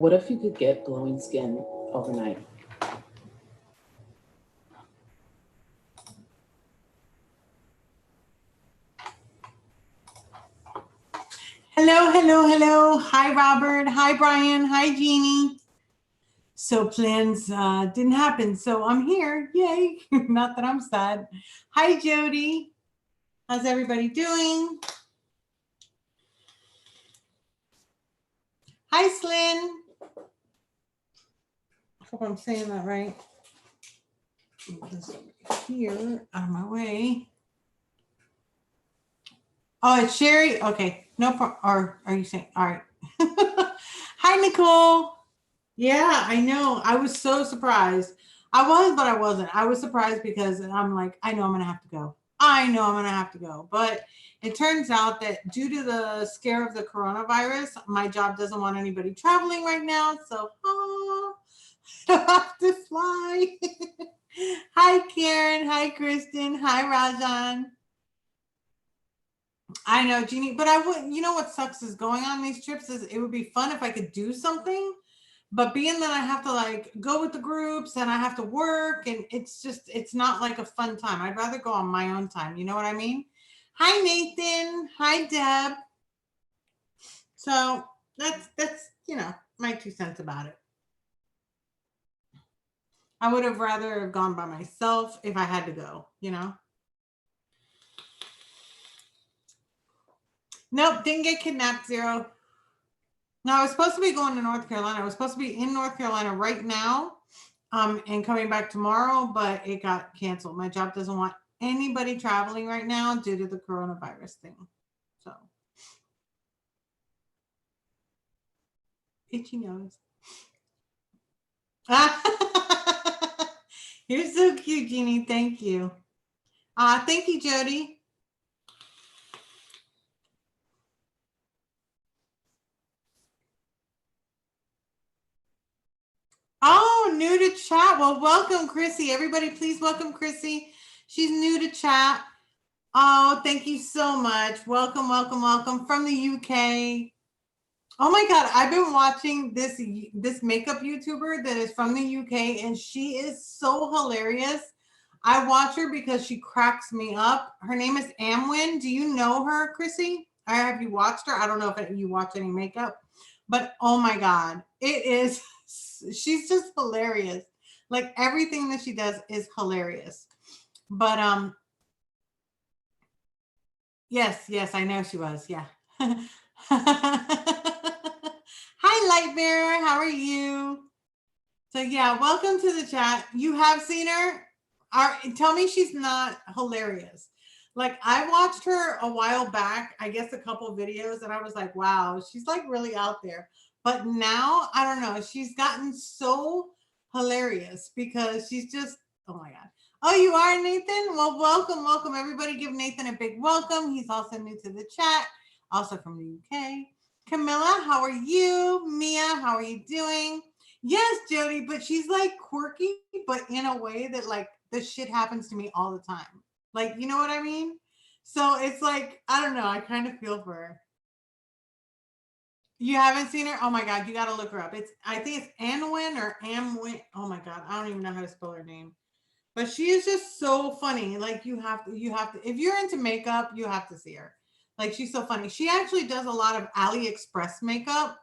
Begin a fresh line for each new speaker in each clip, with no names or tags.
What if you could get glowing skin overnight?
Hello, hello, hello. Hi, Robert. Hi, Brian. Hi, Jeannie. So plans didn't happen, so I'm here. Yay. Not that I'm sad. Hi, Jody. How's everybody doing? Hi, Slyn. I hope I'm saying that right. Move this over here, out of my way. Oh, it's Sherry. Okay, no problem. Or are you saying, all right. Hi, Nicole. Yeah, I know. I was so surprised. I was, but I wasn't. I was surprised because I'm like, I know I'm going to have to go. I know I'm going to have to go. But it turns out that due to the scare of the coronavirus, my job doesn't want anybody traveling right now. So, I have to fly. Hi, Karen. Hi, Kristen. Hi, Rajan. I know, Jeannie, but I would, you know what sucks is going on these trips is it would be fun if I could do something, but being that I have to like go with the groups and I have to work and it's just, it's not like a fun time. I'd rather go on my own time. You know what I mean? Hi, Nathan. Hi, Deb. So that's, you know, my 2 cents about it. I would have rather have gone by myself if I had to go, you know? Nope, didn't get kidnapped, Zero. No, I was supposed to be going to North Carolina. I was supposed to be in North Carolina right now and coming back tomorrow, but it got canceled. My job doesn't want anybody traveling right now due to the coronavirus thing. So, itchy nose. You're so cute, Jeannie. Thank you. Thank you, Jody. Oh, new to chat. Well, welcome, Chrissy. Everybody, please welcome Chrissy. She's new to chat. Oh, thank you so much. Welcome, welcome, welcome from the UK. Oh my God, I've been watching this makeup YouTuber that is from the UK and she is so hilarious. I watch her because she cracks me up. Her name is Amwin. Do you know her, Chrissy? Or have you watched her? I don't know if you watch any makeup, but oh my God, it is, she's just hilarious. Like everything that she does is hilarious. But yes, I know she was. Yeah. Hi, Lightbearer. How are you? So yeah, welcome to the chat. You have seen her. Tell me she's not hilarious. Like I watched her a while back, I guess a couple of videos, and I was like, wow, she's like really out there. But now I don't know. She's gotten so hilarious because she's just, oh my God. Oh, you are, Nathan? Well, welcome, welcome. Everybody give Nathan a big welcome. He's also new to the chat, also from the UK. Camilla, how are you? Mia, how are you doing? Yes, Jody, but she's like quirky, but in a way that like this shit happens to me all the time. Like, you know what I mean? So it's like, I don't know. I kind of feel for her. You haven't seen her? Oh my God, you got to look her up. I think it's Anwin or Amwin. Oh my God, I don't even know how to spell her name. But she is just so funny. Like you have to, if you're into makeup, you have to see her. Like she's so funny. She actually does a lot of AliExpress makeup,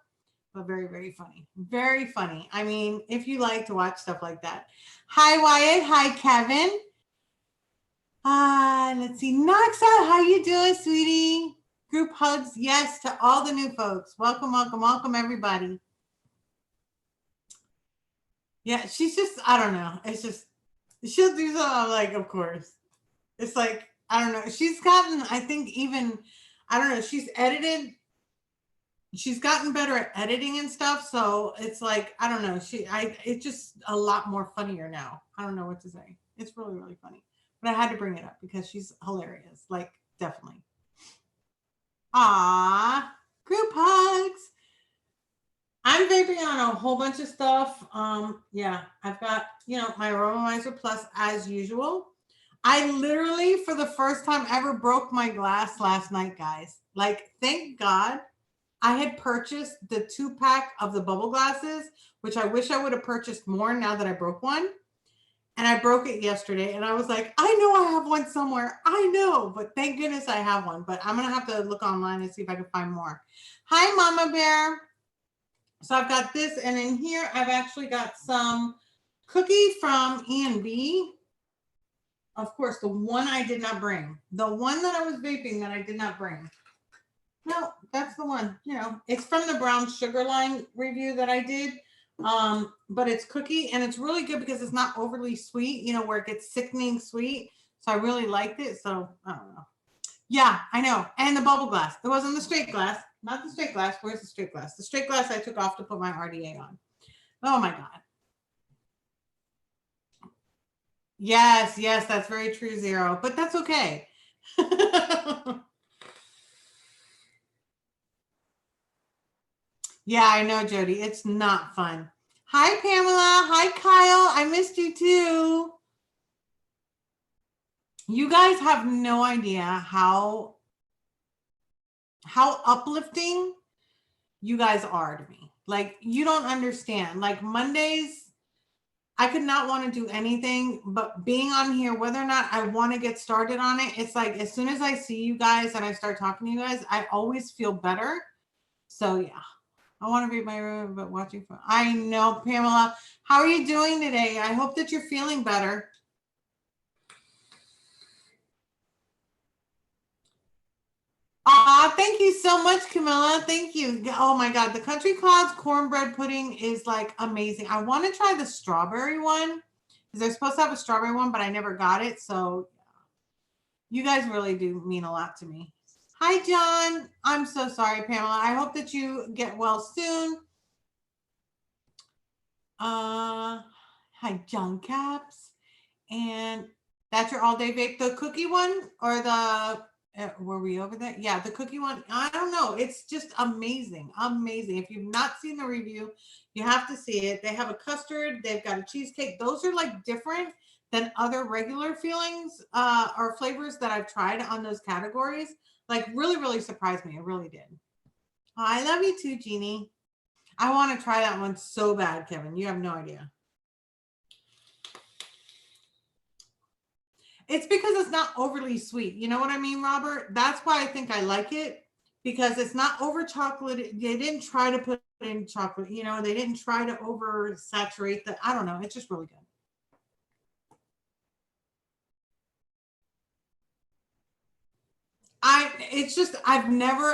but very, very funny. Very funny. I mean, if you like to watch stuff like that. Hi, Wyatt. Hi, Kevin. Let's see. Noxa, how you doing, sweetie? Group hugs. Yes, to all the new folks. Welcome, welcome, welcome, everybody. Yeah, she's just, I don't know. It's just, she'll do something like, of course. It's like, I don't know. She's gotten, I think even, I don't know, she's gotten better at editing and stuff. So it's like, I don't know. It's just a lot more funnier now. I don't know what to say. It's really, really funny. But I had to bring it up because she's hilarious. Like, definitely. Group hugs. I'm vaping on a whole bunch of stuff. Yeah, I've got, my Aromizer Plus as usual. I literally, for the first time ever, broke my glass last night, guys. Like, thank God I had purchased the 2-pack of the bubble glasses, which I wish I would have purchased more now that I broke one. And I broke it yesterday and I was like, I know I have one somewhere. I know, but thank goodness I have one. But I'm going to have to look online and see if I can find more. Hi, Mama Bear. So I've got this, and in here I've actually got some cookie from E&B. Of course, the one I did not bring. The one that I was vaping that I did not bring. No, that's the one. You know, it's from the brown sugar line review that I did. But it's cookie, and it's really good because it's not overly sweet, you know, where it gets sickening sweet. So I really liked it. So I don't know. Yeah, I know. And the bubble glass. It wasn't the straight glass. Not the straight glass. Where's the straight glass? The straight glass I took off to put my RDA on. Oh my God. Yes, yes, that's very true, Zero. But that's okay. Yeah, I know, Jody. It's not fun. Hi, Pamela. Hi, Kyle. I missed you too. You guys have no idea how uplifting you guys are to me. Like, you don't understand. Like, Mondays, I could not want to do anything but being on here, whether or not I want to get started on it. It's like, as soon as I see you guys and I start talking to you guys, I always feel better. So yeah, I want to read my room, but watching. I know, Pamela. How are you doing today? I hope that you're feeling better. Thank you so much, Camilla. Thank you. Oh my God, the Country Clouds cornbread pudding is like amazing. I want to try the strawberry one because they're supposed to have a strawberry one, but I never got it. So you guys really do mean a lot to me. Hi, John. I'm so sorry, Pamela. I hope that you get well soon. Hi, John Caps. And that's your all day vape. The cookie one or the were we over there? Yeah, the cookie one. I don't know. It's just amazing. Amazing. If you've not seen the review, you have to see it. They have a custard. They've got a cheesecake. Those are like different than other regular feelings or flavors that I've tried on those categories. Like really, really surprised me. It really did. Oh, I love you too, Jeannie. I want to try that one so bad, Kevin. You have no idea. It's because it's not overly sweet. You know what I mean, Robert? That's why I think I like it, because it's not over chocolate. They didn't try to put in chocolate, you know, they didn't try to over saturate the, I don't know. It's just really good.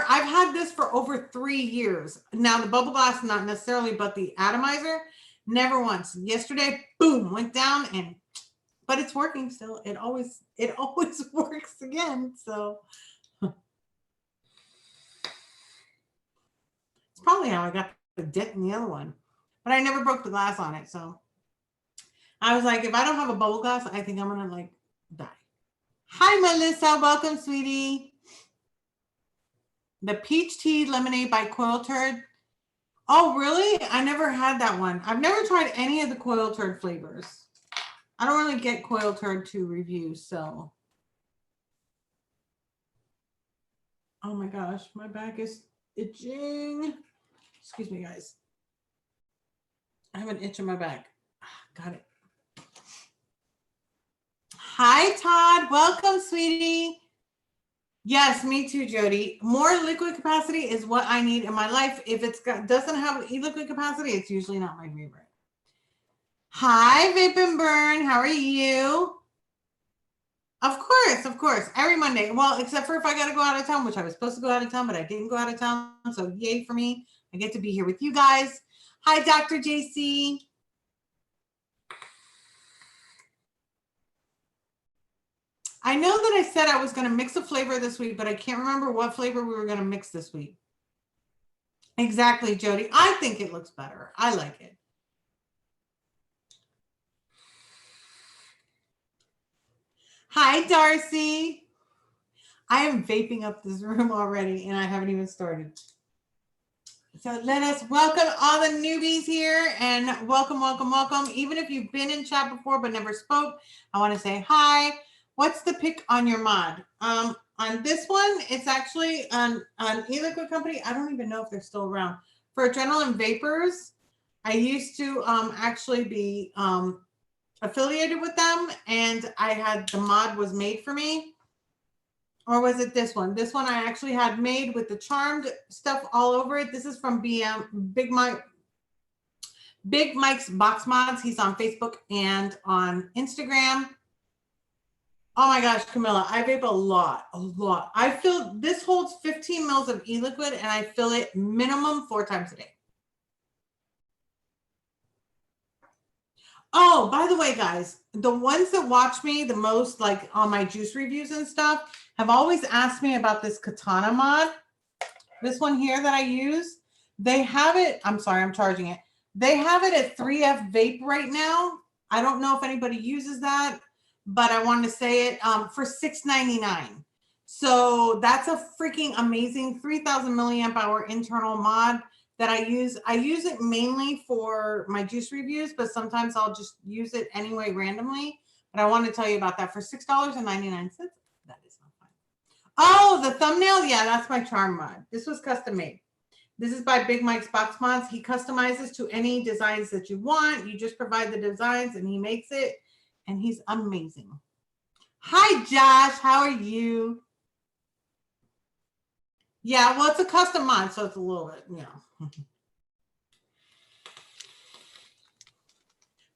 I've had this for over 3 years. Now the bubble glass, not necessarily, but the atomizer, never once. Yesterday, boom, went down and but it's working still. It always works again. So it's probably how I got the dent in the other one, but I never broke the glass on it. So I was like, if I don't have a bubble glass, I think I'm gonna like die. Hi, Melissa. Welcome, sweetie. The peach tea lemonade by Coil Turd. Oh, really? I never had that one. I've never tried any of the Coil Turd flavors. I don't really get Coil Turd to review, so. Oh my gosh, my back is itching. Excuse me, guys. I have an itch in my back. Got it. Hi, Todd. Welcome, sweetie. Yes, me too, Jody. More liquid capacity is what I need in my life. If doesn't have liquid capacity, it's usually not my favorite. Hi, Vape and Burn. How are you? Of course. Every Monday. Well, except for if I got to go out of town, which I was supposed to go out of town, but I didn't go out of town. So yay for me. I get to be here with you guys. Hi, Dr. JC. I know that I said I was going to mix a flavor this week, but I can't remember what flavor we were going to mix this week. Exactly, Jody. I think it looks better. I like it. Hi, Darcy. I am vaping up this room already, and I haven't even started. So let us welcome all the newbies here, and welcome. Even if you've been in chat before but never spoke, I want to say hi. What's the pick on your mod? On this one, it's actually on e-liquid company. I don't even know if they're still around. For adrenaline vapors, I used to actually be affiliated with them, and I had the mod was made for me. Or was it this one? This one I actually had made with the charmed stuff all over it. This is from Big Mike's Box Mods. He's on Facebook and on Instagram. Oh my gosh, Camilla, I vape a lot. I fill, this holds 15 mils of e-liquid, and I fill it minimum 4 times a day. Oh, by the way, guys, the ones that watch me the most, like on my juice reviews and stuff, have always asked me about this katana mod. This one here that I use, they have it. I'm sorry, I'm charging it. They have it at 3F Vape right now. I don't know if anybody uses that, but I wanted to say it for $6.99. So that's a freaking amazing 3,000 milliamp hour internal mod that I use. I use it mainly for my juice reviews, but sometimes I'll just use it anyway randomly. But I want to tell you about that for $6.99. That is not fun. Oh, the thumbnail. Yeah, that's my charm mod. This was custom made. This is by Big Mike's Box Mods. He customizes to any designs that you want. You just provide the designs and he makes it. And he's amazing. Hi, Josh. How are you? Yeah, well, it's a custom mod, so it's a little bit, you know.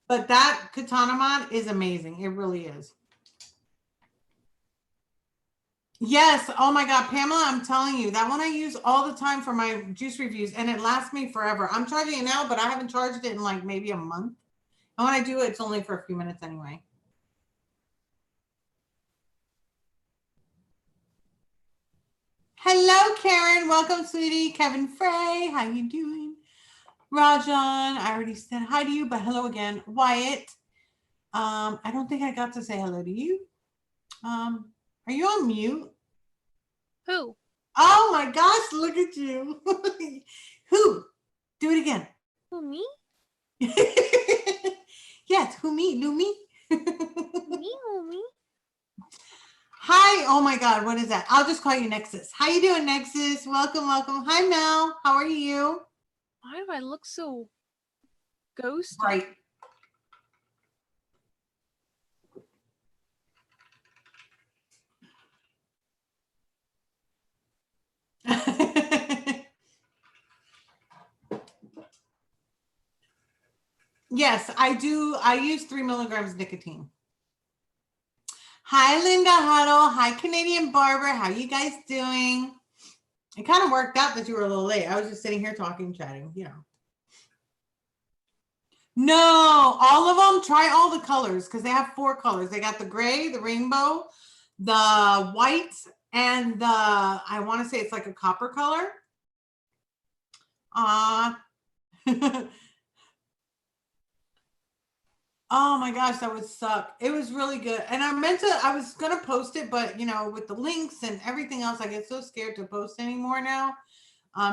But that katana mod is amazing. It really is. Yes. Oh my God, Pamela, I'm telling you, that one I use all the time for my juice reviews, and it lasts me forever. I'm charging it now, but I haven't charged it in like maybe a month. And when I do it, it's only for a few minutes anyway. Hello, Karen. Welcome, sweetie. Kevin Frey. How you doing? Rajan, I already said hi to you, but hello again. Wyatt. I don't think I got to say hello to you. Are you on mute?
Who?
Oh my gosh, look at you. Who? Do it again.
Who, me?
Yes, who me? Lumi?
Me?
Hi. Oh my God, what is that? I'll just call you Nexus. How you doing, Nexus? Welcome, welcome. Hi, Mel. How are you?
Why do I look so ghosty?
Right. Yes, I do. I use 3 milligrams nicotine. Hi, Linda Huddle. Hi, Canadian Barber. How you guys doing? It kind of worked out that you were a little late. I was just sitting here talking, chatting, you know. No, all of them. Try all the colors because they have 4 colors. They got the gray, the rainbow, the white, and the, I want to say it's like a copper color. Oh my gosh, that would suck. It was really good. And I was going to post it, but you know, with the links and everything else, I get so scared to post anymore now.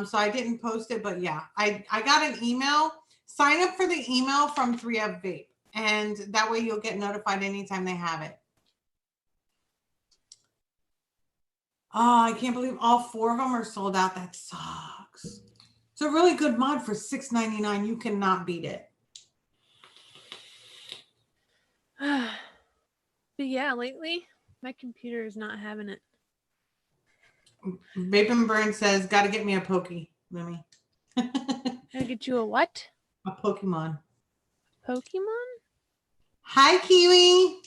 So I didn't post it, but yeah, I got an email. Sign up for the email from 3F Vape, and that way you'll get notified anytime they have it. Oh, I can't believe all 4 of them are sold out. That sucks. It's a really good mod for $6.99. You cannot beat it.
But yeah, lately my computer is not having it.
Vape and Burn says, got to get me a Pokey, Lemmy.
Gotta get you a what?
A Pokemon.
Pokemon?
Hi, Kiwi.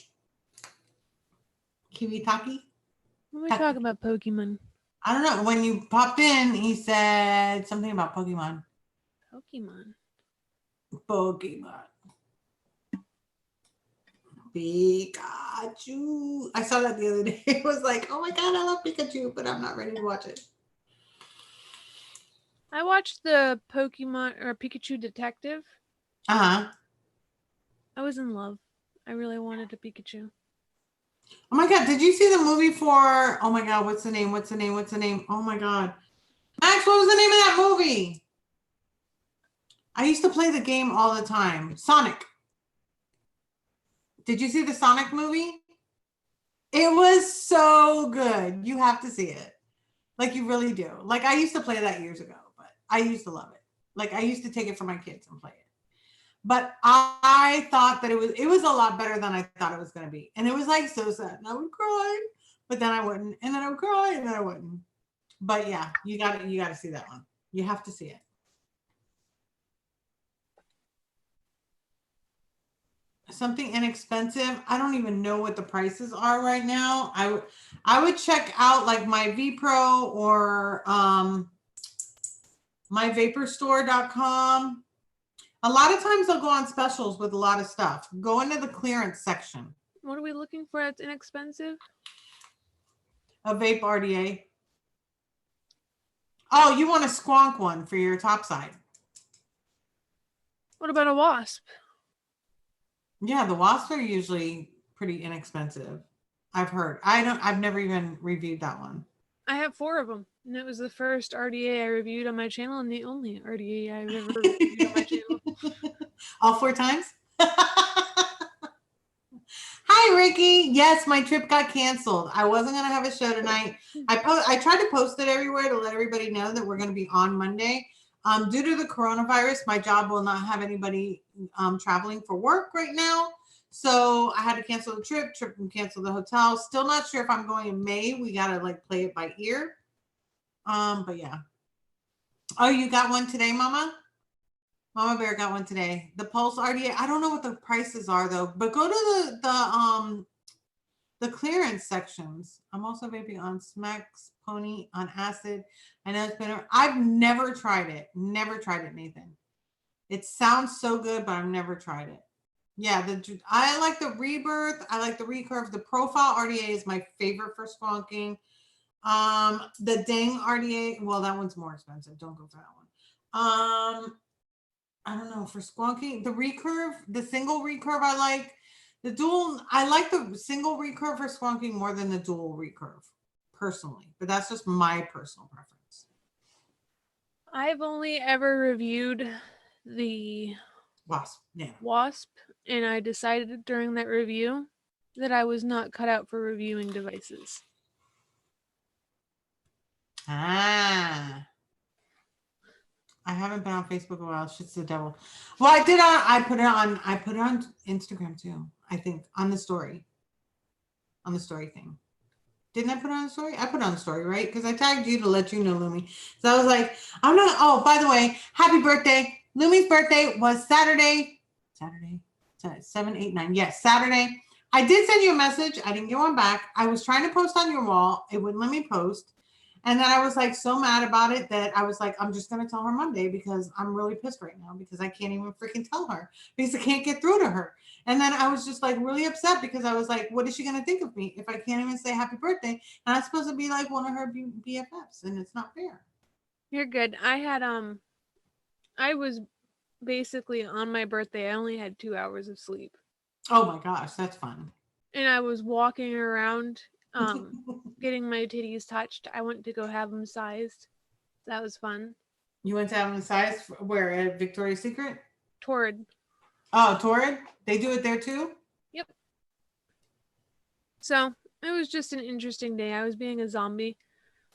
Kiwi Taki.
When we talking about Pokemon?
I don't know. When you popped in, he said something about Pokemon.
Pokemon.
Pikachu. I saw that the other day. It was like, oh my God, I love Pikachu, but I'm not ready to watch it.
I watched the Pokemon or Pikachu Detective.
Uh-huh.
I was in love. I really wanted a Pikachu.
Oh my God, did you see the movie for, oh my God, what's the name? Oh my God. Max, what was the name of that movie? I used to play the game all the time. Sonic. Did you see the Sonic movie? It was so good. You have to see it. Like you really do. Like I used to play that years ago, but I used to love it. Like I used to take it for my kids and play it. But I thought that it was a lot better than I thought it was going to be. And it was like so sad. And I would cry, but then I wouldn't. And then I would cry and then I wouldn't. But yeah, you got to see that one. You have to see it. Something inexpensive. I don't even know what the prices are right now. I would check out like my vPro or myvaperstore.com. A lot of times they'll go on specials with a lot of stuff. Go into the clearance section.
What are we looking for that's inexpensive?
A vape RDA. Oh, you want a squonk one for your top side.
What about a wasp?
Yeah, the wasps are usually pretty inexpensive. I've heard. I've never even reviewed that one.
I have 4 of them. And it was the first RDA I reviewed on my channel and the only RDA I've ever reviewed on my channel.
All 4 times? Hi, Ricky. Yes, my trip got canceled. I wasn't going to have a show tonight. I tried to post it everywhere to let everybody know that we're going to be on Monday. Due to the coronavirus, my job will not have anybody traveling for work right now. So I had to cancel the trip and cancel the hotel. Still not sure if I'm going in May. We got to like play it by ear. But yeah. Oh, you got one today, Mama? Mama Bear got one today. The Pulse RDA. I don't know what the prices are though, but go to the clearance sections. I'm also vaping on Smacks Pony on acid. I know it's been. I've never tried it. Never tried it, Nathan. It sounds so good, but I've never tried it. Yeah, I like the Rebirth. I like the Recurve. The Profile RDA is my favorite for squonking. The Dang RDA. Well, that one's more expensive. Don't go for that one. I don't know, for squonking, the recurve, the single recurve I like. The dual, I like the single recurve for squonking more than the dual recurve, personally. But that's just my personal preference.
I've only ever reviewed the Wasp, and I decided during that review that I was not cut out for reviewing devices.
Ah. I haven't been on Facebook a while. Shit's the devil. Well, I put it on Instagram too. I think on the story thing. Didn't I put it on the story? I put it on the story, right? Because I tagged you to let you know, Lumi. So I was like, I'm not. Oh, by the way, happy birthday. Lumi's birthday was Saturday. 7, 8, 9. Yes, Saturday. I did send you a message. I didn't get one back. I was trying to post on your wall. It wouldn't let me post. And then I was like so mad about it that I was like, I'm just going to tell her Monday because I'm really pissed right now because I can't even freaking tell her because I can't get through to her. And then I was just like really upset because I was like, what is she going to think of me if I can't even say happy birthday? And I'm supposed to be like one of her BFFs and it's not fair.
You're good. I was basically on my birthday. I only had 2 hours of sleep.
Oh my gosh, that's fun.
And I was walking around getting my titties touched. I went to go have them sized. That was fun.
You went to have them sized where, at Victoria's Secret?
Torrid.
Oh, Torrid? They do it there too?
Yep. So it was just an interesting day. I was being a zombie.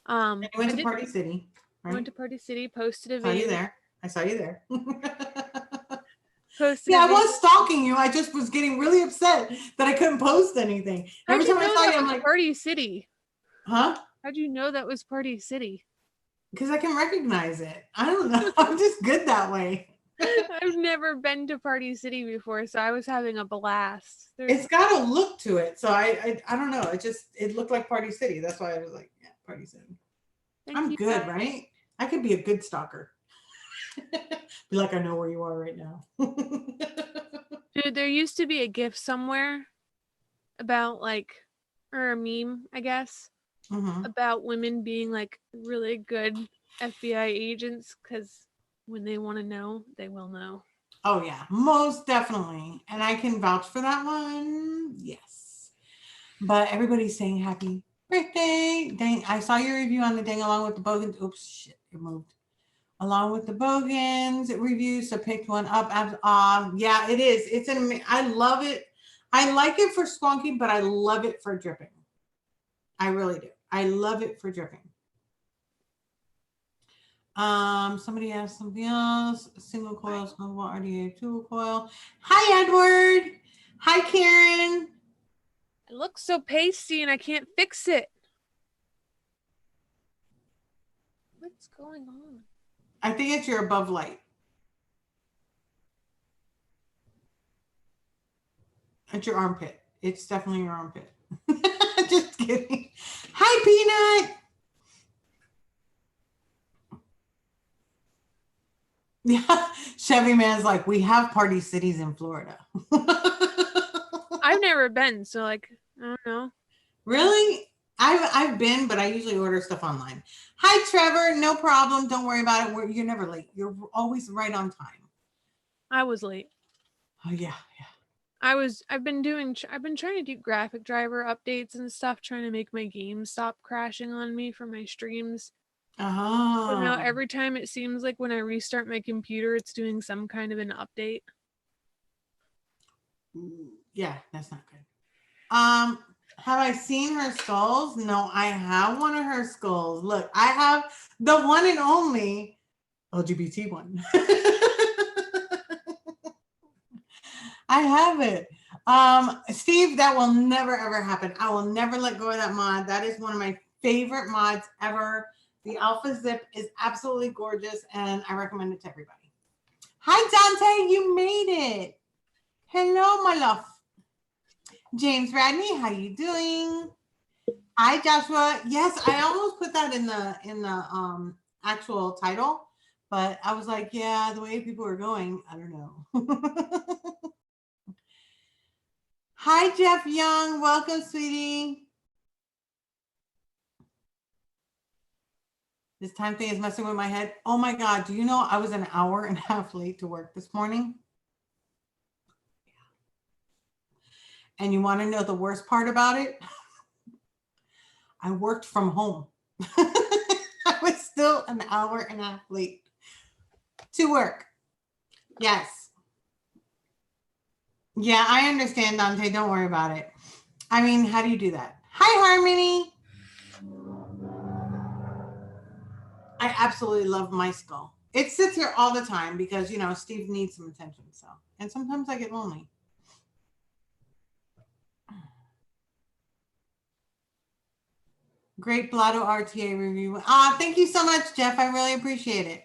And you went to Party City, right?
I went to Party City, posted a
video. I saw you there.
Yeah,
I was stalking you. I just was getting really upset that I couldn't post anything. Every time I saw you, I'm like,
Party City.
Huh?
How'd you know that was Party City?
Because I can recognize it. I don't know. I'm just good that way.
I've never been to Party City before, so I was having a blast.
It's got a look to it. So I don't know. It looked like Party City. That's why I was like, yeah, Party City. I'm good, guys. Right? I could be a good stalker. Be like, I know where you are right now.
Dude, there used to be a GIF somewhere about or a meme, I guess, about women being like really good FBI agents because when they want to know, they will know.
Oh yeah, most definitely. And I can vouch for that one. Yes. But everybody's saying happy birthday. Dang, I saw your review on the Dang Along with the Bogans. Oops, shit, it moved. Along with the Bogans review, so picked one up. Yeah, it is. I love it. I like it for squonking, but I love it for dripping. I really do. I love it for dripping. Somebody asked something else. Single coil, small RDA, dual coil. Hi, Edward. Hi, Karen.
It looks so pasty and I can't fix it. What's going on?
I think it's your above light. It's your armpit. It's definitely your armpit. Just kidding. Hi, Peanut. Yeah, Chevy Man's like, we have party cities in Florida.
I've never been, so like, I don't know.
Really? I've been, but I usually order stuff online. Hi, Trevor. No problem. Don't worry about it. You're never late. You're always right on time.
I was late.
Oh yeah.
I've been trying to do graphic driver updates and stuff, trying to make my game stop crashing on me for my streams.
Oh.
So now every time it seems like when I restart my computer, it's doing some kind of an update.
Yeah, that's not good. Have I seen her skulls? No, I have one of her skulls. Look, I have the one and only LGBT one. I have it. Steve, that will never ever happen. I will never let go of that mod. That is one of my favorite mods ever. The Alpha Zip is absolutely gorgeous and I recommend it to everybody. Hi, Dante, you made it. Hello, my love. James Radney, how you doing? Hi, Joshua. Yes, I almost put that in the actual title, but I was like, yeah, the way people are going, I don't know. Hi, Jeff Young. Welcome, sweetie. This time thing is messing with my head. Oh my God. Do you know I was an hour and a half late to work this morning? And you want to know the worst part about it? I worked from home. I was still an hour and a half late to work. Yes. Yeah, I understand, Dante. Don't worry about it. I mean, how do you do that? Hi, Harmony. I absolutely love my skull. It sits here all the time because, you know, Steve needs some attention. So, and sometimes I get lonely. Great Blotto RTA review. Thank you so much, Jeff. I really appreciate it.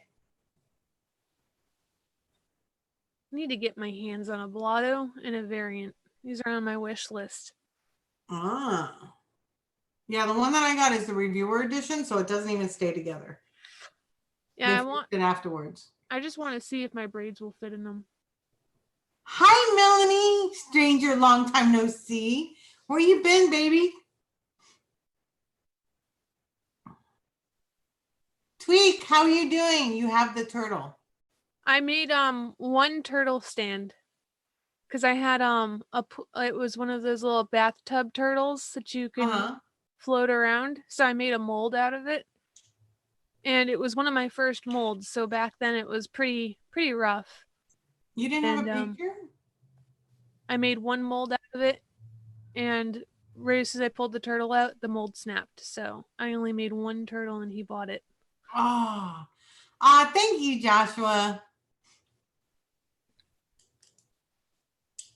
I need to get my hands on a Blotto and a variant. These are on my wish list.
Yeah, the one that I got is the reviewer edition, so it doesn't even stay together.
Yeah, I want
it afterwards.
I just want to see if my braids will fit in them.
Hi, Melanie, stranger, long time no see. Where you been, baby? Tweak, how are you doing? You have the turtle.
I made one turtle stand because I had it was one of those little bathtub turtles that you can float around. So I made a mold out of it, and it was one of my first molds. So back then it was pretty rough.
You didn't have a picture?
I made one mold out of it, and right as I pulled the turtle out, the mold snapped. So I only made one turtle, and he bought it.
Thank you, Joshua.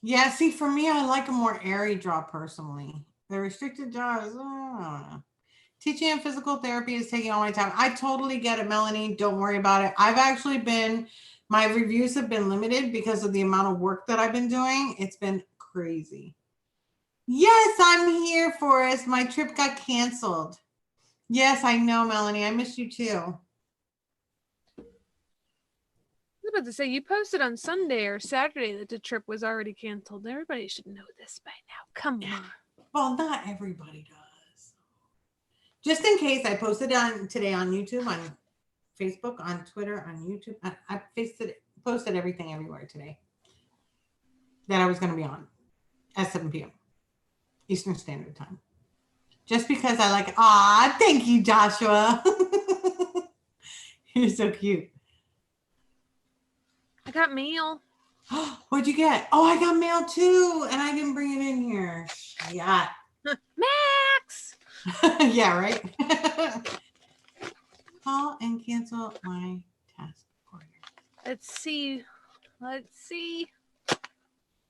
Yeah, see, for me, I like a more airy draw personally. The restricted jaws, teaching and physical therapy is taking all my time. I totally get it, Melanie. Don't worry about it. I've actually my reviews have been limited because of the amount of work that I've been doing. It's been crazy. Yes, I'm here, Forrest. My trip got canceled. Yes, I know, Melanie. I miss you too.
I was about to say, you posted on Sunday or Saturday that the trip was already canceled. Everybody should know this by now. Come on.
Well, not everybody does. Just in case, I posted today on YouTube, on Facebook, on Twitter, on YouTube. I posted everything everywhere today that I was going to be on at 7 p.m. Eastern Standard Time. Just because I like, thank you, Joshua. You're so cute.
I got mail.
What'd you get? Oh, I got mail too, and I didn't bring it in here. Yeah.
Max!
Yeah, right. Call and cancel my task order.
Let's see.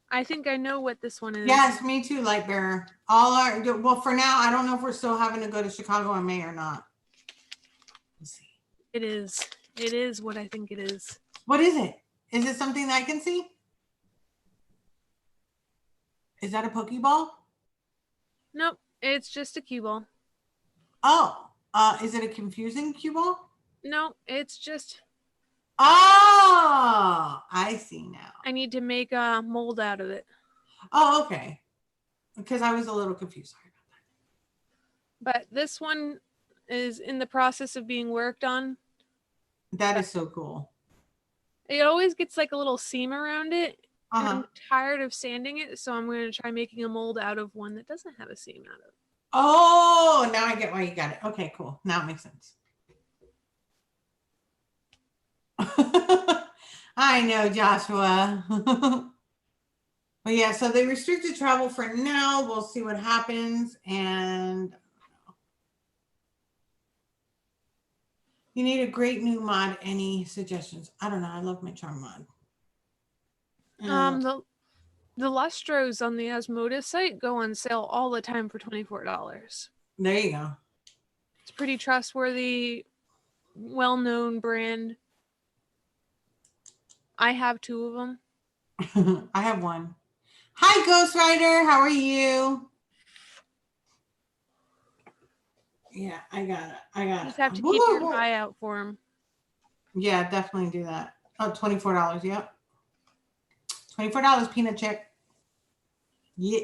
I think I know what this one is.
Yes, me too, Light Bearer. Well, for now, I don't know if we're still having to go to Chicago in May or not. Let's see.
It is. It is what I think it is.
What is it? Is it something that I can see? Is that a Pokeball?
Nope. It's just a cue ball.
Oh, is it a confusing cue ball?
No, it's just.
Oh, I see now.
I need to make a mold out of it.
Oh, okay. Because I was a little confused. Sorry about that.
But this one is in the process of being worked on.
That is so cool.
It always gets like a little seam around it.
Uh-huh.
I'm tired of sanding it, so I'm going to try making a mold out of one that doesn't have a seam out of it.
Oh, now I get why you got it. Okay, cool. Now it makes sense. I know, Joshua. But yeah, so they restricted travel for now. We'll see what happens. And you need a great new mod. Any suggestions? I don't know. I love my charm mod.
The Lustros on the Asmodus site go on sale all the time for $24.
There you go.
It's pretty trustworthy, well-known brand. I have 2 of them.
I have one. Hi, Ghost Rider. How are you? Yeah, I got it.
You just have to keep your eye out for them.
Yeah, definitely do that. Oh, $24. Yep. $24 peanut check. Yeah.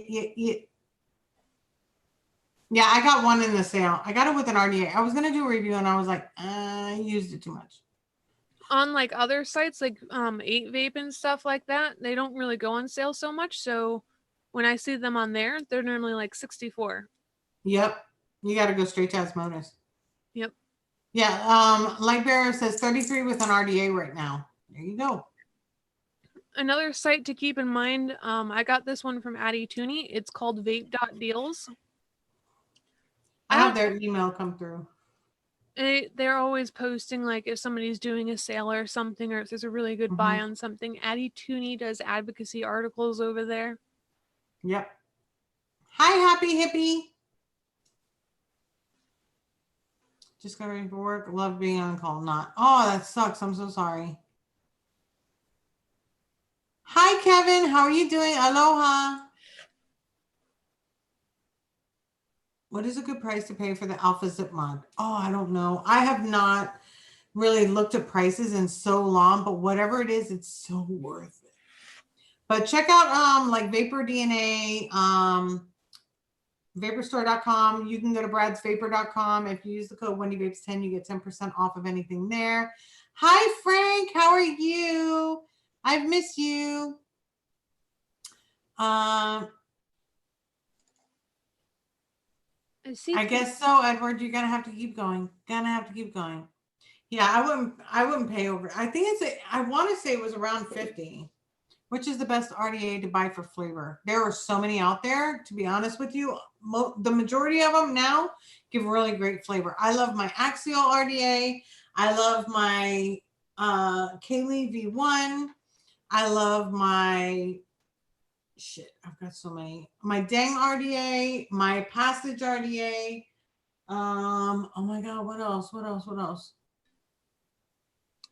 Yeah, I got one in the sale. I got it with an RDA. I was going to do a review and I was like, I used it too much.
On like other sites like 8Vape and stuff like that, they don't really go on sale so much. So when I see them on there, they're normally like $64.
Yep. You got to go straight to Asmodus.
Yep.
Yeah. Lightbearer says 33 with an RDA right now. There you go.
Another site to keep in mind, I got this one from Addie Tooney. It's called vape.deals.
I have their email come through.
They're always posting like if somebody's doing a sale or something, or if there's a really good buy on something. Addie Tooney does advocacy articles over there.
Yep. Hi, Happy Hippie. Just got ready for work. Love being on call. Not. Oh, that sucks. I'm so sorry. Hi, Kevin. How are you doing? Aloha. What is a good price to pay for the Alpha Zip mod? Oh, I don't know. I have not really looked at prices in so long, but whatever it is, it's so worth it. But check out like Vapor DNA, vaporstore.com. You can go to bradsvapor.com. If you use the code WendyVapes10, you get 10% off of anything there. Hi, Frank. How are you? I've missed you. I guess so, Edward. You're gonna have to keep going. Yeah, I wouldn't pay over. I think I want to say it was around 50, which is the best RDA to buy for flavor. There are so many out there, to be honest with you. The majority of them now give really great flavor. I love my Axial RDA. I love my Kaylee V1. I love my I've got so many. My Dang RDA, my Passage RDA. Oh my God, what else?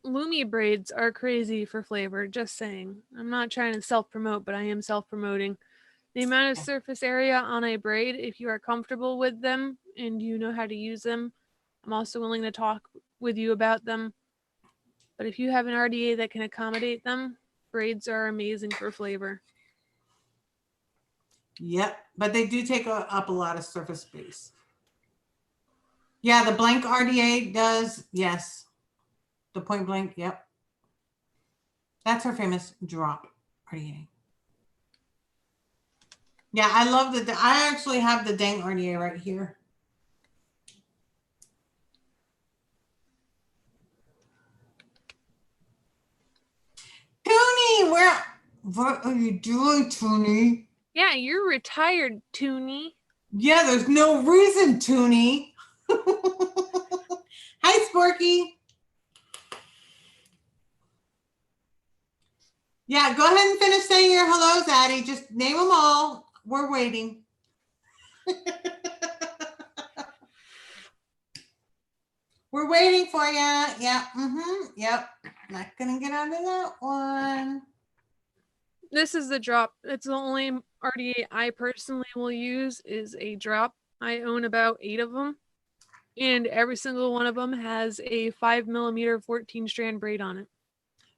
Lumi braids are crazy for flavor, just saying. I'm not trying to self-promote, but I am self-promoting. The amount of surface area on a braid, if you are comfortable with them and you know how to use them, I'm also willing to talk with you about them. But if you have an RDA that can accommodate them, braids are amazing for flavor.
Yep, but they do take up a lot of surface space. Yeah, the blank RDA does, yes. The point blank, yep. That's her famous drop RDA. Yeah, I love I actually have the Dang RDA right here. Toonie, what are you doing, Toonie?
Yeah, you're retired, Tooney.
Yeah, there's no reason, Toonie. Hi, Sporky. Yeah, go ahead and finish saying your hellos, Addie. Just name them all. We're waiting. We're waiting for you. Yeah. Yep. Not gonna get out of that one.
This is the drop. It's the only RDA I personally will use is a drop. I own about 8 of them, and every single one of them has a 5mm 14-strand braid on it.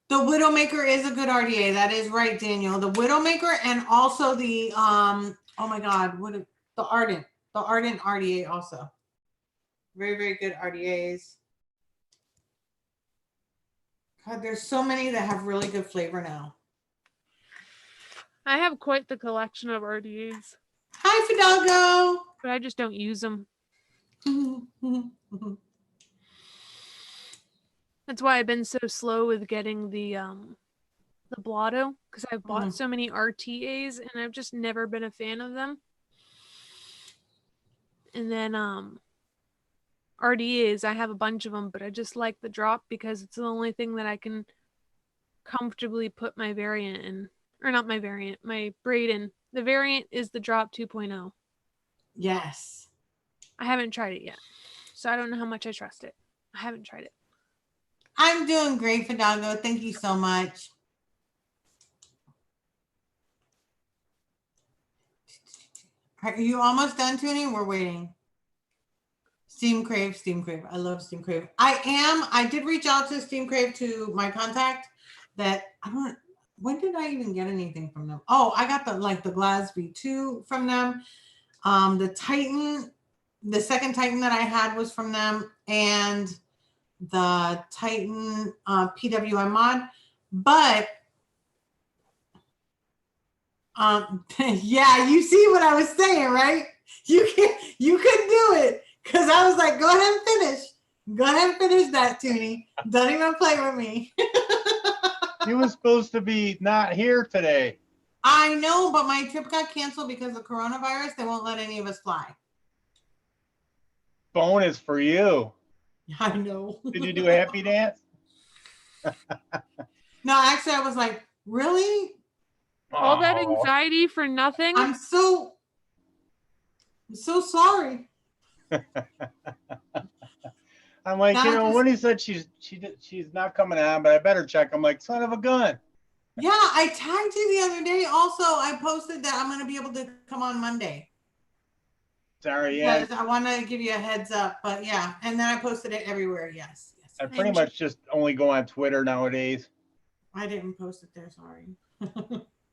The Widowmaker is a good RDA. That is right, Daniel. The Widowmaker and also the oh my God, the Ardent RDA also. Very, very good RDAs. God, there's so many that have really good flavor now.
I have quite the collection of RDAs.
Hi, Fidalgo.
But I just don't use them. That's why I've been so slow with getting the Blotto, because I've bought so many RTAs and I've just never been a fan of them. And then RDAs, I have a bunch of them, but I just like the drop because it's the only thing that I can comfortably put my variant in. Or not my variant, my braid in. The variant is the drop 2.0.
Yes.
I haven't tried it yet, so I don't know how much I trust it. I haven't tried it.
I'm doing great, Fidalgo. Thank you so much. Are you almost done, Toonie? We're waiting. Steam Crave, Steam Crave. I love Steam Crave. I did reach out to Steam Crave to my contact that when did I even get anything from them? Oh, I got the Glasby 2 from them. The Titan, the second Titan that I had was from them, and the Titan PWI mod. But yeah, you see what I was saying, right? You couldn't do it because I was like, go ahead and finish. Go ahead and finish that, Toonie. Don't even play with me.
You were supposed to be not here today.
I know, but my trip got canceled because of coronavirus. They won't let any of us fly.
Bonus for you.
I know.
Did you do a happy dance?
No, actually, I was like, really?
All that anxiety for nothing?
I'm so sorry.
I'm like, Wendy said she's not coming on, but I better check. I'm like, son of a gun.
Yeah, I tagged you the other day. Also, I posted that I'm going to be able to come on Monday.
Sorry, yeah.
I want to give you a heads up, but yeah. And then I posted it everywhere. Yes.
I pretty much just only go on Twitter nowadays. I
didn't post it there. Sorry.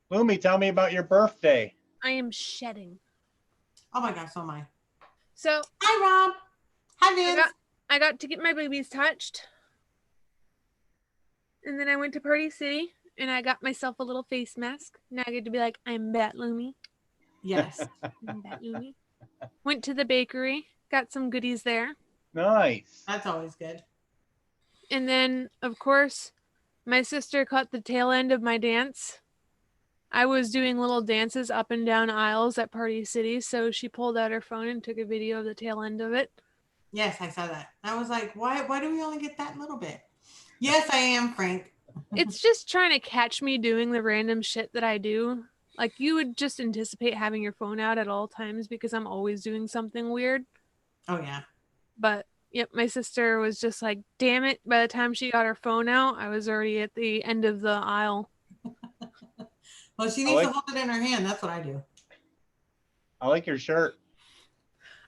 Lumi, tell me about your birthday.
I am shedding.
Oh my gosh, so am I.
So,
hi, Rob. Hi, Vince.
I got to get my babies touched. And then I went to Party City and I got myself a little face mask. Now I get to be like, I'm Bat Lumi.
Yes.
I'm Bat Lumi. Went to the bakery, got some goodies there.
Nice.
That's always good.
And then, of course, my sister caught the tail end of my dance. I was doing little dances up and down aisles at Party City, so she pulled out her phone and took a video of the tail end of it.
Yes, I saw that. I was like, why do we only get that little bit? Yes, I am, Frank.
It's just trying to catch me doing the random shit that I do. Like, you would just anticipate having your phone out at all times because I'm always doing something weird.
Oh, yeah.
But, yep, my sister was just like, damn it. By the time she got her phone out, I was already at the end of the aisle.
Well, she needs to hold it in her hand. That's what I do.
I like your shirt.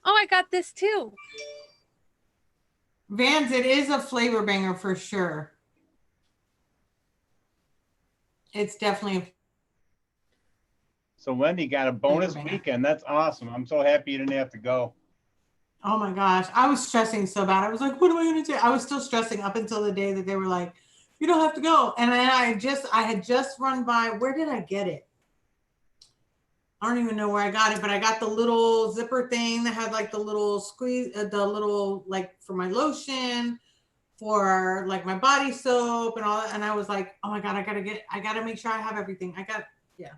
Oh, I got this too.
Vans, it is a flavor banger for sure. It's definitely
So Wendy got a bonus weekend. That's awesome. I'm so happy you didn't have to go.
Oh my gosh. I was stressing so bad. I was like, what am I going to do? I was still stressing up until the day that they were like, you don't have to go. And then I had just run by, where did I get it? I don't even know where I got it, but I got the little zipper thing that had like the little squeeze, the little, like for my lotion, for like my body soap and all that. And I was like, oh my God, I got to make sure I have everything. Yeah.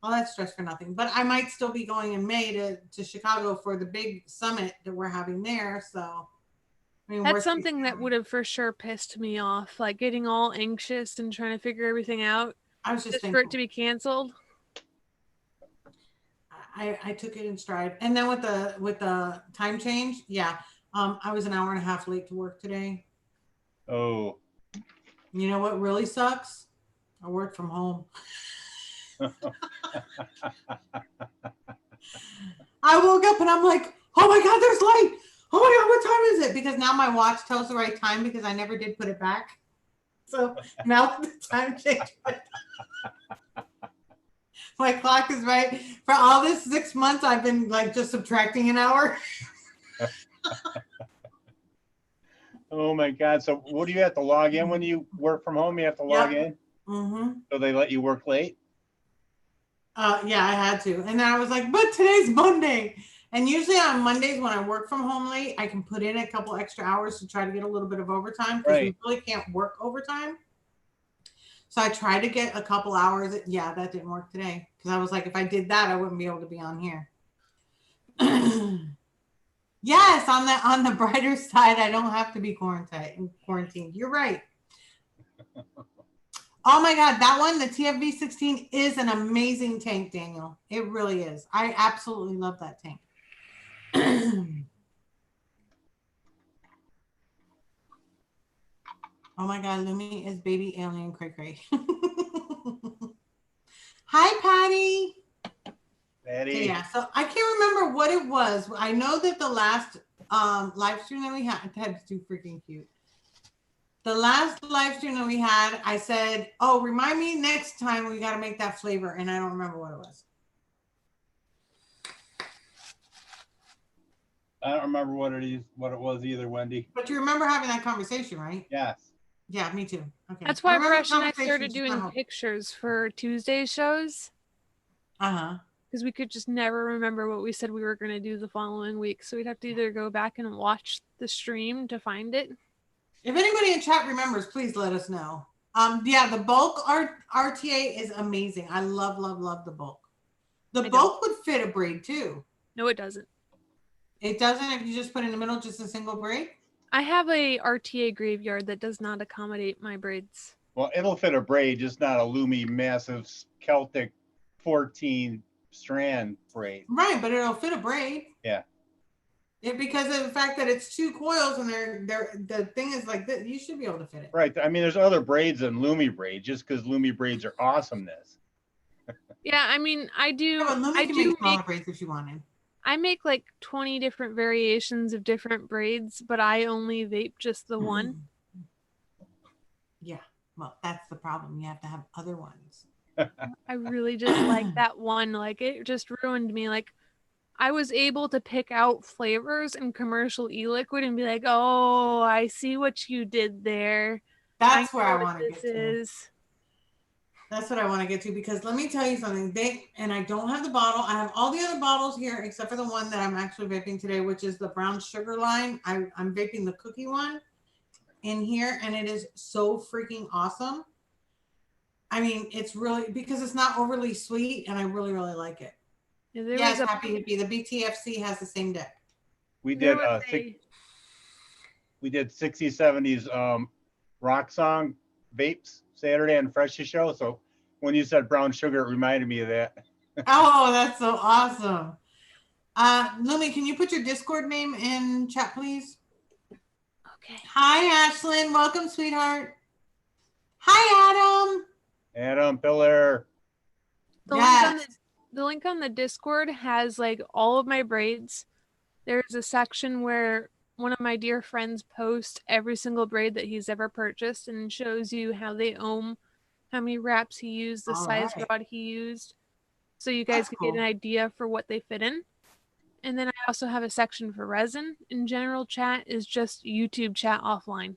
all that stress for nothing. But I might still be going in May to Chicago for the big summit that we're having there. So I mean,
That's something that would have for sure pissed me off, like getting all anxious and trying to figure everything out.
I was just
for it to be canceled.
I took it in stride. And then with the time change, yeah. I was an hour and a half late to work today.
Oh.
You know what really sucks? I work from home. I woke up and I'm like, oh my God, there's light. Oh my God, what time is it? Because now my watch tells the right time because I never did put it back. So now the time changed. My clock is right. For all this 6 months, I've been like just subtracting an hour.
Oh my God. So what do you have to log in when you work from home? You have to log in?
Mm-hmm.
So they let you work late?
Yeah, I had to. And then I was like, but today's Monday. And usually on Mondays when I work from home late, I can put in a couple extra hours to try to get a little bit of overtime because we really can't work overtime. So I tried to get a couple hours. Yeah, that didn't work today because I was like, if I did that, I wouldn't be able to be on here. Yes, on the brighter side, I don't have to be quarantined. You're right. Oh my God, that one, the TFV16 is an amazing tank, Daniel. It really is. I absolutely love that tank. Oh my God, Lumi is baby alien cray cray. Hi, Patty.
Patty.
Okay, yeah, so I can't remember what it was. I know that the last live stream that we had, that's too freaking cute. The last live stream that we had, I said, oh, remind me next time we got to make that flavor. And I don't remember what it was.
I don't remember what it was either, Wendy.
But you remember having that conversation, right?
Yes.
Yeah, me too. Okay.
That's why Fresh and I started doing pictures for Tuesday shows.
Uh-huh.
Because we could just never remember what we said we were going to do the following week. So we'd have to either go back and watch the stream to find it.
If anybody in chat remembers, please let us know. Yeah, the bulk RTA is amazing. I love the bulk. The bulk would fit a braid too.
No, it doesn't.
It doesn't if you just put in the middle just a single braid?
I have a RTA graveyard that does not accommodate my braids.
Well, it'll fit a braid, just not a Lumi massive Celtic 14 strand braid.
Right, but it'll fit a braid.
Yeah.
Because of the fact that it's two coils and the thing is like this, you should be able to fit it.
Right. I mean, there's other braids than Lumi braid, just because Lumi braids are awesomeness.
Yeah, I mean, I do.
Yeah, but Lumi can make smaller braids if you wanted.
I make like 20 different variations of different braids, but I only vape just the one.
Yeah, well, that's the problem. You have to have other ones.
I really just like that one. Like, it just ruined me. Like, I was able to pick out flavors in commercial e-liquid and be like, oh, I see what you did there.
That's where I want to get to. That's what I want to get to, because let me tell you something. And I don't have the bottle. I have all the other bottles here except for the one that I'm actually vaping today, which is the brown sugar line. I'm vaping the cookie one in here, and it is so freaking awesome. I mean, it's really, because it's not overly sweet, and I really, really like it. Yes, Happy Hippie. The BTFC has the same deck.
We did we did 60s, 70s rock song vapes Saturday on Freshie Show. So when you said brown sugar, it reminded me of that.
Oh, that's so awesome. Lumi, can you put your Discord name in chat, please?
Okay.
Hi, Ashlyn. Welcome, sweetheart. Hi, Adam.
Adam Pillar.
The link on the Discord has like all of my braids. There's a section where one of my dear friends posts every single braid that he's ever purchased and shows you how they ohm, how many wraps he used, the size rod he used. So you guys can get an idea for what they fit in. And then I also have a section for resin. In general chat is just YouTube chat offline.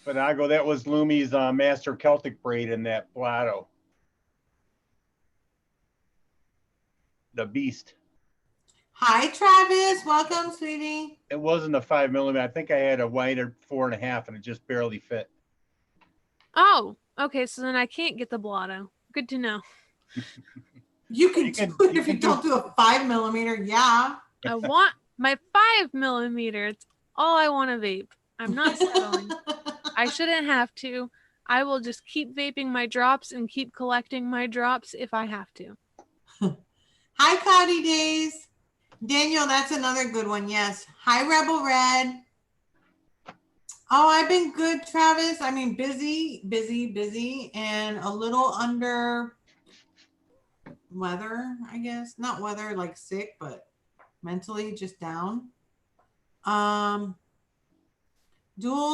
But that was Lumi's Master Celtic braid in that Blotto. The beast.
Hi, Travis. Welcome, sweetie.
It wasn't a 5mm. I think I had a wider 4.5 and it just barely fit.
Oh, okay. So then I can't get the Blotto. Good to know.
You can do it if you don't do a 5mm. Yeah.
I want my 5mm. It's all I want to vape. I'm not settling. I shouldn't have to. I will just keep vaping my drops and keep collecting my drops if I have to.
Hi, Cloudy Days. Daniel, that's another good one. Yes. Hi, Rebel Red. Oh, I've been good, Travis. I mean, busy, and a little under weather, I guess. Not weather, like sick, but mentally just down. Dual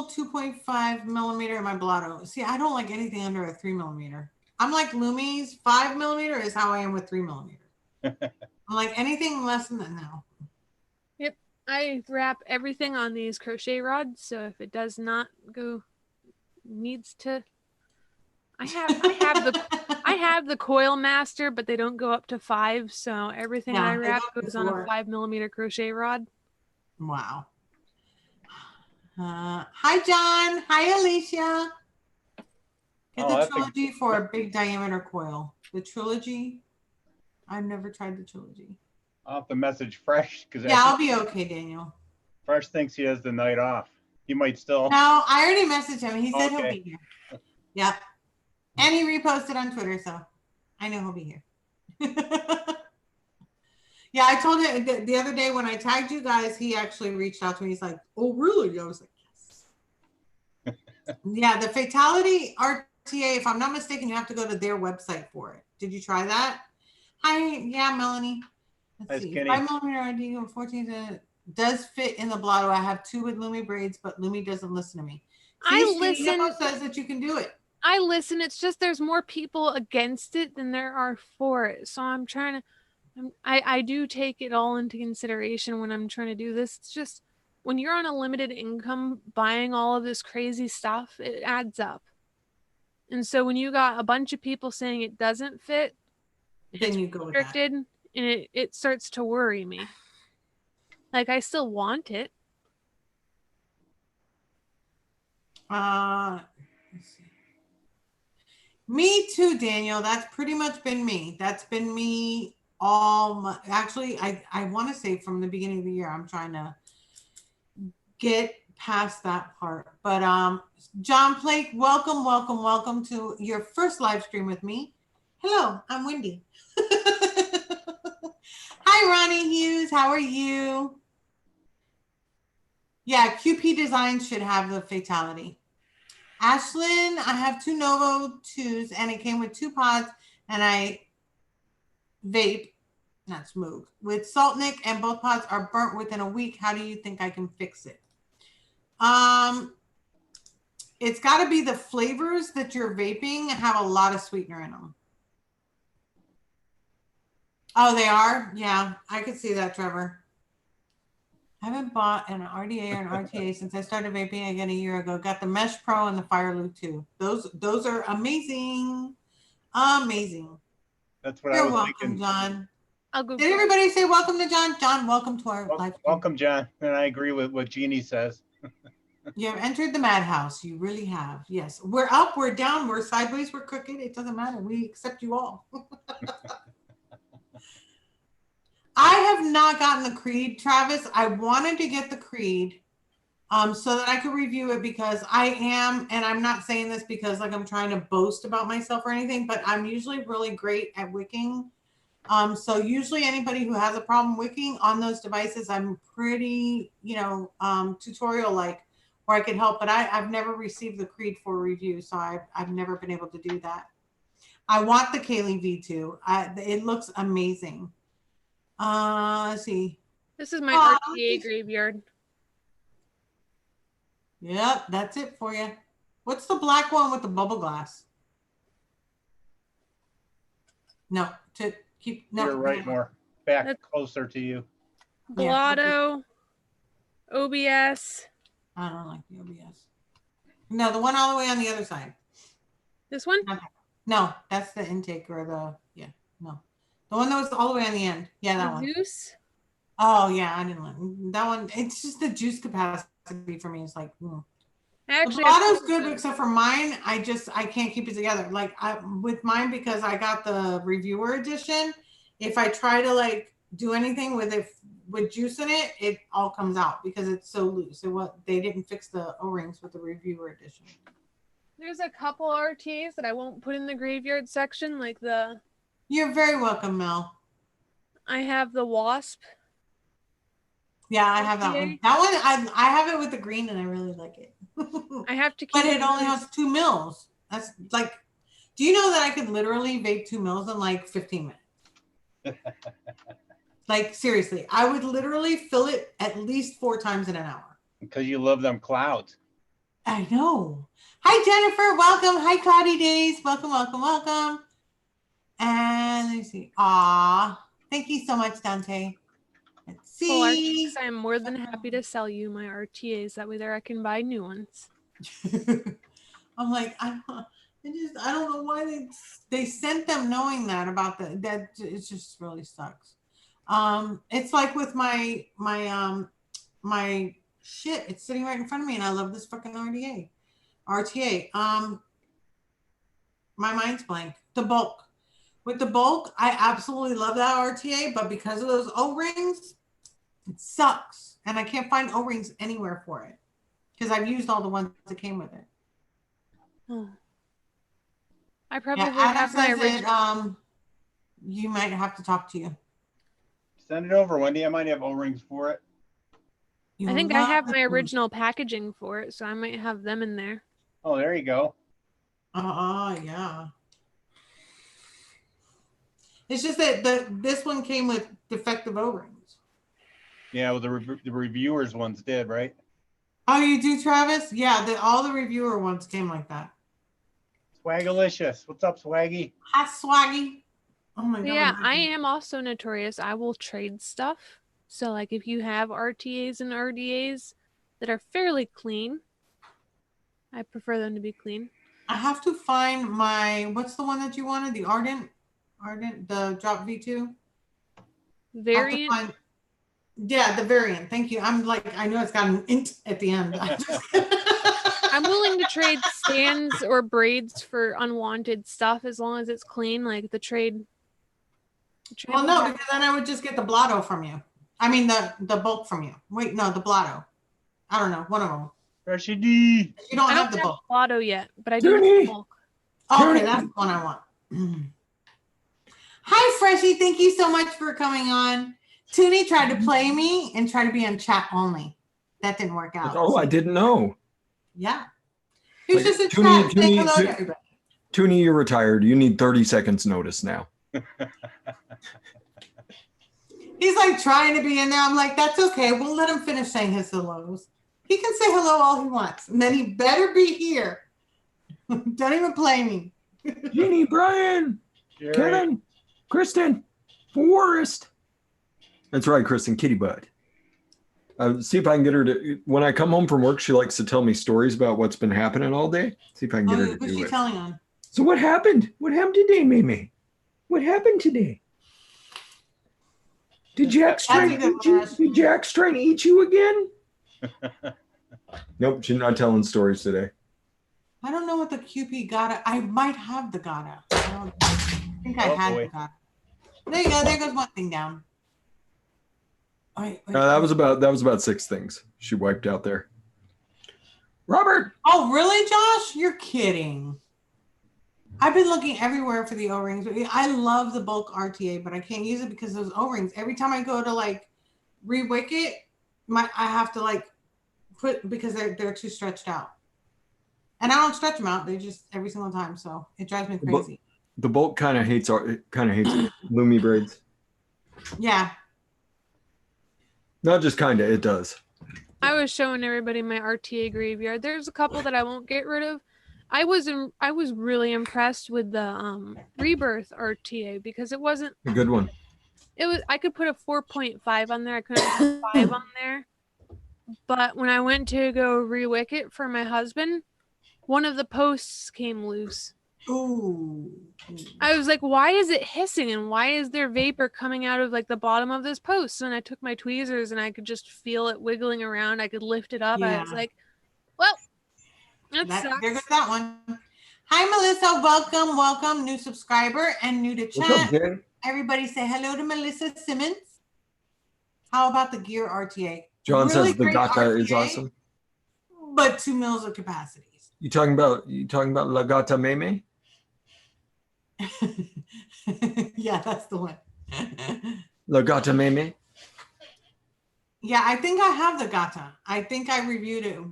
2.5mm in my Blotto. See, I don't like anything under a 3mm. I'm like Lumi's 5mm is how I am with 3mm. I'm like anything less than that now.
Yep. I wrap everything on these crochet rods, so if it does not go, needs to. I have the coil master, but they don't go up to 5, so everything I wrap goes on a 5mm crochet rod.
Wow. Hi, John. Hi, Alicia. Get the Trilogy for a big diameter coil. The Trilogy. I've never tried the Trilogy.
I'll have to message Fresh because
I'll be okay, Daniel.
Fresh thinks he has the night off. He might still.
No, I already messaged him. He said he'll be here. Yep. And he reposted on Twitter, so I know he'll be here. Yeah, I told him the other day when I tagged you guys, he actually reached out to me. He's like, "Oh, really?" I was like, "Yes." Yeah, the Fatality RTA, if I'm not mistaken, you have to go to their website for it. Did you try that? Hi, yeah, Melanie. Let's see. 5mm RD 14 does fit in the Blotto. I have 2 with Lumi braids, but Lumi doesn't listen to me.
I listen.
Says that you can do it.
I listen. It's just there's more people against it than there are for it. So I'm trying to. I do take it all into consideration when I'm trying to do this. It's just when you're on a limited income buying all of this crazy stuff, it adds up. And so when you got a bunch of people saying it doesn't fit,
then you go
restricted, and it starts to worry me. Like I still want it.
Let's see. Me too, Daniel. That's pretty much been me. That's been me actually, I want to say from the beginning of the year, I'm trying to get past that part. But John Blake, welcome to your first live stream with me. Hello, I'm Wendy. Hi, Ronnie Hughes. How are you? Yeah, QP Designs should have the Fatality. Ashlyn, I have 2 Novo 2s, and it came with 2 pods, and I vape, not smoke, with Saltnik, and both pods are burnt within a week. How do you think I can fix it? It's got to be the flavors that you're vaping have a lot of sweetener in them. Oh, they are? Yeah, I could see that, Trevor. I haven't bought an RDA or an RTA since I started vaping again a year ago. Got the Mesh Pro and the Fire Loop 2. Those are amazing. Amazing.
That's what
You're
I was
welcome,
thinking.
John.
I'll go.
Did everybody say welcome to John? John, welcome to our live stream.
Welcome, John. And I agree with what Jeannie says.
You have entered the madhouse. You really have. Yes. We're up, we're down, we're sideways, we're crooked. It doesn't matter. We accept you all. I have not gotten the Creed, Travis. I wanted to get the Creed so that I could review it because I am, and I'm not saying this because like I'm trying to boast about myself or anything, but I'm usually really great at wicking. So usually anybody who has a problem wicking on those devices, I'm pretty, tutorial like where I could help, but I've never received the Creed for review. So I've never been able to do that. I want the Kaylee V2. It looks amazing. Let's see.
This is my RTA graveyard.
Yep, that's it for you. What's the black one with the bubble glass? No, to keep. No,
you're right, more back closer to you.
Blotto, OBS.
I don't like the OBS. No, the one all the way on the other side.
This one?
No, that's the intake or no. The one that was all the way on the end. Yeah, that one.
Juice?
Oh, yeah, I didn't like that one. It's just the juice capacity for me. It's like, The
Actually, I
Blotto's
feel
good, except for mine. I can't keep it together. Like with mine, because I got the reviewer edition. If I try to like do anything with it with juice in it, it all comes out because it's so loose. They didn't fix the O-rings with the reviewer edition.
there's a couple RTAs that I won't put in the graveyard section, like the.
You're very welcome, Mel.
I have the Wasp.
Yeah, I have that
RTA.
one. That one, I have it with the green, and I really like it.
I have to keep
But it only has 2 mils. That's like, do you know that I could literally vape 2 mils in like 15 minutes? Like seriously, I would literally fill it at least 4 times in an hour.
Because you love them clouds.
I know. Hi, Jennifer. Welcome. Hi, Cloudy Days. Welcome, welcome, welcome. And let me see. Aw, thank you so much, Dante. Let's see.
I am more than happy to sell you my RTAs. That way there I can buy new ones.
I'm like, I don't know why they sent them knowing that about that it just really sucks. It's like with my shit, it's sitting right in front of me and I love this fucking RTA. My mind's blank. The bulk. With the bulk, I absolutely love that RTA, but because of those O-rings, it sucks. And I can't find O-rings anywhere for it. Because I've used all the ones that came with it.
Oh. I probably have my original.
You might have to talk to you.
Send it over, Wendy. I might have O-rings for it.
I think I have my original packaging for it, so I might have them in there.
Oh, there you go.
Yeah. It's just that this one came with defective O-rings.
Yeah, well, the reviewers ones did, right?
Oh, you do, Travis? Yeah, all the reviewer ones came like that.
Swagalicious. What's up, Swaggy?
Hi, Swaggy. Oh my God.
Yeah, I am also notorious. I will trade stuff. So, like, if you have RTAs and RDAs that are fairly clean, I prefer them to be clean.
I have to find what's the one that you wanted? The Ardent, the Drop V2?
Variant?
Yeah, the variant. Thank you. I'm like, I know it's got an int at the end.
I'm willing to trade stands or braids for unwanted stuff as long as it's clean, like the trade.
Well, no, because then I would just get the Blotto from you. I mean, the bulk from you. Wait, no, the Blotto. I don't know, one of them.
Freshie D.
You don't have the bulk.
Blotto yet, but I do have the bulk.
Oh, okay, that's the one I want. Hi, Freshie. Thank you so much for coming on. Toonie tried to play me and tried to be on chat only. That didn't work out.
Oh, I didn't know.
Yeah. He was just a
Toonie,
chat saying hello to everybody.
Toonie, you're retired. You need 30 seconds notice now.
He's like trying to be in there. I'm like, that's okay. We'll let him finish saying his hellos. He can say hello all he wants. And then he better be here. Don't even play me.
Jeannie, Brian, Kevin, Kristen, Forrest. That's right, Kristen, Kitty Butt. See if I can get her to, when I come home from work, she likes to tell me stories about what's been happening all day. See if I can get her to do it.
What's she telling on?
So what happened? What happened today, Mimi? What happened today? Did Jax try and eat you again? Nope, she's not telling stories today.
I don't know what the QP Gata. I might have the Gata. I think I had the Gata. There you go. There goes one thing down.
That was about 6 things she wiped out there. Robert.
Oh, really, Josh? You're kidding. I've been looking everywhere for the O-rings. I love the bulk RTA, but I can't use it because those O-rings. Every time I go to like re-wick it, I have to like put because they're too stretched out. And I don't stretch them out. They just every single time. So it drives me crazy.
The bulk kind of hates Lumi braids.
Yeah.
Not just kind of, it does.
I was showing everybody my RTA graveyard. There's a couple that I won't get rid of. I was really impressed with the Rebirth RTA because it wasn't
a good one.
It was I could put a 4.5 on there. I couldn't put 5 on there. But when I went to go re-wick it for my husband, one of the posts came loose.
Ooh.
I was like, why is it hissing and why is there vapor coming out of like the bottom of this post? And I took my tweezers and I could just feel it wiggling around. I could lift it up.
Yeah.
I was like, well, That sucks.
There goes that one. Hi, Melissa. Welcome, welcome. New subscriber and new to
What's up,
chat.
Jay?
Everybody say hello to Melissa Simmons. How about the Gear RTA?
John
Really
says the
great
Gata is
RTA,
awesome.
but 2 mils of capacities.
You talking about La Gata Meme?
Yeah, that's the one.
La Gata Meme?
Yeah, I think I have the Gata. I think I reviewed it a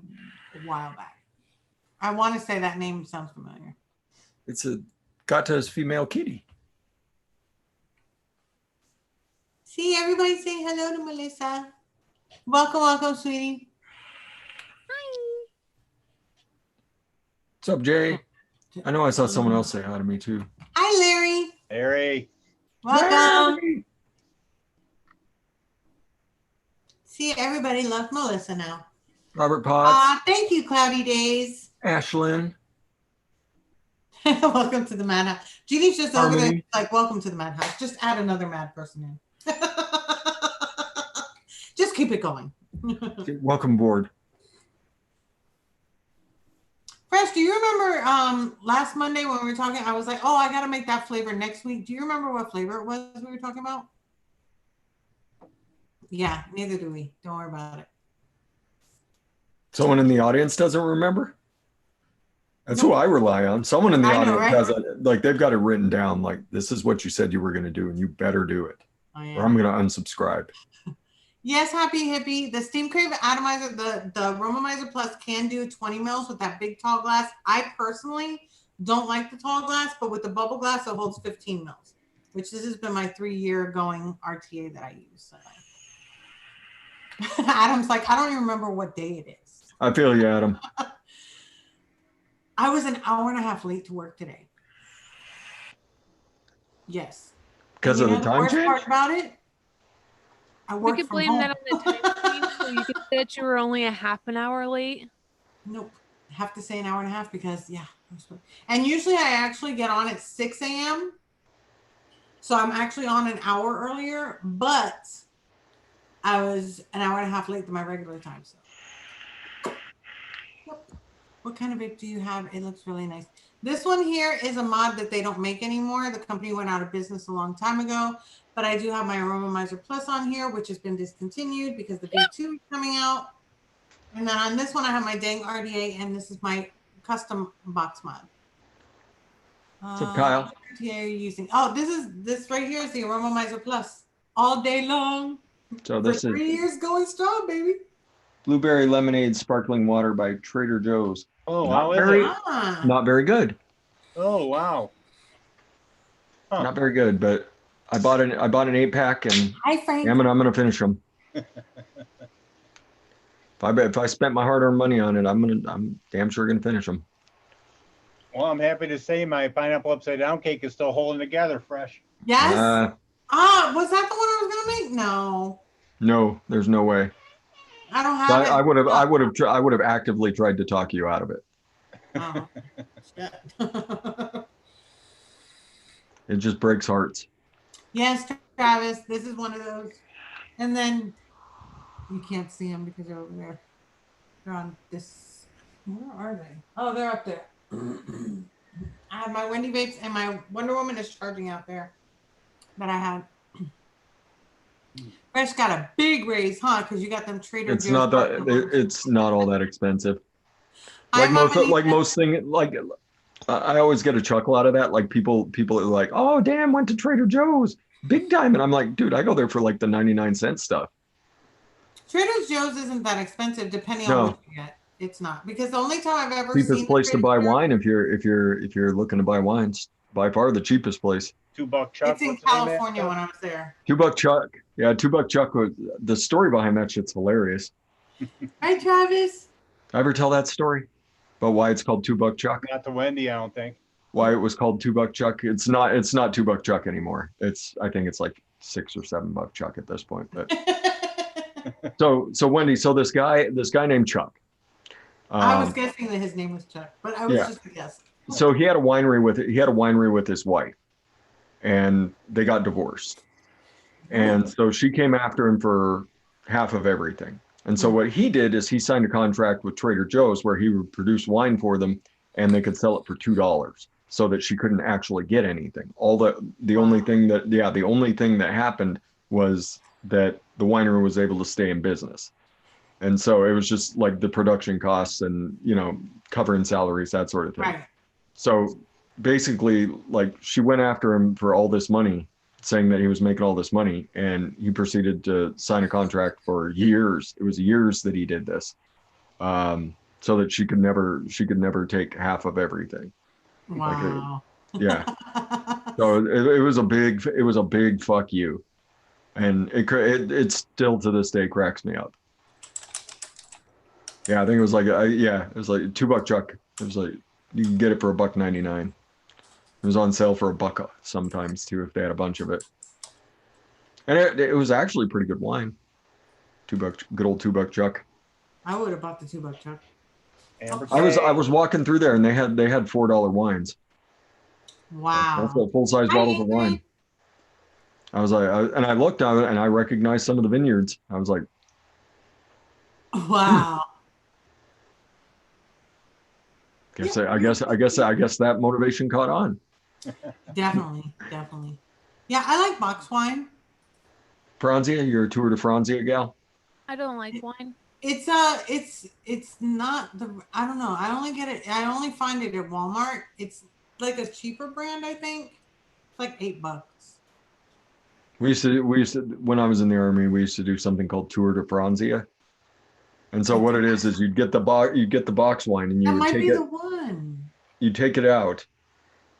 while back. I want to say that name sounds familiar.
It's a Gata's female kitty.
See, everybody say hello to Melissa. Welcome, welcome, sweetie.
Hi.
What's up, Jay? I know I saw someone else say hi to me too.
Hi, Larry.
Harry.
Welcome.
Larry!
See, everybody loves Melissa now.
Robert Potts,
Thank you, Cloudy Days.
Ashlyn,
Welcome to the madhouse. Jeannie's just over there,
Harmony.
like, welcome to the madhouse. Just add another mad person in. Just keep it going.
welcome aboard.
Fresh, do you remember last Monday when we were talking? I was like, oh, I got to make that flavor next week. Do you remember what flavor it was we were talking about? Yeah, neither do we. Don't worry about it.
Someone in the audience doesn't remember? That's who I rely on. Someone in the
I know,
audience
right?
doesn't, like they've got it written down, like this is what you said you were going to do and you better do it
Oh, yeah.
or I'm going to unsubscribe.
Yes, Happy Hippie. The Steam Crave Atomizer, the Romomizer Plus can do 20 mils with that big tall glass. I personally don't like the tall glass, but with the bubble glass, it holds 15 mils, which this has been my 3-year going RTA that I use. So. Adam's like, I don't even remember what day it is.
I feel you, Adam.
I was an hour and a half late to work today. Yes.
Because of the time
worst
change?
part about it, I
We
work
could
from
blame
home.
that on the time change, so you could say that you were only a half an hour late.
Nope. I have to say an hour and a half because, yeah. And usually I actually get on at 6 a.m. So I'm actually on an hour earlier, but I was an hour and a half late to my regular time. So, yep. What kind of vape do you have? It looks really nice. This one here is a mod that they don't make anymore. The company went out of business a long time ago, but I do have my Aromomizer Plus on here, which has been discontinued because the V2 is coming out. And then on this one, I have my Dang RDA, and this is my custom box mod.
What's up, Kyle?
RDA are you using? Oh, this right here is the Aromomizer Plus all day long.
So
For
this
3
is
years going strong, baby.
Blueberry Lemonade Sparkling Water by Trader Joe's.
Oh,
Not
how is
very,
it?
not very good.
Oh, wow. Huh.
Not very good, but I bought an 8-pack and
Hi, Frank.
I'm gonna finish them. If I spent my hard-earned money on it, I'm damn sure gonna finish them.
Well, I'm happy to say my pineapple upside down cake is still holding together fresh.
Yes. Was that the one I was gonna make? No,
No, there's no way.
I don't have
But
it.
I would have actively tried to talk you out of it.
Oh, shit.
It just breaks hearts.
Yes, Travis, this is one of those. And then you can't see them because they're over there. They're on this. Where are they? Oh, they're up there. I have my Wendy vapes and my Wonder Woman is charging out there that I have. Fresh got a big raise, huh? Because you got them Trader
It's
Joe's.
not that it's not all that expensive.
I
always get a chuckle out of that. Like people are like, oh damn, went to Trader Joe's big time, and I'm like, dude, I go there for like the 99-cent stuff.
Trader Joe's isn't that expensive, depending
No.
on what you get. It's not, because the only time I've ever
Cheapest
seen
place to
Trader
buy
Joe's-
wine if you're looking to buy wines. By far the cheapest place.
$2 Chuck.
It's in
what's the name of that
California
stuff?
when I was there.
$2 Chuck. Yeah, $2 Chuck was the story behind that shit's hilarious.
Hi, Travis.
I ever tell that story about why it's called $2 Chuck?
Not to Wendy, I don't think.
Why it was called $2 Chuck? It's not $2 Chuck anymore. I think it's like $6 or $7 Chuck at this point. But so Wendy, this guy named Chuck.
I was guessing that his name was Chuck, but I was just a guess.
So he had a winery with his wife, and they got divorced. And so she came after him for half of everything. And so what he did is he signed a contract with Trader Joe's where he would produce wine for them and they could sell it for $2 so that she couldn't actually get anything. The only thing that happened was that the winery was able to stay in business. And so it was just like the production costs and, covering salaries, that sort of thing.
Right.
So basically, like, she went after him for all this money, saying that he was making all this money, and he proceeded to sign a contract for years. It was years that he did this, so that she could never take half of everything.
Wow.
Yeah. So it was a big fuck you, and it still to this day cracks me up. Yeah, I think it was like it was like $2 chuck. It was like you can get it for $1.99. It was on sale for $1 sometimes too if they had a bunch of it. And it was actually pretty good wine. $2, good old $2 chuck.
I would have bought the $2 chuck.
I was walking through there and they had $4 wines.
Wow.
Also full size bottles of wine. I was like, and I looked at it and I recognized some of the vineyards. I was like,
wow.
I guess that motivation caught on.
Definitely. Yeah, I like box wine.
Franzia, you're a Tour de Franzia gal?
I don't like wine.
It's not I don't know. I only find it at Walmart. It's like a cheaper brand, I think. It's like $8.
We used to when I was in the Army, we used to do something called Tour de Franzia. And so what it is you'd get the box wine and you would take it. That might be the one. You take it out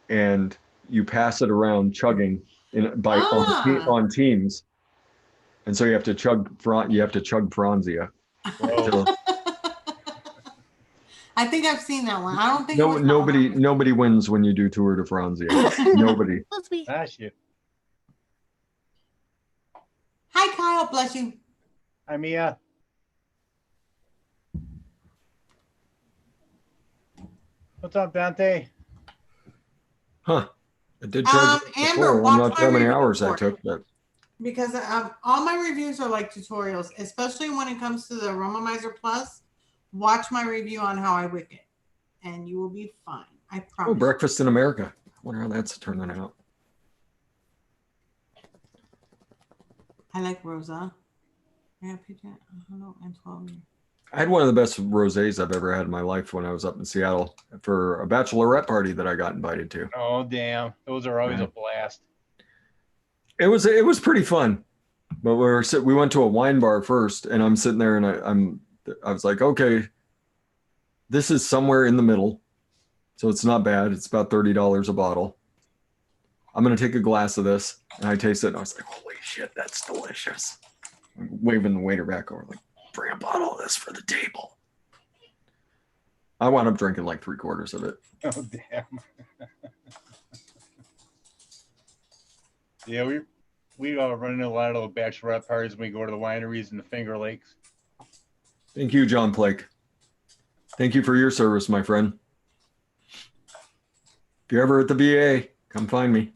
and you pass it around chugging on teams. And so you have to chug Franzia.
I think I've seen that one. I don't think
nobody wins when you do Tour de Franzia. Nobody.
Bless you.
Hi Kyle, bless you.
Hi Mia. What's up, Dante?
Huh. I did charge
Amber,
I'm not sure how many hours I took, but
because all my reviews are like tutorials, especially when it comes to the Aromizer Plus. Watch my review on how I wick it, and you will be fine. I promise.
Oh, Breakfast in America. I wonder how that's turning out.
I like Rosa. Yeah, hello, and 12 years.
I had one of the best rosés I've ever had in my life when I was up in Seattle for a bachelorette party that I got invited to.
Oh, damn. Those are always a blast.
It was pretty fun. But we went to a wine bar first, and I'm sitting there and I was like, okay, this is somewhere in the middle. So it's not bad. It's about $30 a bottle. I'm going to take a glass of this. And I tasted it and I was like, holy shit, that's delicious. I'm waving the waiter back over like, bring a bottle of this for the table. I wound up drinking like 3/4 of it.
Oh, damn. Yeah, we run into a lot of little bachelorette parties when we go to the wineries in the Finger Lakes.
Thank you, John Blake. Thank you for your service, my friend. If you're ever at the VA, come find me.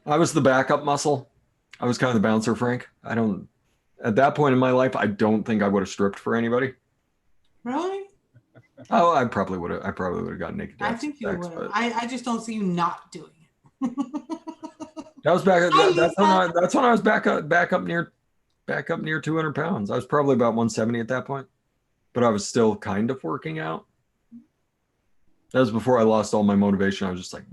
I was the backup muscle. I was kind of the bouncer, Frank. At that point in my life, I don't think I would have stripped for anybody.
Really?
Oh, I probably would have gotten naked.
I think you would have. I just don't see you not doing it.
That was that's when I was back up near 200 pounds. I was probably about 170 at that point, but I was still kind of working out. That was before I lost all my motivation. I was just like,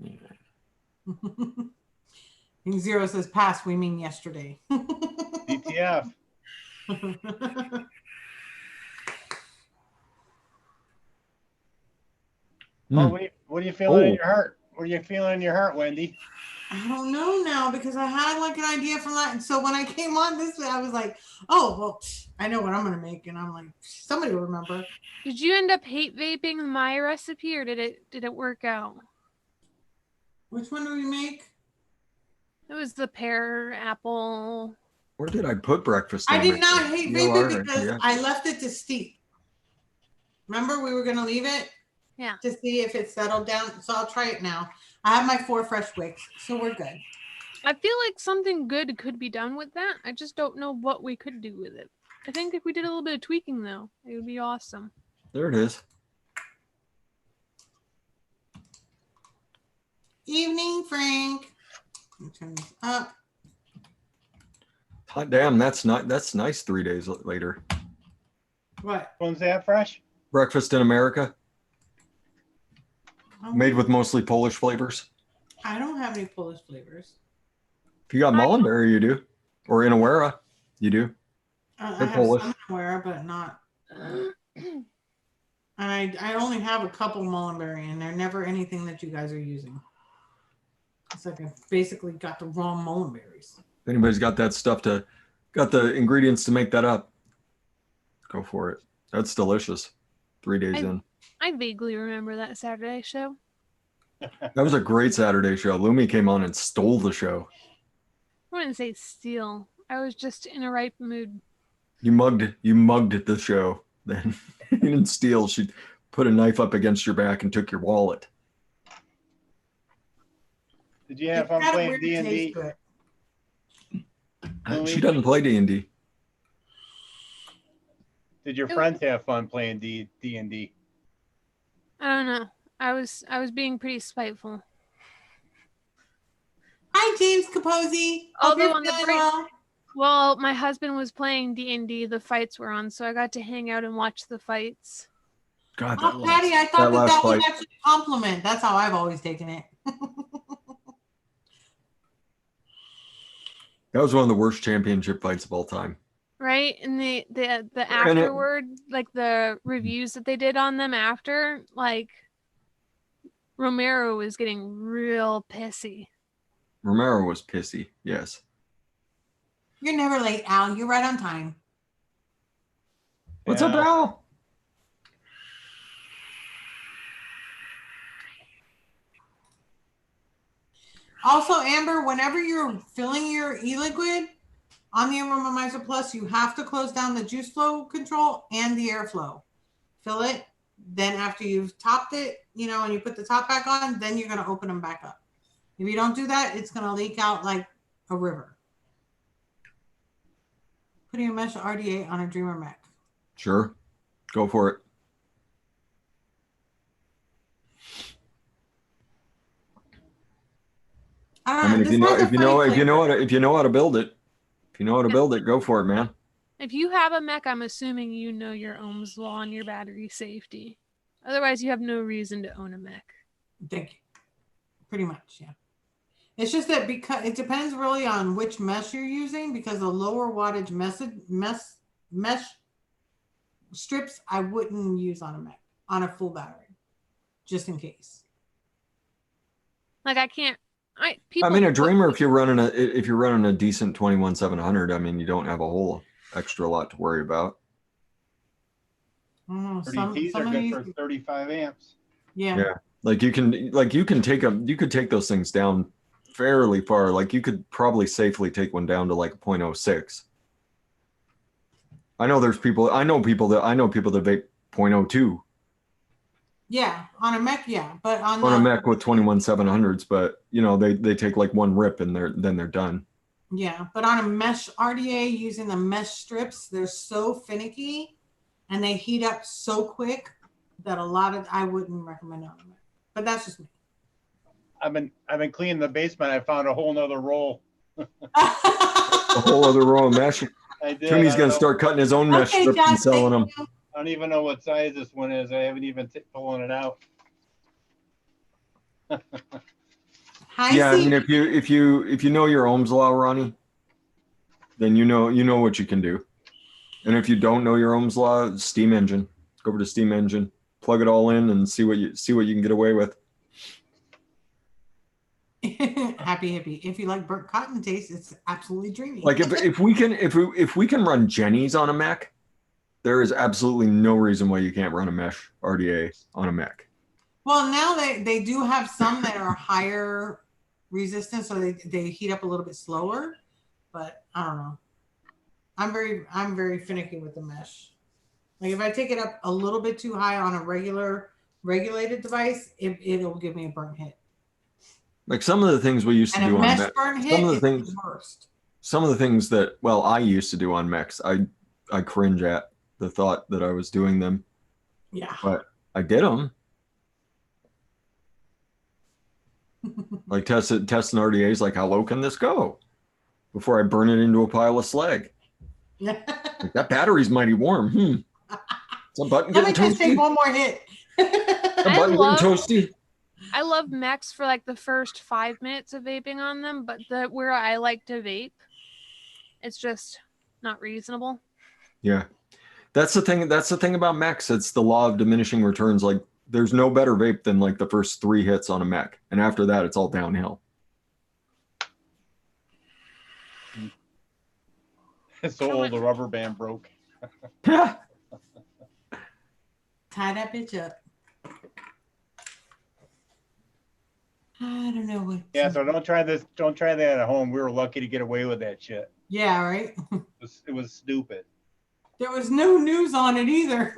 Zero says past, we mean yesterday.
DTF. Oh, what are you feeling in your heart? What are you feeling in your heart, Wendy?
I don't know now because I had like an idea from that. And so when I came on this way, I was like, oh, well, I know what I'm going to make. And I'm like, somebody will remember.
Did you end up hate vaping my recipe or did it work out?
Which one do we make?
It was the pear apple.
Where did I put breakfast?
I did not hate vaping because I left it to steep. Remember we were going to leave it?
Yeah.
To see if it settled down. So I'll try it now. I have my 4 fresh wicks, so we're good.
I feel like something good could be done with that. I just don't know what we could do with it. I think if we did a little bit of tweaking, though, it would be awesome.
There it is.
Evening, Frank. Let me turn this up.
Hot damn, that's nice 3 days later.
What?
When's that fresh?
Breakfast in America,
Oh,
made with mostly Polish flavors.
I don't have any Polish flavors.
If you got Mullenberry, you do. Or Inawera, you do.
I
They're
have
Polish.
some aware, but not. And I only have a couple Mullenberry, and they're never anything that you guys are using. It's like I basically got the wrong Mullenberries.
If anybody's got that stuff got the ingredients to make that up, go for it. That's delicious. 3 days in.
I vaguely remember that Saturday show.
That was a great Saturday show. Lumi came on and stole the show.
I wouldn't say steal. I was just in a right mood.
You mugged the show. Then you didn't steal. She put a knife up against your back and took your wallet.
Did you have fun playing D&D?
She doesn't play D&D.
Did your friends have fun playing D&D?
I don't know. I was being pretty spiteful.
Hi, James Capozzi.
Although on the break, well, my husband was playing D&D. The fights were on, so I got to hang out and watch the fights.
God,
oh, Patty, I thought that was
fight.
actually a compliment. That's how I've always taken it.
That was one of the worst championship fights of all time.
Right? And the afterward, like the reviews that they did on them after, like Romero was getting real pissy.
Romero was pissy, yes.
You're never late, Al. You're right on time.
What's up, Al?
Also, Amber, whenever you're filling your e-liquid on the Aromizer Plus, you have to close down the juice flow control and the airflow. Fill it. Then after you've topped it, you know, and you put the top back on, then you're going to open them back up. If you don't do that, it's going to leak out like a river. Putting a mesh RDA on a Dreamer mech.
Sure. Go for it. I mean, if you know how to build it, go for it, man.
If you have a mech, I'm assuming you know your Ohm's law and your battery safety. Otherwise, you have no reason to own a mech.
Thank you. Pretty much, yeah. It's just that because it depends really on which mesh you're using, because the lower wattage mesh strips I wouldn't use on a mech on a full battery, just in case.
Like I can't.
I mean, a Dreamer, if you're running a decent 21700, I mean, you don't have a whole extra lot to worry about.
Some
are good for 35 amps.
Yeah.
Yeah. Like you could take those things down fairly far. Like you could probably safely take one down to like a 0.06. I know people that vape 0.02.
Yeah, on a mech, yeah, but on
a mech with 21700s, but you know they take like one rip and they're done.
Yeah, but on a mesh RDA using the mesh strips, they're so finicky and they heat up so quick that I wouldn't recommend on a mech. But that's just me.
I've been cleaning the basement. I found a whole nother roll.
A whole other roll of mesh.
I did.
Tooney's gonna start cutting his own mesh strips and selling them.
I don't even know what size this one is. I haven't even pulling it out.
Yeah, I mean, if you know your Ohm's law, Ronnie, then you know what you can do. And if you don't know your Ohm's law, steam engine. Go over to steam engine, plug it all in, and see what you can get away with.
Happy hippie. If you like burnt cotton taste, it's absolutely dreamy.
Like if we can run Jenny's on a mech, there is absolutely no reason why you can't run a mesh RDA on a mech.
Well, now they do have some that are higher resistance, so they heat up a little bit slower. But I don't know. I'm very finicky with the mesh. Like if I take it up a little bit too high on a regulated device, it'll give me a burnt hit.
Like some of the things we used to
And
do
a
on
mesh
mech,
burn hit
some of the
is
things,
the worst.
some of the things that, well, I used to do on mechs, I cringe at the thought that I was doing them,
Yeah.
but I did them. Like testing RDAs, like how low can this go before I burn it into a pile of slag?
Yeah.
Like, that battery's mighty warm. Some button
Let me
getting
just take
toasty.
one more hit.
Some button getting toasty.
I love mechs for like the first 5 minutes of vaping on them, but where I like to vape, it's just not reasonable.
Yeah, that's the thing. That's the thing about mechs. It's the law of diminishing returns. Like there's no better vape than like the first 3 hits on a mech, and after that, it's all downhill.
So old, the rubber band broke.
Tie that bitch up. I don't know what.
Yeah, so don't try this. Don't try that at home. We were lucky to get away with that shit.
Yeah, right.
It was stupid.
There was no news on it either.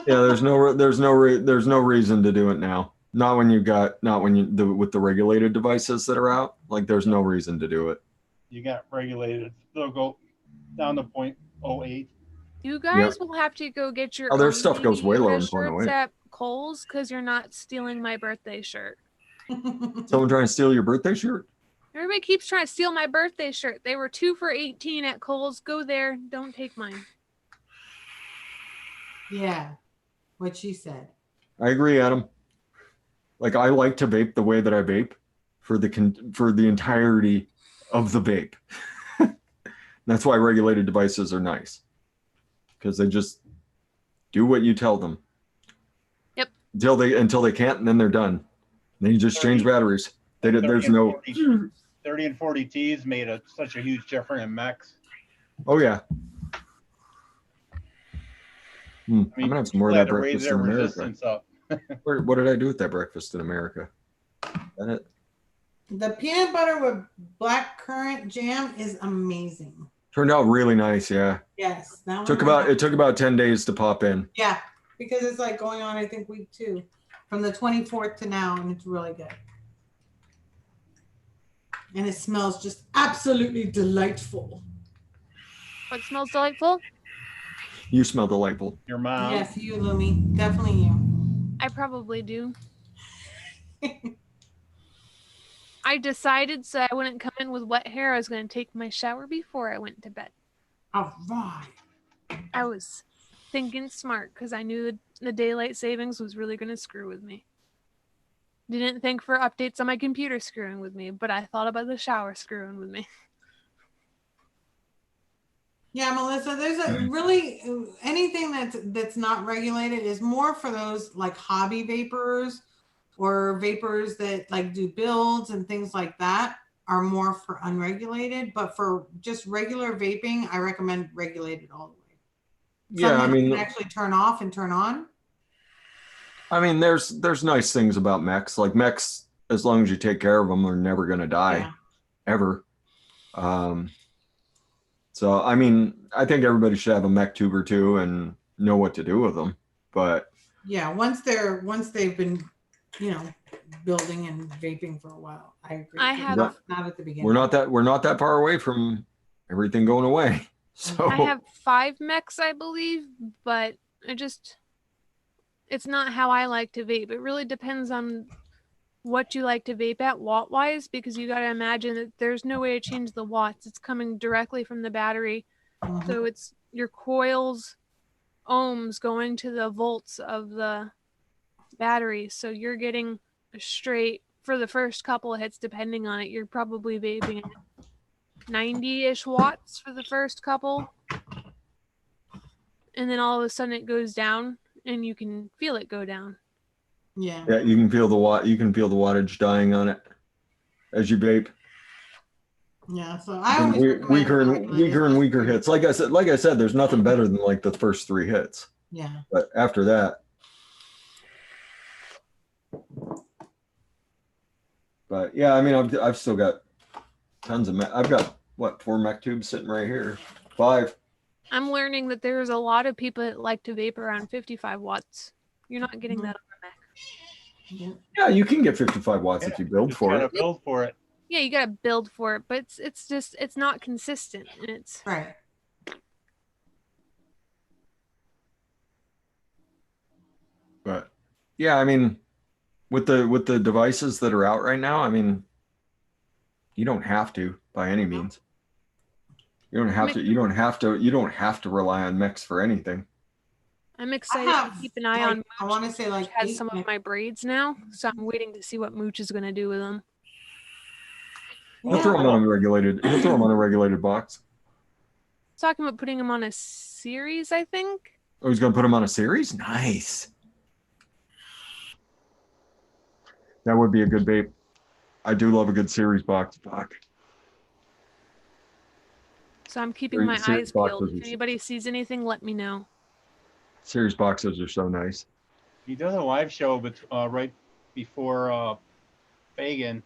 Yeah, there's no reason to do it now. Not when with the regulated devices that are out. Like there's no reason to do it.
You got regulated. They'll go down to 0.08.
You guys will have to go get your
their
own
stuff goes way lower than
shirts
0.08.
at Kohl's because you're not stealing my birthday shirt.
Someone trying to steal your birthday shirt?
Everybody keeps trying to steal my birthday shirt. They were 2 for $18 at Kohl's. Go there. Don't take mine.
Yeah, what she said.
I agree, Adam. Like I like to vape the way that I vape for the entirety of the vape. That's why regulated devices are nice, because they just do what you tell them.
Yep.
Until they can't, and then they're done. Then you just change batteries. There's no
30 and 40 Ts made such a huge difference in mechs.
Oh yeah.
I mean,
I'm gonna have some more of that breakfast in America.
Up.
What did I do with that breakfast in America? That it?
The peanut butter with black currant jam is amazing.
Turned out really nice, yeah.
Yes.
It took about 10 days to pop in.
Yeah, because it's like going on, I think, week 2. From the 24th to now, and it's really good. And it smells just absolutely delightful.
What smells delightful?
You smell delightful.
Your mom.
Yes, you, Lumi. Definitely you.
I probably do. I decided so I wouldn't come in with wet hair. I was going to take my shower before I went to bed.
All right.
I was thinking smart because I knew the daylight savings was really going to screw with me. Didn't think for updates on my computer screwing with me, but I thought about the shower screwing with me.
Yeah, Melissa, there's a really anything that's not regulated is more for those like hobby vapors or vapors that like do builds and things like that are more for unregulated. But for just regular vaping, I recommend regulated all the way.
Yeah,
Something you can actually turn off and turn on.
I mean, there's nice things about mechs. Like mechs, as long as you take care of them, they're never gonna die, ever. So I mean, I think everybody should have a mech tube or two and know what to do with them. But
yeah, once they've been, building and vaping for a while, I agree. Not at the beginning.
We're not that far away from everything going away. So
I have 5 mechs, I believe, but it's not how I like to vape. It really depends on what you like to vape at watt wise, because you got to imagine that there's no way to change the watts. It's coming directly from the battery. Mm-hmm. So it's your coils ohms going to the volts of the battery. So you're getting straight for the first couple of hits, depending on it, you're probably vaping at 90-ish watts for the first couple. And then all of a sudden it goes down and you can feel it go down.
Yeah.
Yeah, you can feel the wattage dying on it as you vape.
Yeah, so I always
weaker and weaker hits. Like I said, there's nothing better than like the first 3 hits.
Yeah.
But after that. But yeah, I mean, I've still got tons of I've got 4 mech tubes sitting right here. 5.
I'm learning that there's a lot of people that like to vape around 55 watts. You're not getting that on a mech.
Yeah, you can get 55 watts if you build
Just
for
gotta
it.
build for it.
Yeah, you gotta build for it, but it's just it's not consistent, and it's
Right.
But yeah, I mean, with the devices that are out right now, I mean, you don't have to by any means. You don't have to. You don't have to. You don't have to rely on mix for anything.
I'm
I
excited to
have,
keep an eye
like,
on Mooch.
I want to say
Mooch
like
has
8
some of
mix.
my braids now, so I'm waiting to see what Mooch is gonna do with them.
He'll throw them on a regulated. He'll throw them on a regulated box.
Talking about putting them on a series, I think.
Oh, he's gonna put them on a series. Nice. That would be a good vape. I do love a good series box. Fuck.
So I'm keeping my
Series
eyes peeled.
boxes
If
are-
anybody sees anything, let me know.
Series boxes are so nice.
He does a live show right before Fagan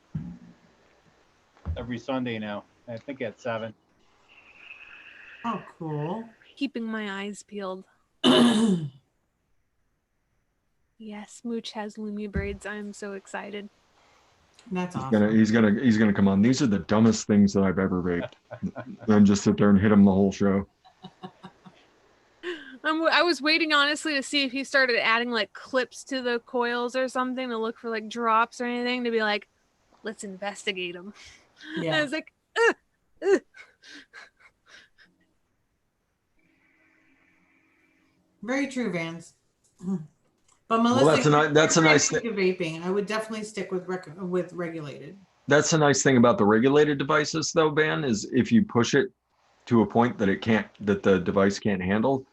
every Sunday now. I think at 7.
Oh, cool.
Keeping my eyes peeled. Yes, Mooch has Lumi braids. I'm so excited.
That's
He's
awesome.
he's gonna come on. These are the dumbest things that I've ever vaped. Then just sit there and hit him the whole show.
I was waiting honestly to see if he started adding like clips to the coils or something to look for like drops or anything to be like, let's investigate them.
Yeah.
I was like, ugh, ugh.
Very true, Vance. But Melissa,
that's a nice
thing. Vaping, I would definitely stick with regulated.
That's the nice thing about the regulated devices, though, Van, is if you push it to a point that that the device can't handle,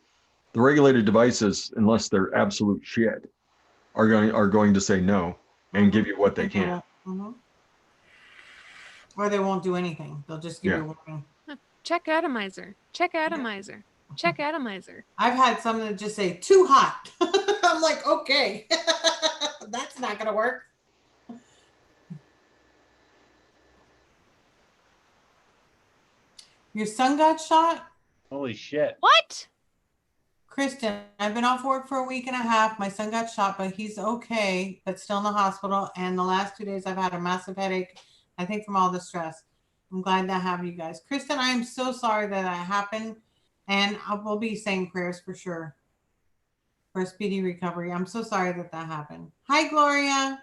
the regulated devices, unless they're absolute shit, are going to say no and give you what they can.
Or they won't do anything. They'll just give you a warning.
Check atomizer. Check atomizer. Check atomizer.
I've had some that just say too hot. I'm like, okay, that's not gonna work. Your son got shot?
Holy shit.
What?
Kristen, I've been off work for a week and a half. My son got shot, but he's okay, but still in the hospital. And the last 2 days I've had a massive headache, I think from all the stress. I'm glad to have you guys. Kristen, I am so sorry that happened. And I will be saying prayers for sure for a speedy recovery. I'm so sorry that happened. Hi, Gloria.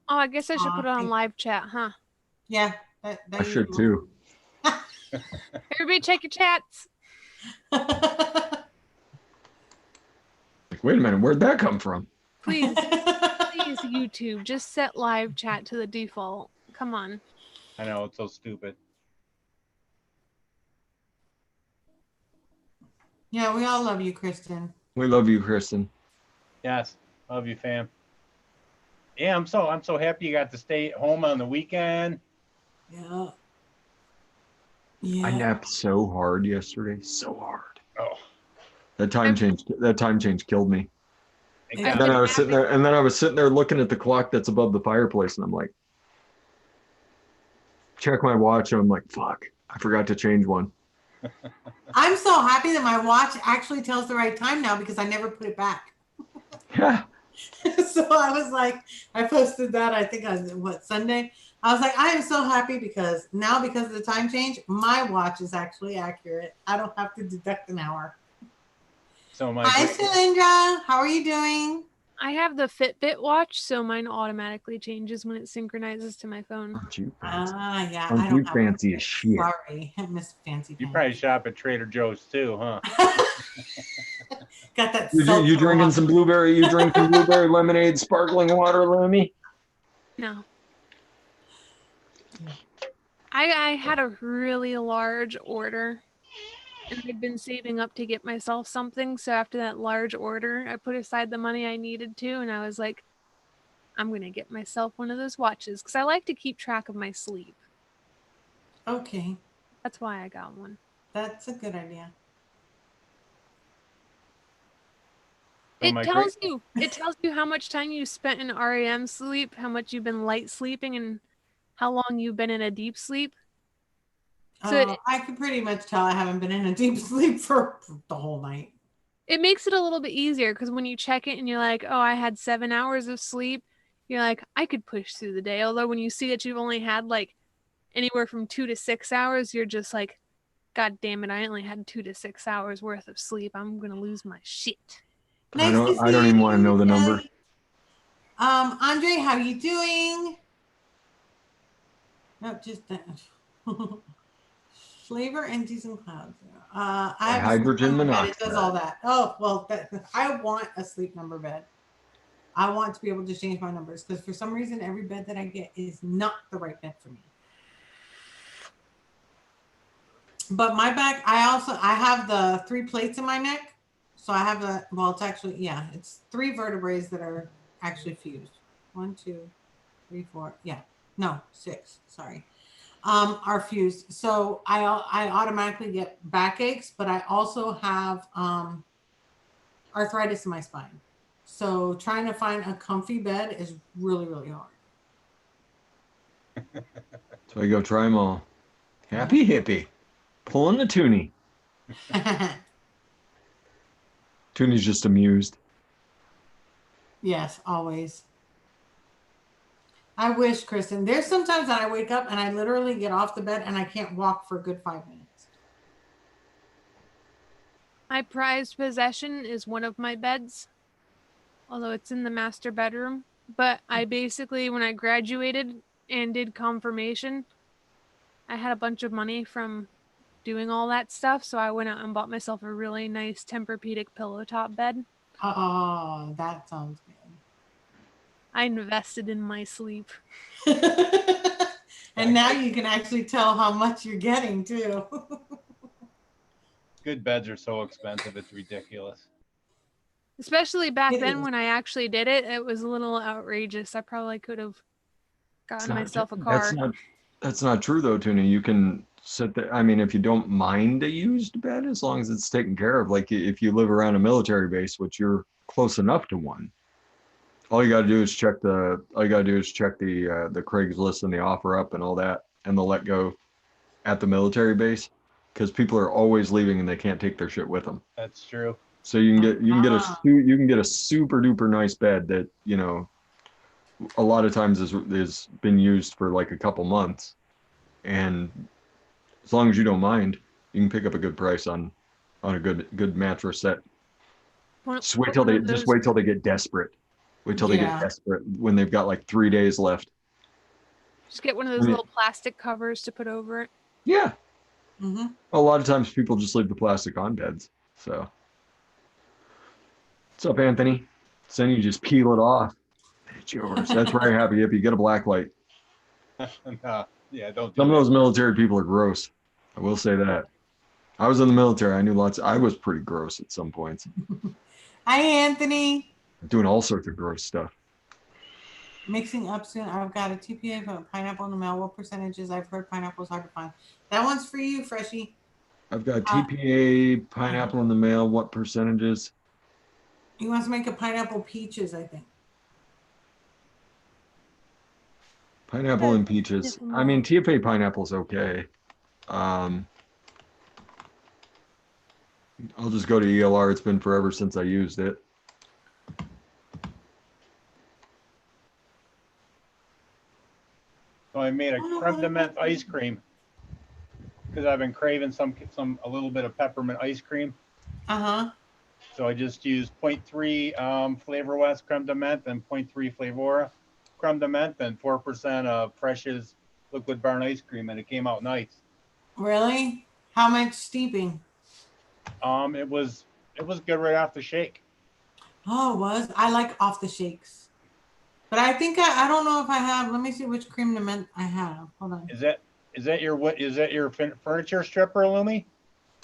Oh, I guess I should put it on live chat, huh?
Yeah.
I should too.
Everybody check your chats.
Like, wait a minute, where'd that come from?
Please, please, YouTube, just set live chat to the default. Come on.
I know, it's so stupid.
Yeah, we all love you, Kristen.
We love you, Kristen.
Yes, love you, fam. Yeah, I'm so happy you got to stay at home on the weekend.
Yeah.
I napped so hard yesterday, so hard.
Oh,
That time change killed me.
exactly.
And then I was sitting there looking at the clock that's above the fireplace, and I'm like, check my watch, and I'm like, fuck, I forgot to change one.
I'm so happy that my watch actually tells the right time now because I never put it back.
Yeah.
So I was like, I posted that, I think on Sunday. I was like, I am so happy because now, because of the time change, my watch is actually accurate. I don't have to deduct an hour.
So
Hi, Cylindra. How are you doing?
I have the Fitbit watch, so mine automatically changes when it synchronizes to my phone.
Aren't you fancy?
Yeah.
Aren't you fancy as shit?
Sorry, I miss fancy.
You probably shop at Trader Joe's too, huh?
Got that.
You drinking some blueberry? You drink some blueberry lemonade, sparkling water, Lemmy?
No. I had a really large order, and I'd been saving up to get myself something. So after that large order, I put aside the money I needed to, and I was like, I'm going to get myself one of those watches because I like to keep track of my sleep.
Okay.
That's why I got one.
That's a good idea.
It tells you how much time you spent in REM sleep, how much you've been light sleeping, and how long you've been in a deep sleep. So
I can pretty much tell I haven't been in a deep sleep for the whole night.
It makes it a little bit easier because when you check it and you're like, oh, I had 7 hours of sleep, you're like, I could push through the day. Although when you see that you've only had like anywhere from 2 to 6 hours, you're just like, God damn it, I only had 2 to 6 hours worth of sleep. I'm gonna lose my shit.
Nice to see
I don't even want to know the number.
Kelly. Andre, how you doing? No, just that. Flavor and decent clouds. I have
Hydrogen
a sleep number bed.
monoxide.
It does all that. Oh, well, I want a sleep number bed. I want to be able to change my numbers because for some reason, every bed that I get is not the right bed for me. But my back, I have the 3 plates in my neck. So I have it's actually, yeah, it's 3 vertebrae that are actually fused. 1, 2, 3, 4. Yeah, no, 6. Sorry. Are fused. So I automatically get backaches, but I also have arthritis in my spine. So trying to find a comfy bed is really, really hard.
So I go try them all. Happy hippie. Pulling the toonie. Toonie's just amused.
Yes, always. I wish, Kristen. There's sometimes that I wake up and I literally get off the bed and I can't walk for a good 5 minutes.
My prized possession is one of my beds, although it's in the master bedroom. But I basically, when I graduated and did confirmation, I had a bunch of money from doing all that stuff. So I went out and bought myself a really nice Tempur-Pedic pillow top bed.
Oh, that sounds good.
I invested in my sleep.
And now you can actually tell how much you're getting too.
Good beds are so expensive, it's ridiculous.
Especially back
It
then
is.
when I actually did it, it was a little outrageous. I probably could have gotten myself a car.
That's not true though, Toonie. You can sit there. I mean, if you don't mind a used bed, as long as it's taken care of, like if you live around a military base, which you're close enough to one, all you got to do is check the Craigslist and the offer up and all that, and the let go at the military base, because people are always leaving and they can't take their shit with them.
That's true.
So you can get a super duper nice bed that, you know, a lot of times is been used for like a couple months, and as long as you don't mind, you can pick up a good price on a good mattress set. Just wait till they get desperate. Wait till they get desperate when they've got like 3 days left.
Just get one of those little plastic covers to put over it.
Yeah.
Mm-hmm.
A lot of times people just leave the plastic on beds. So, what's up, Anthony? Then you just peel it off. It's yours. That's right, happy hippie. Get a black light.
No, yeah, don't do
Some
that.
of those military people are gross. I will say that. I was in the military. I knew I was pretty gross at some points.
Hi, Anthony.
Doing all sorts of gross stuff.
Mixing up soon. I've got a TPA from pineapple in the mail. What percentages? I've heard pineapple is hard to find. That one's for you, Freshie.
I've got TPA pineapple in the mail. What percentages?
He wants to make a pineapple peaches, I think.
Pineapple and peaches. I mean, TPA pineapple's okay. I'll just go to ELR. It's been forever since I used it.
So I made a creme de menthe ice cream because I've been craving a little bit of peppermint ice cream.
Uh-huh.
So I just used 0.3 Flavor West creme de menthe and 0.3 Flavora creme de menthe and 4% of Fresh's liquid barn ice cream, and it came out nice.
Really? How much steeping?
It was good right off the shake.
Oh, it was? I like off the shakes. But I think I don't know if I have. Let me see which cream de menthe I have. Hold on.
Is that your furniture stripper, Lumi?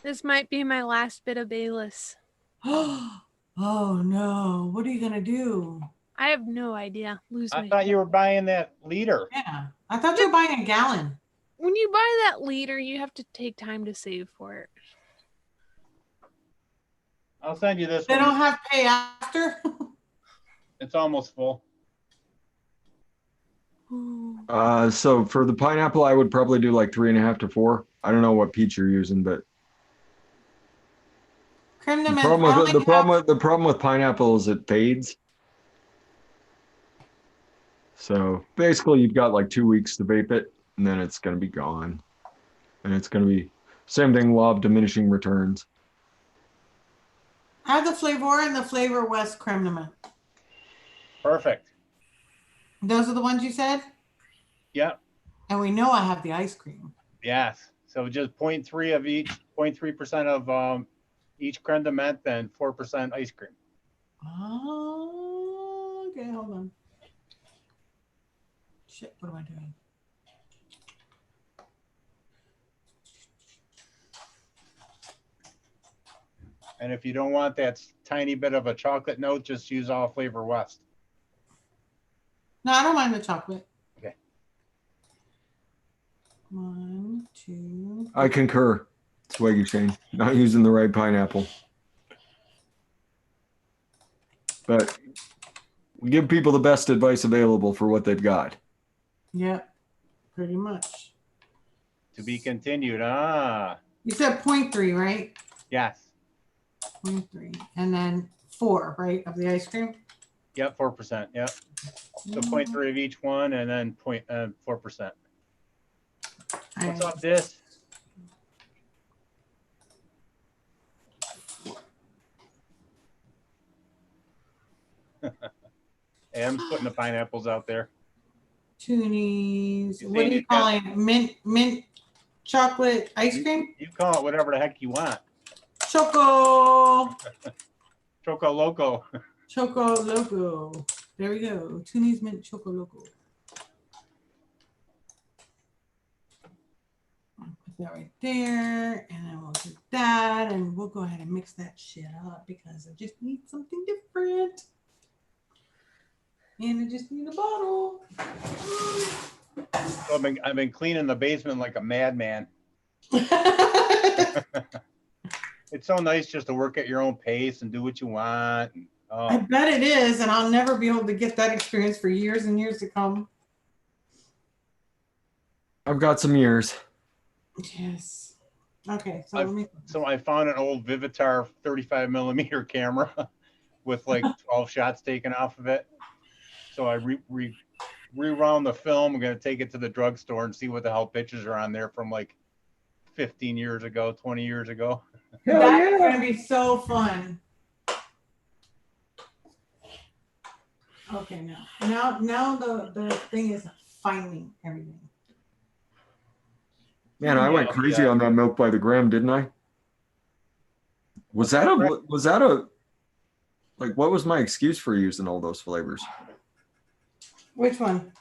This might be my last bit of Bayless.
Oh no! What are you gonna do?
I have no idea.
I thought you were buying that liter.
Yeah, I thought you were buying a gallon.
When you buy that liter, you have to take time to save for it.
I'll send you this
They
one.
don't have pay after.
It's almost full.
So for the pineapple, I would probably do like 3.5 to 4. I don't know what peach you're using, but
Creme de
the
menthe.
problem with pineapple is it fades. So basically, you've got like 2 weeks to vape it, and then it's going to be gone. And it's going to be same thing, law of diminishing returns.
I have the Flavor and the Flavor West creme de menthe.
Perfect.
Those are the ones you said?
Yep.
And we know I have the ice cream.
Yes. So just 0.3 of each, 0.3% of each creme de menthe and 4% ice cream.
Oh, okay, hold on. Shit, what am I doing?
And if you don't want that tiny bit of a chocolate note, just use all Flavor West.
No, I don't mind the chocolate.
Okay.
1, 2.
I concur. Swaggy Shane, not using the right pineapple. But we give people the best advice available for what they've got.
Yep, pretty much.
To be continued. Ah.
You said 0.3, right?
Yes.
0.3. And then 4, right, of the ice cream?
Yep, 4%. Yep. So 0.3 of each one, and then 4%. What's up, this? Hey, I'm just putting the pineapples out there.
Toonies.
You
What do you call it? Mint chocolate ice cream?
You call it whatever the heck you want.
Choco.
Choco Loco.
Choco Loco. There we go. Toonies mint Choco Loco. I'll put that right there. And then we'll do that. And we'll go ahead and mix that shit up because I just need something different. And I just need a bottle.
So I've been cleaning the basement like a madman. It's so nice just to work at your own pace and do what you want. And, oh.
I bet it is, and I'll never be able to get that experience for years and years to come.
I've got some years.
Yes. Okay, so
So I found an old Vivitar 35mm camera with like 12 shots taken off of it. So I rewound the film. I'm going to take it to the drugstore and see what the hell pictures are on there from like 15 years ago, 20 years ago.
That's going to be so fun. Okay, now the thing is finding everything.
Man, I went crazy on that milk by the gram, didn't I? Was that a like, what was my excuse for using all those flavors?
Which one?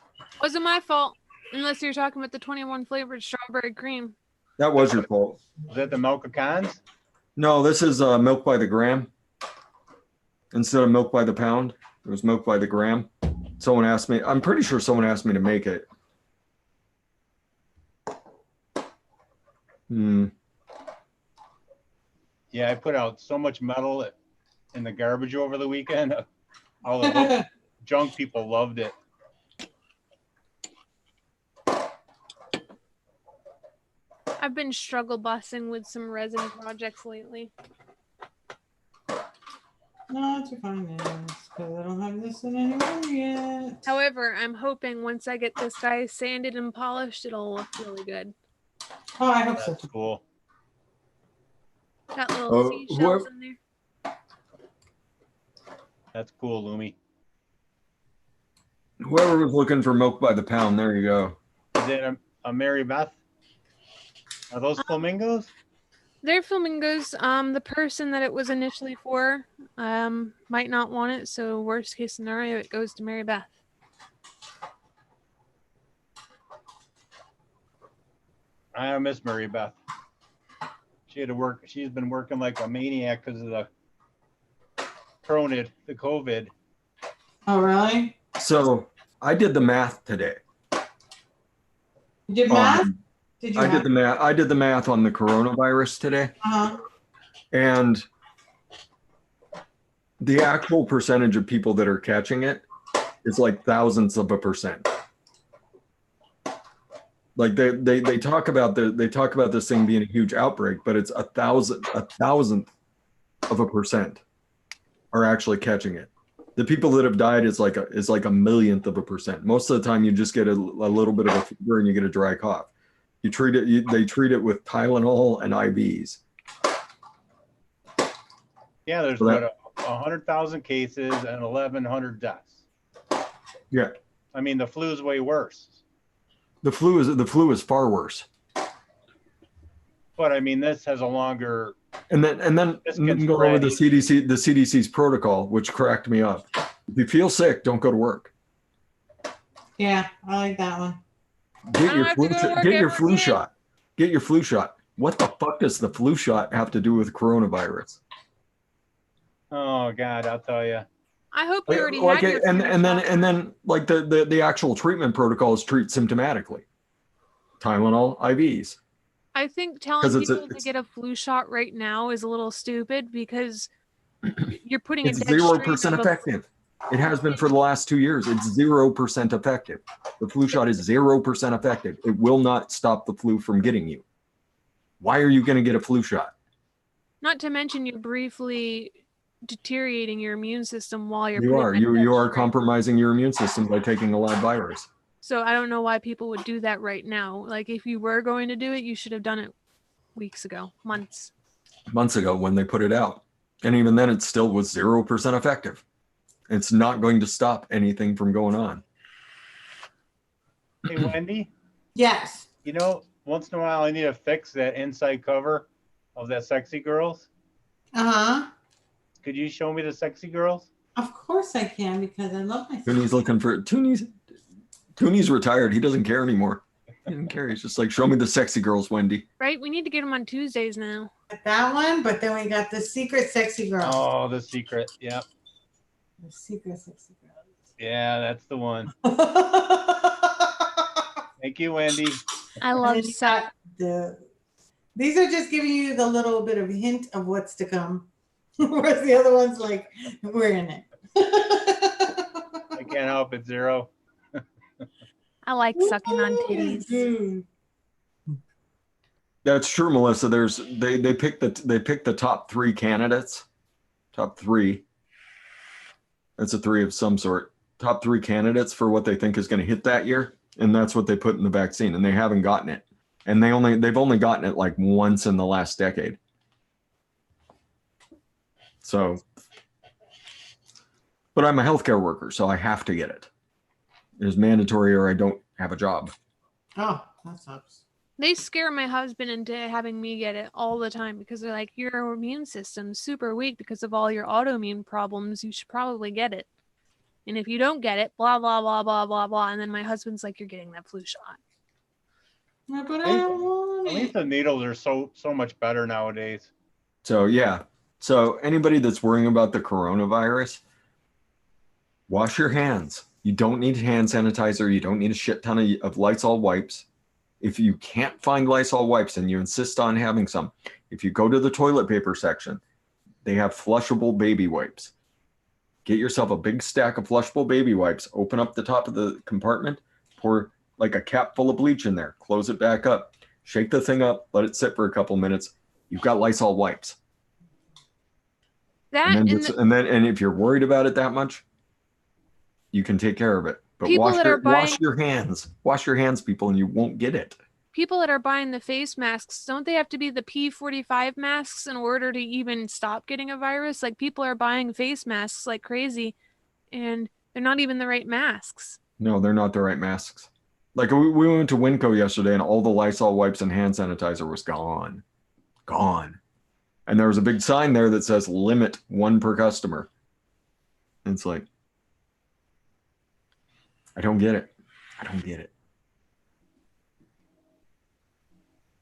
Wasn't my fault, unless you're talking about the 21 flavored strawberry cream.
That was your fault.
Was that the milk pecans?
No, this is milk by the gram. Instead of milk by the pound, it was milk by the gram. Someone asked me, I'm pretty sure someone asked me to make it.
Yeah, I put out so much metal in the garbage over the weekend. All the junk people loved it.
I've been struggle busing with some resin projects lately.
No, it's fine, because I don't have this in anywhere yet.
However, I'm hoping once I get this guy sanded and polished, it'll look really good.
Oh, I hope so.
That's cool.
Got little seashells in there.
That's cool, Lumi.
Whoever was looking for milk by the pound, there you go.
Is it a Mary Beth? Are those flamingos?
They're flamingos. The person that it was initially for might not want it, so worst case scenario, it goes to Mary Beth.
I miss Mary Beth. She had to work. She's been working like a maniac because of the COVID.
Oh, really?
So I did the math today.
You did math?
I did the math on the coronavirus today. And the actual percentage of people that are catching it is like thousandths of a percent. Like they talk about this thing being a huge outbreak, but it's a thousandth of a percent are actually catching it. The people that have died is like a millionth of a percent. Most of the time, you just get a little bit of a fever and you get a dry cough. You treat it. They treat it with Tylenol and IVs.
Yeah, there's what 100,000 cases and 1,100 deaths.
Yeah.
I mean, the flu is way worse.
The flu is far worse.
But I mean, this has a longer.
And then go over the CDC's protocol, which cracked me up. If you feel sick, don't go to work.
Yeah, I like that one.
Get your flu shot. Get your flu shot. What the fuck does the flu shot have to do with coronavirus?
Oh God, I'll tell you.
I hope you already
like
had your
and then like the actual treatment protocol is treat symptomatically. Tylenol, IVs.
I think telling people to get a flu shot right now is a little stupid because you're putting
it's 0% effective. It has been for the last 2 years. It's 0% effective. The flu shot is 0% effective. It will not stop the flu from getting you. Why are you going to get a flu shot?
Not to mention you're briefly deteriorating your immune system while you're
you are compromising your immune system by taking a live virus.
So I don't know why people would do that right now. Like if you were going to do it, you should have done it weeks ago, months
ago when they put it out. And even then it still was 0% effective. It's not going to stop anything from going on.
Hey, Wendy?
Yes.
You know, once in a while I need to fix that inside cover of that Sexy Girls.
Uh-huh.
Could you show me the Sexy Girls?
Of course I can, because I love my
Tooney's looking for Tooney's retired. He doesn't care anymore. He doesn't care. He's just like, show me the Sexy Girls, Wendy.
Right? We need to get them on Tuesdays now.
That one, but then we got the secret Sexy Girls.
Oh, the secret. Yep.
The secret Sexy Girls.
Yeah, that's the one. Thank you, Wendy.
I love sex.
These are just giving you the little bit of hint of what's to come. Whereas the other one's like, we're in it.
I can't help it, Zero.
I like sucking on titties.
That's true, Melissa. They picked the top 3 candidates. Top 3. That's a 3 of some sort. Top 3 candidates for what they think is going to hit that year, and that's what they put in the vaccine, and they haven't gotten it. And they've only gotten it like once in the last decade. So, but I'm a healthcare worker, so I have to get it. It is mandatory or I don't have a job.
Oh, that sucks.
They scare my husband into having me get it all the time because they're like, your immune system's super weak because of all your autoimmune problems. You should probably get it. And if you don't get it, blah, blah, blah, blah, blah, blah. And then my husband's like, you're getting that flu shot.
Yeah, but I don't want
At least the needles are so much better nowadays.
So, yeah. So anybody that's worrying about the coronavirus, wash your hands. You don't need hand sanitizer. You don't need a shit ton of Lysol wipes. If you can't find Lysol wipes and you insist on having some, if you go to the toilet paper section, they have flushable baby wipes. Get yourself a big stack of flushable baby wipes, open up the top of the compartment, pour like a cap full of bleach in there, close it back up, shake the thing up, let it sit for a couple minutes. You've got Lysol wipes. And if you're worried about it that much, you can take care of it. But wash your hands. Wash your hands, people, and you won't get it.
People that are buying the face masks, don't they have to be the P45 masks in order to even stop getting a virus? Like people are buying face masks like crazy, and they're not even the right masks.
No, they're not the right masks. Like we went to Winco yesterday, and all the Lysol wipes and hand sanitizer was gone. Gone. And there was a big sign there that says limit 1 per customer. And it's like, I don't get it. I don't get it.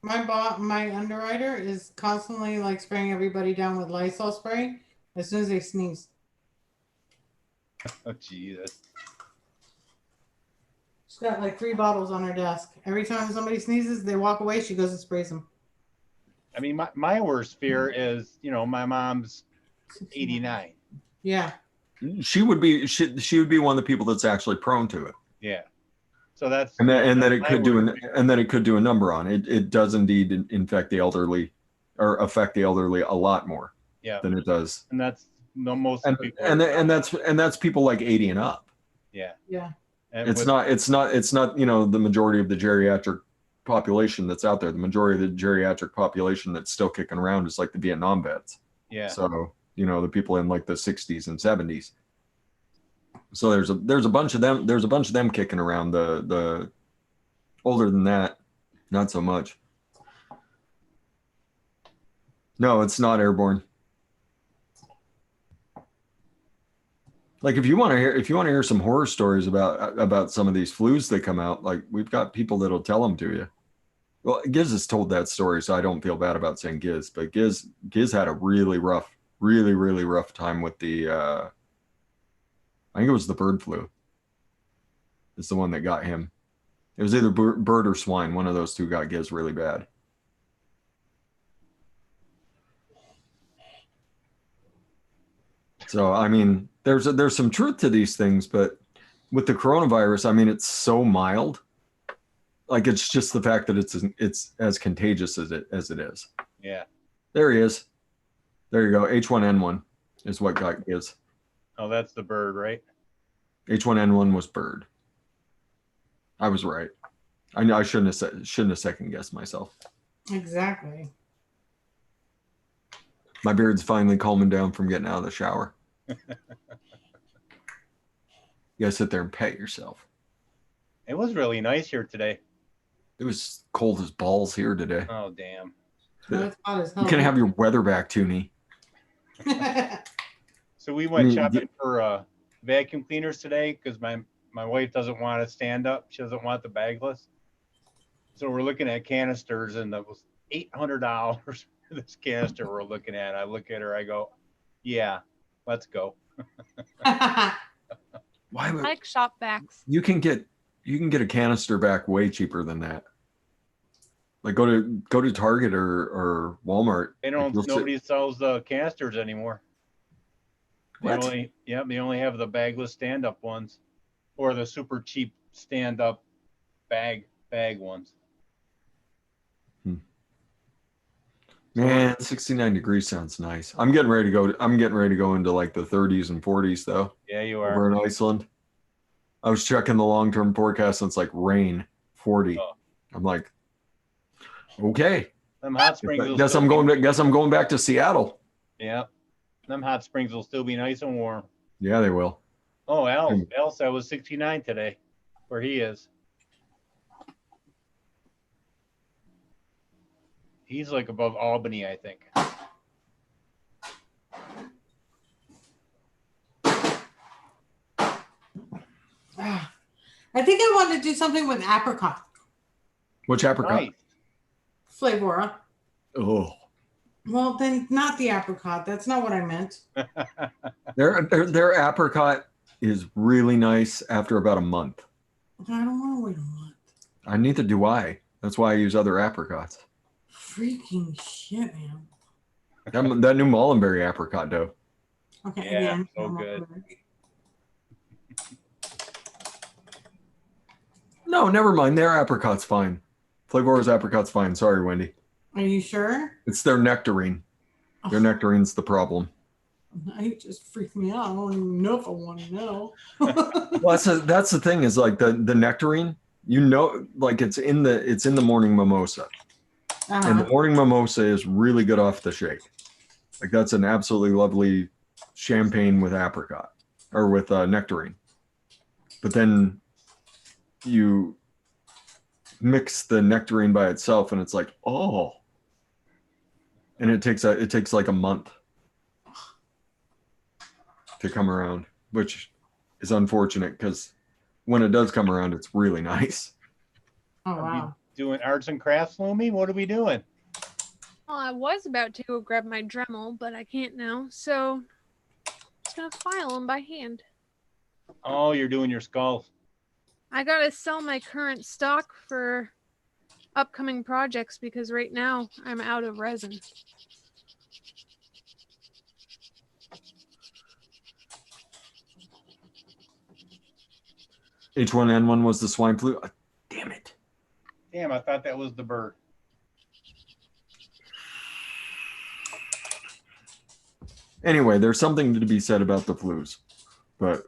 My underwriter is constantly like spraying everybody down with Lysol spray as soon as they sneeze.
Oh, Jesus.
She's got like 3 bottles on her desk. Every time somebody sneezes, they walk away. She goes and sprays them.
I mean, my worst fear is, my mom's 89.
Yeah.
She would be one of the people that's actually prone to it.
Yeah. So that's
and that it could do a number on it. It does indeed infect the elderly or affect the elderly a lot more than it does.
And that's no, most
and
people
and that's people like 80 and up.
yeah.
Yeah.
And
It's not the majority of the geriatric population that's out there. The majority of the geriatric population that's still kicking around is like the Vietnam vets.
Yeah.
So, the people in like the 60s and 70s. So there's a bunch of them. There's a bunch of them kicking around. The older than that, not so much. No, it's not airborne. Like if you want to hear some horror stories about some of these flus that come out, like we've got people that'll tell them to you. Well, Giz has told that story, so I don't feel bad about saying Giz, but Giz had a really rough time with the I think it was the bird flu. It's the one that got him. It was either bird or swine. One of those two got Giz really bad. So, I mean, there's some truth to these things, but with the coronavirus, I mean, it's so mild. Like it's just the fact that it's as contagious as it is.
Yeah.
There he is. There you go. H1N1 is what got Giz.
Oh, that's the bird, right?
H1N1 was bird. I was right. I know I shouldn't have second guessed myself.
Exactly.
My beard's finally calming down from getting out of the shower. You gotta sit there and pet yourself.
It was really nice here today.
It was cold as balls here today.
Oh, damn.
No, it's hot as hell.
You can have your weather back, Toonie.
So we went shopping for vacuum cleaners today because my wife doesn't want to stand up. She doesn't want the bagless. So we're looking at canisters, and that was $800 for this canister we're looking at. I look at her, I go, yeah, let's go.
Why
I
would
like shop backs.
you can get a canister back way cheaper than that? Like go to Target or Walmart.
Nobody sells the canisters anymore.
What?
They only have the bagless stand-up ones, or the super cheap stand-up bag ones.
Man, 69 degrees sounds nice. I'm getting ready to go into like the 30s and 40s though.
Yeah, you are.
Over in Iceland. I was checking the long-term forecast and it's like rain 40.
Oh.
I'm like, okay.
Them hot springs.
Guess I'm going back to Seattle.
Yeah. Them hot springs will still be nice and warm.
Yeah, they will.
Oh, Al said it was 69 today, where he is. He's like above Albany, I think.
I think I want to do something with apricot.
Which apricot?
Right.
Flavora.
Oh.
Well, then not the apricot. That's not what I meant.
Their apricot is really nice after about a month.
I don't want to wait a month.
Neither do I. That's why I use other apricots.
Freaking shit, man.
That new Mullenberry apricot dough.
Okay,
Yeah,
again.
so good.
No, never mind. Their apricot's fine. Flavora's apricot's fine. Sorry, Wendy.
Are you sure?
It's their nectarine. Their nectarine's the problem.
It just freaked me out. I don't even know if I want to know.
Well, that's the thing is like the nectarine. Like it's in the morning mimosa, and the morning mimosa is really good off the shake. Like that's an absolutely lovely champagne with apricot or with nectarine. But then you mix the nectarine by itself, and it's like and it takes like a month to come around, which is unfortunate because when it does come around, it's really nice.
Oh,
Are
wow.
we doing arts and crafts, Lumi? What are we doing?
Well, I was about to go grab my Dremel, but I can't now. So I'm just going to file them by hand.
Oh, you're doing your skulls.
I got to sell my current stock for upcoming projects because right now I'm out of resin.
H1N1 was the swine flu. Damn it.
Damn, I thought that was the bird.
Anyway, there's something to be said about the flus, but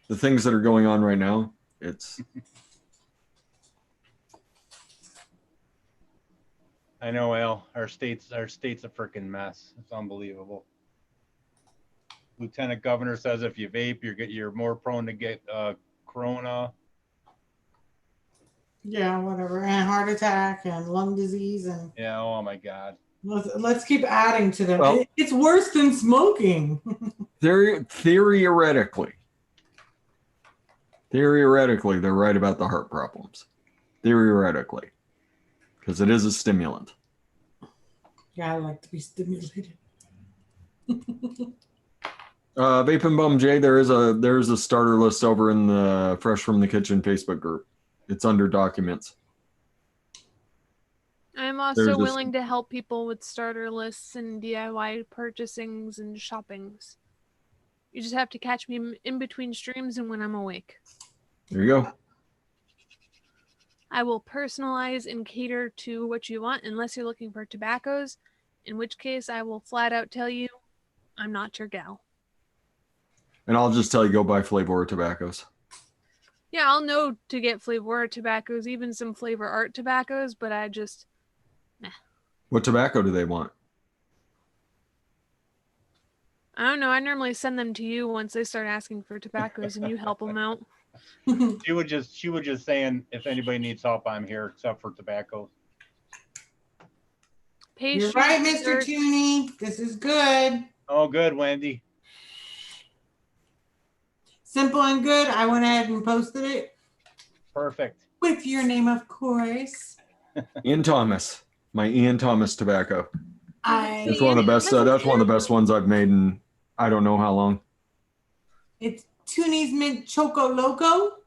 the things that are going on right now, it's.
I know, Al. Our state's a freaking mess. It's unbelievable. Lieutenant Governor says if you vape, you're more prone to get corona.
Yeah, whatever, and heart attack and lung disease and.
Yeah. Oh my God.
Let's keep adding to them.
Well,
It's worse than smoking.
Theoretically, they're right about the heart problems. Theoretically, because it is a stimulant.
Yeah, I like to be stimulated.
Vape and Bum J, there's a starter list over in the Fresh from the Kitchen Facebook group. It's under documents.
I'm also willing to help people with starter lists and DIY purchasings and shoppings. You just have to catch me in between streams and when I'm awake.
There you go.
I will personalize and cater to what you want unless you're looking for tobaccos, in which case I will flat out tell you I'm not your gal.
And I'll just tell you, go buy Flavor tobaccos.
Yeah, I'll know to get Flavor tobaccos, even some Flavor Art tobaccos, but I just, nah.
What tobacco do they want?
I don't know. I normally send them to you once they start asking for tobaccos and you help them out.
She was just saying if anybody needs help, I'm here, except for tobacco.
You're right, Mr. Tooney. This is good.
Oh, good, Wendy.
Simple and good. I went ahead and posted it.
Perfect.
With your name, of course.
Ian Thomas. My Ian Thomas tobacco. That's one of the best. That's one of the best ones I've made in I don't know how long.
It's Tooney's Mint Choco Loco.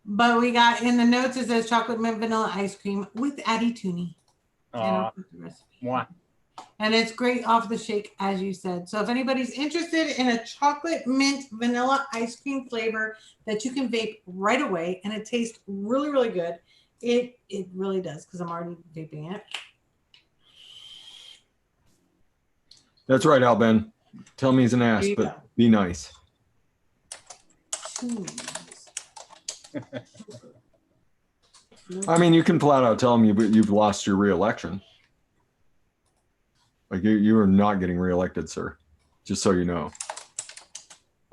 But we got in the notes it says chocolate mint vanilla ice cream with Addie Tooney. And it's great off the shake, as you said. So if anybody's interested in a chocolate mint vanilla ice cream flavor that you can vape right away and it tastes really, really good, it really does because I'm already vaping it.
That's right, Alben. Tell me he's an ass, but be nice. I mean, you can flat out tell him you've lost your re-election. Like you are not getting reelected, sir. Just so you know.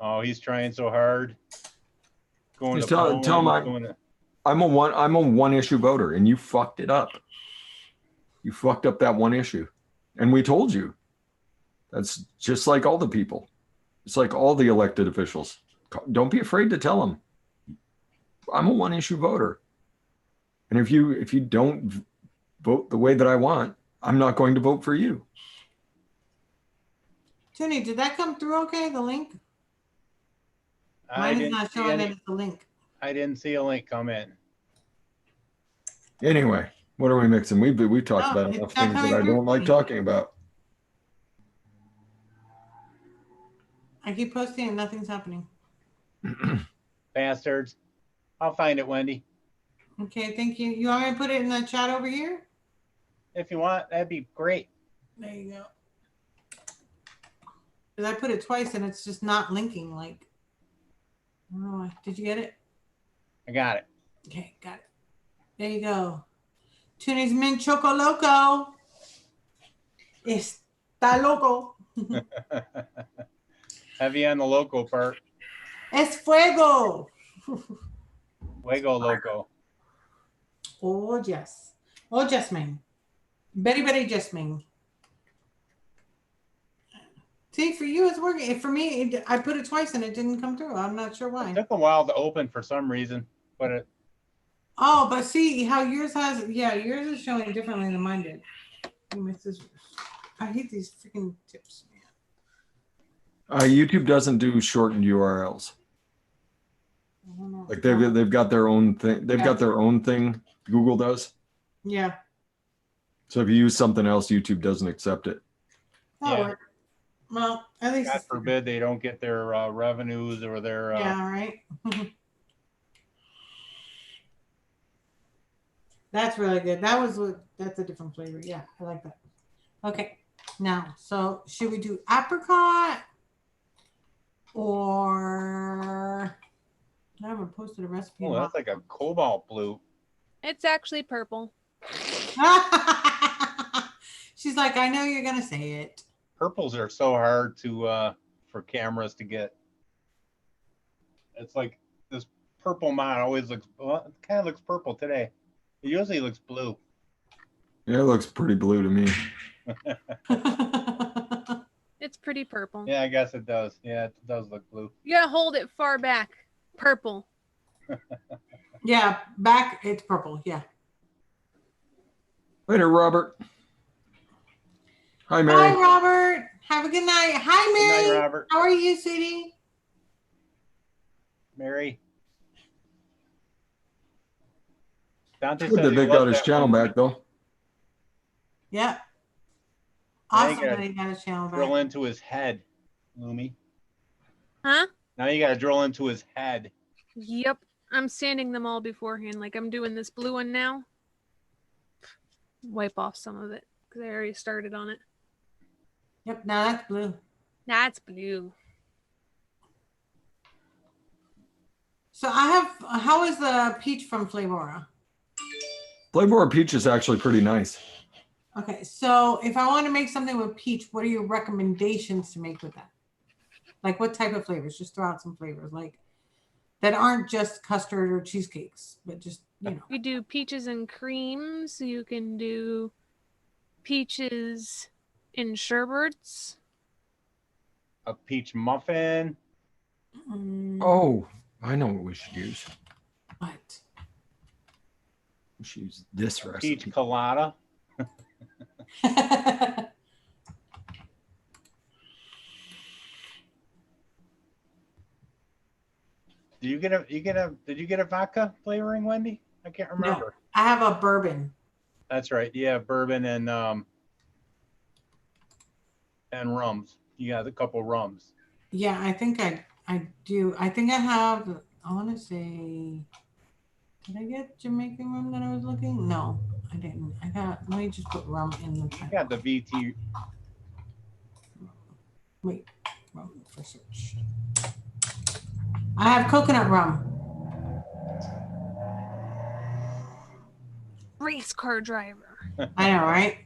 Oh, he's trying so hard.
Just tell him I'm a one issue voter, and you fucked it up. You fucked up that one issue, and we told you. That's just like all the people. It's like all the elected officials. Don't be afraid to tell them. I'm a one issue voter, and if you don't vote the way that I want, I'm not going to vote for you.
Tooney, did that come through okay, the link? Mine is not showing that it's a link.
I didn't see a link come in.
Anyway, what are we mixing? We've talked about enough things that I don't like talking about.
I keep posting and nothing's happening.
Bastards. I'll find it, Wendy.
Okay, thank you. You want me to put it in the chat over here?
If you want, that'd be great.
There you go. Because I put it twice and it's just not linking. Like, I don't know why. Did you get it?
I got it.
Okay, got it. There you go. Tooney's Mint Choco Loco. Está loco.
Heavy on the loco part.
Es fuego.
Fuego loco.
Oh, yes. Oh, Jasmine. Very, very Jasmine. See, for you, it's working. For me, I put it twice and it didn't come through. I'm not sure why.
It took a while to open for some reason, but it.
Oh, but see how yours has, yeah, yours is showing differently than mine did. My scissors. I hate these freaking tips, man.
YouTube doesn't do shortened URLs. Like they've got their own thing. They've got their own thing. Google does.
Yeah.
So if you use something else, YouTube doesn't accept it.
Yeah. Well, at least
God forbid they don't get their revenues or their.
Yeah, right. That's really good. That's a different flavor. Yeah, I like that. Okay. Now, so should we do apricot or I haven't posted a recipe.
Oh, that's like a cobalt blue.
It's actually purple.
She's like, I know you're gonna say it.
Purples are so hard to for cameras to get. It's like this purple mod always looks, well, it kind of looks purple today. It usually looks blue.
Yeah, it looks pretty blue to me.
It's pretty purple.
Yeah, I guess it does. Yeah, it does look blue.
You gotta hold it far back. Purple.
Yeah, back it's purple. Yeah.
Later, Robert. Hi, Mary.
Hi, Robert. Have a good night. Hi, Mary.
Good night, Robert.
How are you, sweetie?
Mary. Dante
Good
says
that
he
they
loves
got his
that
channel
one.
back, though.
Yep.
Now you
Awesome
gotta
that he got his channel
Drill
back.
into his head, Lumi.
Huh?
Now you got to drill into his head.
Yep. I'm sanding them all beforehand. Like I'm doing this blue one now. Wipe off some of it because I already started on it.
Yep, now that's blue.
That's blue.
So I have, how is the peach from Flavora?
Flavor peach is actually pretty nice.
Okay, so if I want to make something with peach, what are your recommendations to make with that? Like what type of flavors? Just throw out some flavors like that aren't just custard or cheesecakes, but just, you know.
You do peaches and creams. You can do peaches in sherbets.
A peach muffin.
Oh, I know what we should use.
What?
We should use this recipe.
Peach colada. Did you get a vodka flavoring, Wendy? I can't remember.
No, I have a bourbon.
That's right. Yeah, bourbon and rums. You got a couple rums.
Yeah, I think I do. I think I have, I want to say, did I get Jamaican rum that I was looking? No, I didn't. Let me just put rum in the
You got the VT.
Wait, rum for search. I have coconut rum.
Race car driver.
I know, right?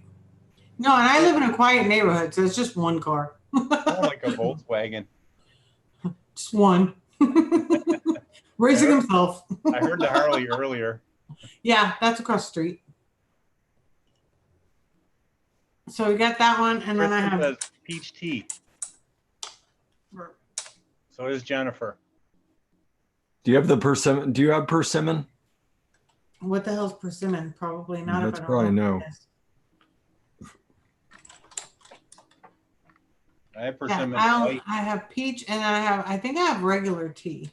No, and I live in a quiet neighborhood, so it's just one car.
More like a Volkswagen.
Just one. Racing himself.
I heard the Harley earlier.
Yeah, that's across the street. So we got that one, and then I
Kristen
have
says peach tea. So is Jennifer.
Do you have the persimmon? Do you have persimmon?
what the hell's persimmon? Probably not.
That's
if I don't
probably
know
no.
what it is.
I have
Yeah,
persimmon.
I have peach, and I think I have regular tea.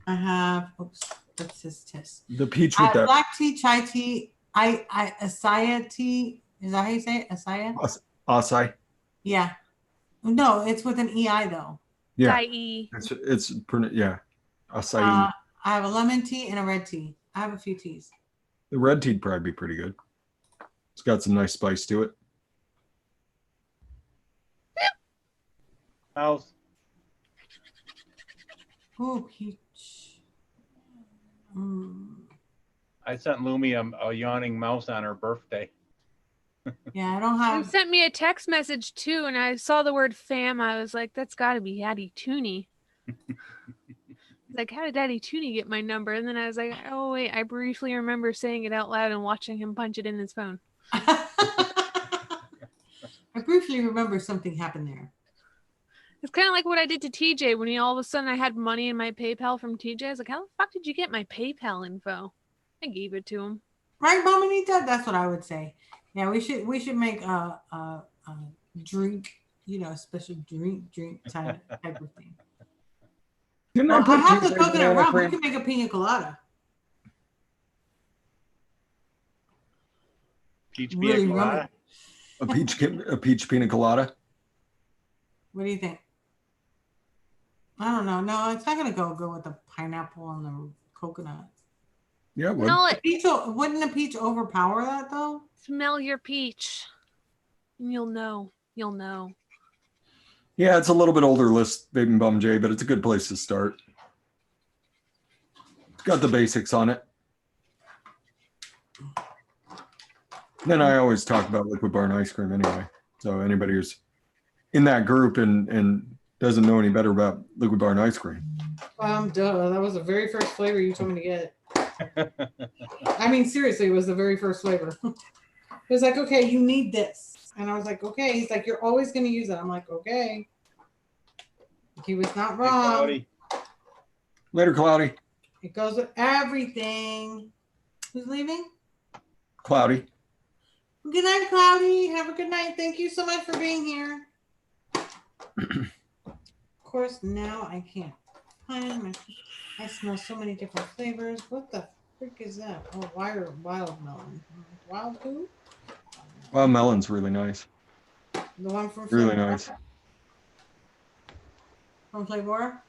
I have, oops, that's his test.
The peach
I
with
have
that
black tea, chai tea, acai tea. Is that how you say it? Acai?
acai.
Yeah. No, it's with an EI though.
Yeah,
IE.
yeah, acai.
I have a lemon tea and a red tea. I have a few teas.
The red tea'd probably be pretty good. It's got some nice spice to it.
House.
Oh, peach.
I sent Lumi a yawning mouse on her birthday.
Yeah, I don't
You
have.
sent me a text message too, and I saw the word fam. I was like, that's got to be Daddy Tooney. Like, how did Daddy Tooney get my number? And then I was like, oh, wait, I briefly remember saying it out loud and watching him punch it in his phone.
I briefly remember something happened there.
It's kind of like what I did to TJ when all of a sudden I had money in my PayPal from TJ. I was like, how the fuck did you get my PayPal info? I gave it to him.
Right, Mamanita? That's what I would say. Yeah, we should make a drink, a special drink type of thing.
Didn't
Well, I have the
TJ
coconut
banana
rum. We
cream?
can make a pina colada.
Peach
Really
pina colada.
A peach pina colada?
What do you think? I don't know. No, it's not gonna go good with the pineapple and the coconut.
Yeah, it would.
Smell it.
Peach, wouldn't the peach overpower that though?
Smell your peach. and you'll know. You'll know.
Yeah, it's a little bit older list, Vaping Bum J, but it's a good place to start. It's got the basics on it. Then I always talk about liquid bar and ice cream anyway. So anybody who's in that group and doesn't know any better about liquid bar and ice cream.
Duh. That was the very first flavor you told me to get. I mean, seriously, it was the very first flavor. It was like, okay, you need this. And I was like, okay. He's like, you're always going to use it. I'm like, okay. He was not
Hey,
wrong.
Cloudy.
Later, Cloudy.
It goes with everything. Who's leaving?
Cloudy.
Good night, Cloudy. Have a good night. Thank you so much for being here. Of course, now I can't find my. I smell so many different flavors. What the frick is that? Oh, wild melon. Wild who?
Wow, melon's really nice.
The one from
Really
Flavor?
nice.
From Flavor?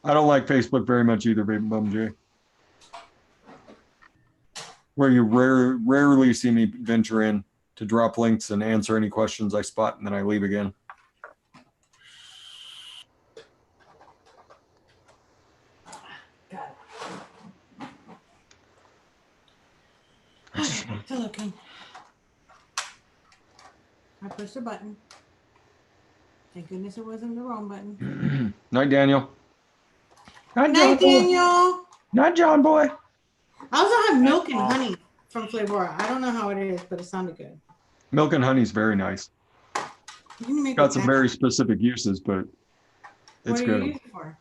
I don't like Facebook very much either, Vaping Bum J. Where you rarely see me venture in to drop links and answer any questions I spot, and then I leave again.
Got it. Okay, back to looking. I pushed a button. Thank goodness it wasn't the wrong button.
Night, Daniel.
Good night, Daniel.
Night, John boy.
I also have milk and honey from Flavor. I don't know how it is, but it sounded good.
Milk and honey's very nice.
You can make
Got some very specific uses, but it's
what do
good.
you use it for?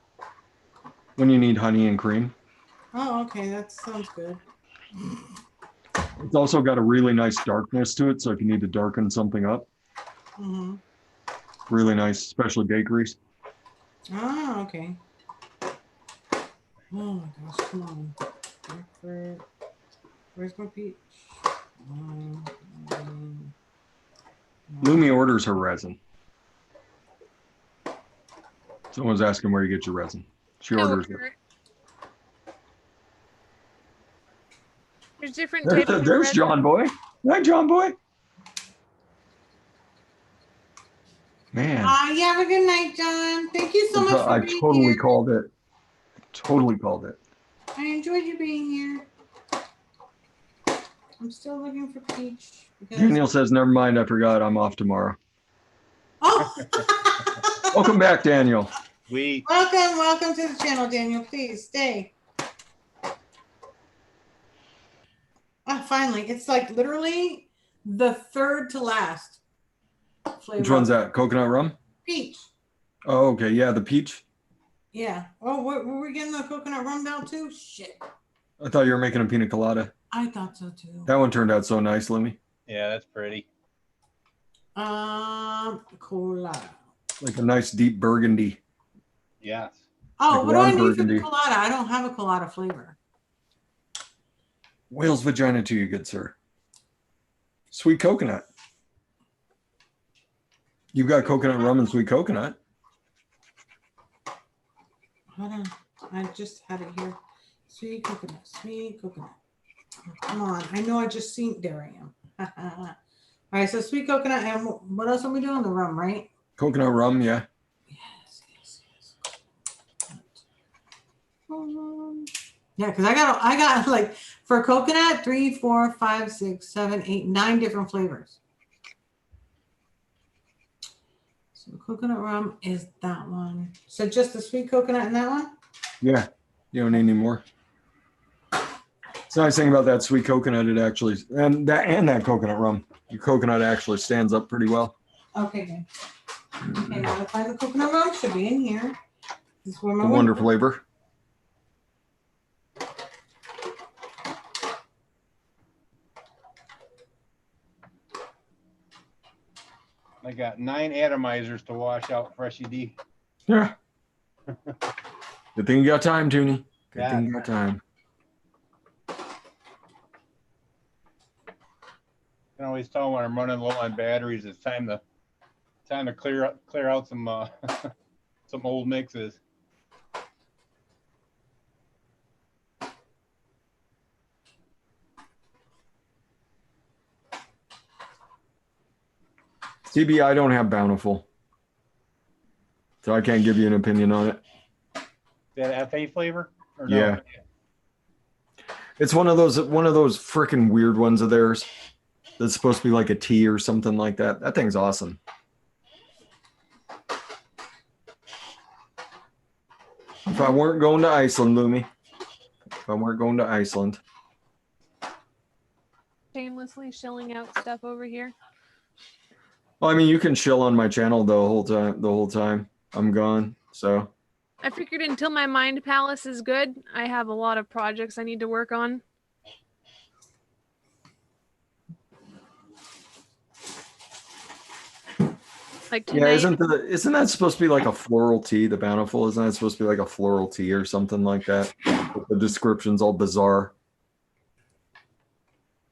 When you need honey and cream.
Oh, okay. That sounds good.
It's also got a really nice darkness to it, so if you need to darken something up.
Mm-hmm.
Really nice, especially bakeries.
Oh, okay. Oh my gosh, come on. Where's my peach?
Lumi orders her resin. Someone's asking where you get your resin. She orders it.
There's different types of
There's
resin.
John boy. Hi, John boy. Man.
You have a good night, John. Thank you so much for
I
being
totally
here.
called it. Totally called it.
I enjoyed you being here. I'm still looking for peach.
Daniel says, never mind, I forgot. I'm off tomorrow.
Oh!
Welcome back, Daniel.
Welcome to the channel, Daniel. Please stay. Finally, it's like literally the third to last flavor.
Which one's that? Coconut rum?
Peach.
Oh, okay. Yeah, the peach.
Yeah. Oh, were we getting the coconut rum now too? Shit.
I thought you were making a pina colada.
I thought so too.
That one turned out so nice, Lemmy.
Yeah, that's pretty.
Colada.
Like a nice deep burgundy.
Yes.
Oh,
Like
what do I
rum
need
burgundy.
for the colada? I don't have a colada flavor.
Whale's vagina to you, good sir. Sweet coconut. You've got coconut rum and sweet coconut.
Hold on. I just had it here. Sweet coconut. Sweet coconut. Come on. I know I just seen. There I am. All right. So sweet coconut. And what else are we doing? The rum, right?
Coconut rum, yeah.
Yes. Yeah, because I got like for coconut 3, 4, 5, 6, 7, 8, 9 different flavors. So coconut rum is that one. So just the sweet coconut in that one?
Yeah. You don't need any more. It's the nice thing about that sweet coconut, it actually, and that coconut rum, your coconut actually stands up pretty well.
Okay, good. Okay, now to find the coconut rum should be in here. This is where my
The wonder flavor.
I got 9 atomizers to wash out Freshy D.
Yeah. Good thing you got time, Toonie. Good
Yeah.
thing you got time.
I can always tell when I'm running low on batteries. It's time to clear out some some old mixes.
CB, I don't have Bountiful, so I can't give you an opinion on it.
That FA flavor? Or no?
Yeah. It's one of those freaking weird ones of theirs that's supposed to be like a tea or something like that. That thing's awesome. If I weren't going to Iceland, Lumi. If I weren't going to Iceland.
Shamelessly shilling out stuff over here.
Well, I mean, you can chill on my channel the whole time I'm gone. So
I figured until my mind palace is good, I have a lot of projects I need to work on. Like tonight,
yeah, isn't that supposed to be like a floral tea? The Bountiful, isn't that supposed to be like a floral tea or something like that? The description's all bizarre.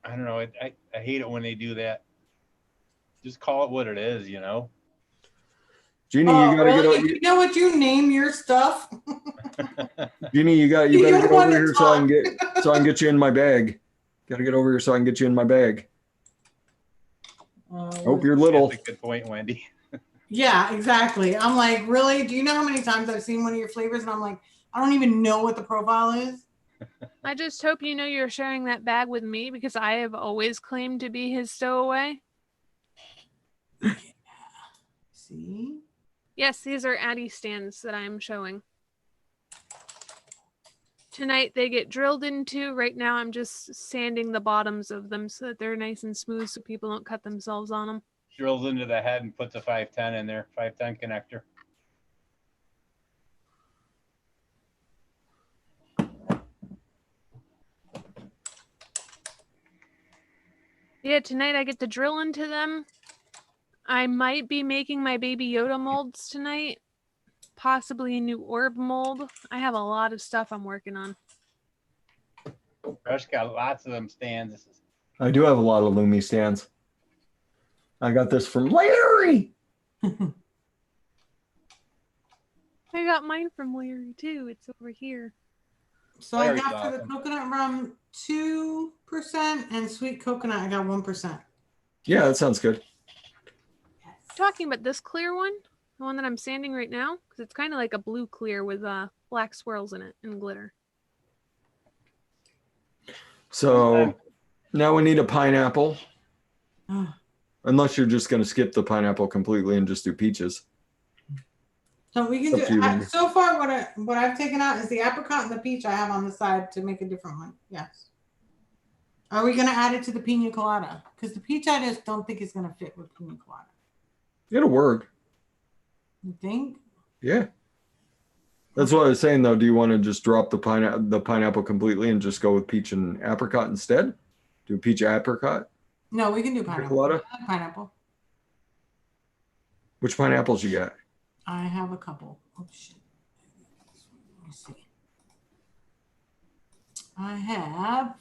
I don't know. I hate it when they do that. Just call it what it is, you know.
Jeannie,
Oh,
you gotta
really?
get.
You know what you name your stuff?
Jeannie, you better
You
get
wanna
over here so I can get you in my bag. Gotta get over here so I can get you in my bag. Hope you're little.
That's a good point, Wendy.
Yeah, exactly. I'm like, really? Do you know how many times I've seen one of your flavors and I'm like, I don't even know what the profile is?
I just hope you know you're sharing that bag with me because I have always claimed to be his stowaway.
See?
Yes, these are Addy stands that I'm showing. Tonight they get drilled into. Right now I'm just sanding the bottoms of them so that they're nice and smooth so people don't cut themselves on them.
Drills into the head and puts a 510 in there, 510 connector.
Yeah, tonight I get to drill into them. I might be making my Baby Yoda molds tonight. Possibly a new orb mold. I have a lot of stuff I'm working on.
Rush got lots of them stands.
I do have a lot of Lumi stands. I got this from Larry.
I got mine from Larry too. It's over here.
So
Larry's
I got for the
awesome.
coconut rum 2% and sweet coconut I got 1%.
Yeah, that sounds good.
Talking about this clear one, the one that I'm sanding right now, because it's kind of like a blue clear with black swirls in it and glitter.
So now we need a pineapple.
Oh.
Unless you're just going to skip the pineapple completely and just do peaches.
So we can
Up to you,
do.
Wendy.
So far, what I've taken out is the apricot and the peach I have on the side to make a different one. Yes. Are we going to add it to the pina colada? Because the peach I just don't think is going to fit with pina colada.
It'll work.
You think?
Yeah. That's what I was saying, though. Do you want to just drop the pineapple completely and just go with peach and apricot instead? Do peach apricot?
No, we can do pineapple.
Colada?
I like pineapple.
Which pineapples you got?
I have a couple. Oh shit. Let me see. I have.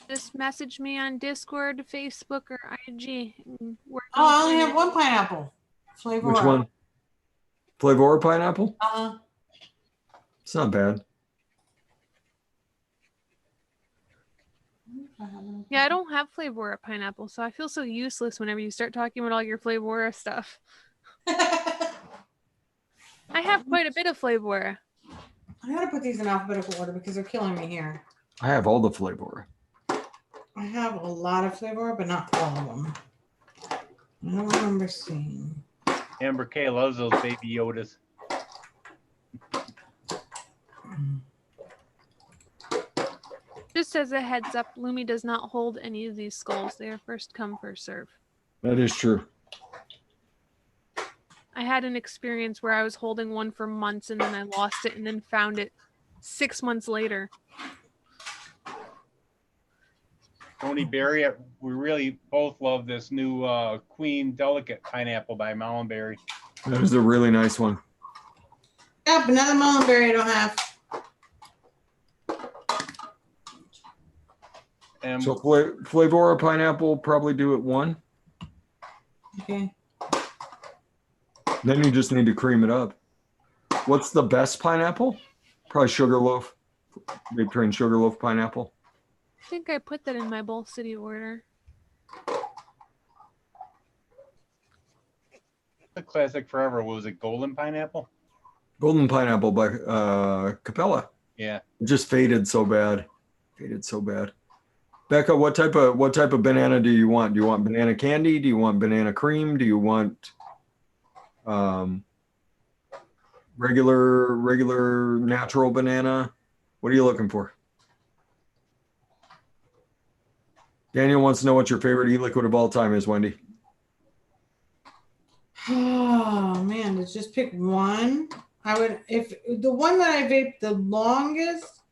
Just message me on Discord, Facebook, or IG.
Oh, I only have one pineapple. Flavor.
Which one? Flavor pineapple? It's not bad.
Yeah, I don't have Flavora pineapple, so I feel so useless whenever you start talking about all your Flavora stuff. I have quite a bit of Flavora.
I gotta put these in alphabetical order because they're killing me here.
I have all the flavor.
I have a lot of flavor, but not all of them. I don't remember seeing.
Amber K loves those Baby Yodas.
Just as a heads up, Lumi does not hold any of these skulls. They are first come, first serve.
That is true.
I had an experience where I was holding one for months and then I lost it and then found it 6 months later.
Tony Berry, we really both love this new Queen Delicate pineapple by Malmberry.
That is a really nice one.
Yep, another mulberry I don't have.
And
So Flavora pineapple, probably do it one.
Okay.
Then you just need to cream it up. What's the best pineapple? Probably Sugarloaf. Big Train Sugarloaf pineapple.
I think I put that in my Bowl City order.
the classic forever. Was it golden pineapple?
Golden Pineapple by Capella.
Yeah.
It just faded so bad. Faded so bad. Becca, what type of banana do you want? Do you want banana candy? Do you want banana cream? Do you want regular natural banana? What are you looking for? Daniel wants to know what your favorite e-liquid of all time is, Wendy.
Oh man, let's just pick one. I would, if the one that I vape the longest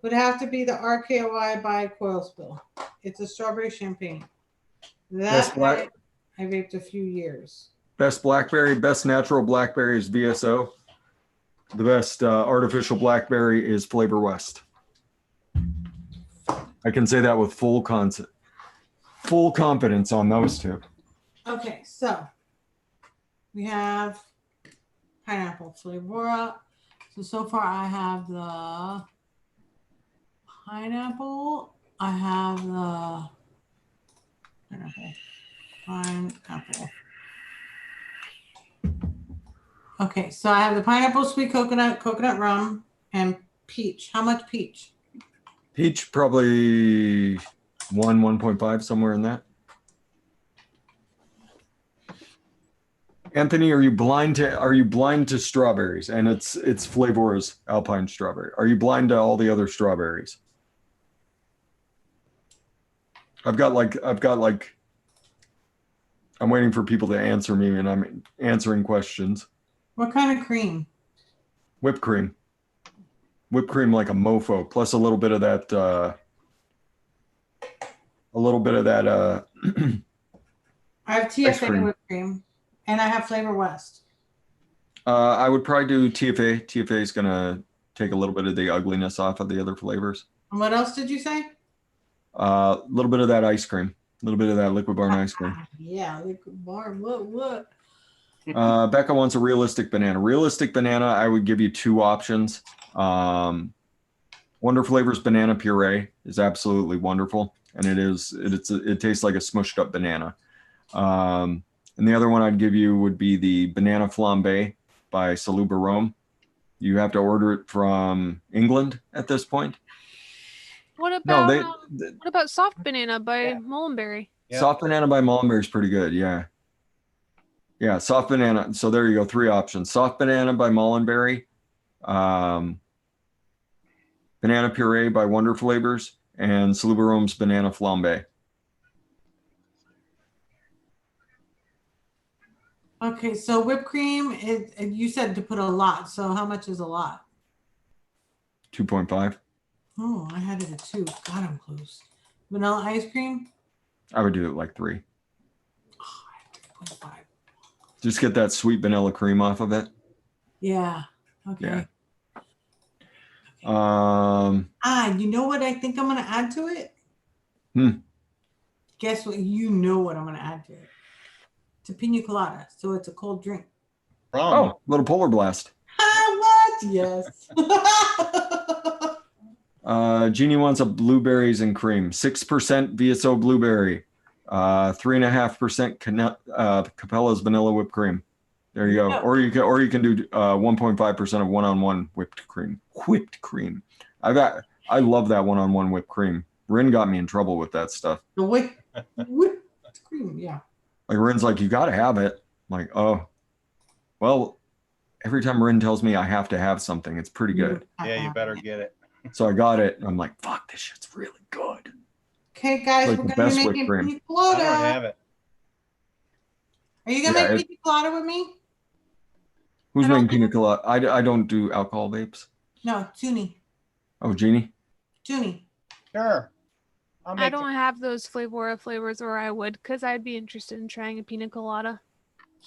would have to be the RKOI by Coil Spill. It's a strawberry champagne. That I vaped a few years.
Best blackberry, best natural blackberry is VSO. The best artificial blackberry is Flavor West. I can say that with full confidence on those two.
Okay, so we have pineapple flavor. So far I have the pineapple. I have the pineapple. Okay, so I have the pineapple, sweet coconut rum, and peach. How much peach?
Peach, probably 1.5, somewhere in that. Anthony, are you blind to strawberries? And it's Flavor's Alpine strawberry. Are you blind to all the other strawberries? I'm waiting for people to answer me, and I'm answering questions.
What kind of cream?
Whipped cream. Whipped cream like a mofo, plus a little bit of that
I have TFA whipped cream, and I have Flavor West.
I would probably do TFA. TFA is gonna take a little bit of the ugliness off of the other flavors.
And what else did you say?
A little bit of that ice cream. A little bit of that Liquid Barn ice cream.
Yeah, Liquid Barn. What?
Becca wants a realistic banana. Realistic banana, I would give you two options. Wonder Flavors banana puree is absolutely wonderful, and it tastes like a smushed up banana. And the other one I'd give you would be the banana flambe by Saluba Rome. You have to order it from England at this point.
What about soft banana by Mullenberry?
Yeah.
Soft banana by Mullenberry is pretty good. Yeah. Yeah, soft banana. So there you go. Three options. Soft banana by Mullenberry, banana puree by Wonder Flavors, and Saluba Rome's banana flambe.
Okay, so whipped cream, you said to put a lot. So how much is a lot?
2.5.
Oh, I had it at 2. God, I'm close. Vanilla ice cream?
I would do it like 3.
Oh, I had 3.5.
Just get that sweet vanilla cream off of it.
Yeah. Okay.
Yeah.
You know what I think I'm going to add to it? Guess what? You know what I'm going to add to it. It's a pina colada, so it's a cold drink.
Oh, little polar blast.
What? Yes.
Jeannie wants a blueberries and cream. 6% VSO blueberry. 3.5% Capella's vanilla whipped cream. There you go.
Yeah.
Or you can do 1.5% of one-on-one whipped cream. Whipped cream. I love that one-on-one whipped cream. Rin got me in trouble with that stuff.
The whipped cream, yeah.
Like Rin's like, you got to have it. I'm like, oh, well, every time Rin tells me I have to have something, it's pretty good.
Yeah, you better get it.
So I got it. I'm like, fuck, this shit's really good.
Okay, guys,
Like
we're
the
going to
best
be
whipped
making
cream.
pina
I don't
colada.
have it.
Are you going to make pina colada with me?
Who's making pina colada? I don't do alcohol vapes.
No, Toonie.
Oh, Jeannie?
Toonie.
Sure.
I don't have those flavors, or I would, because I'd be interested in trying a pina colada.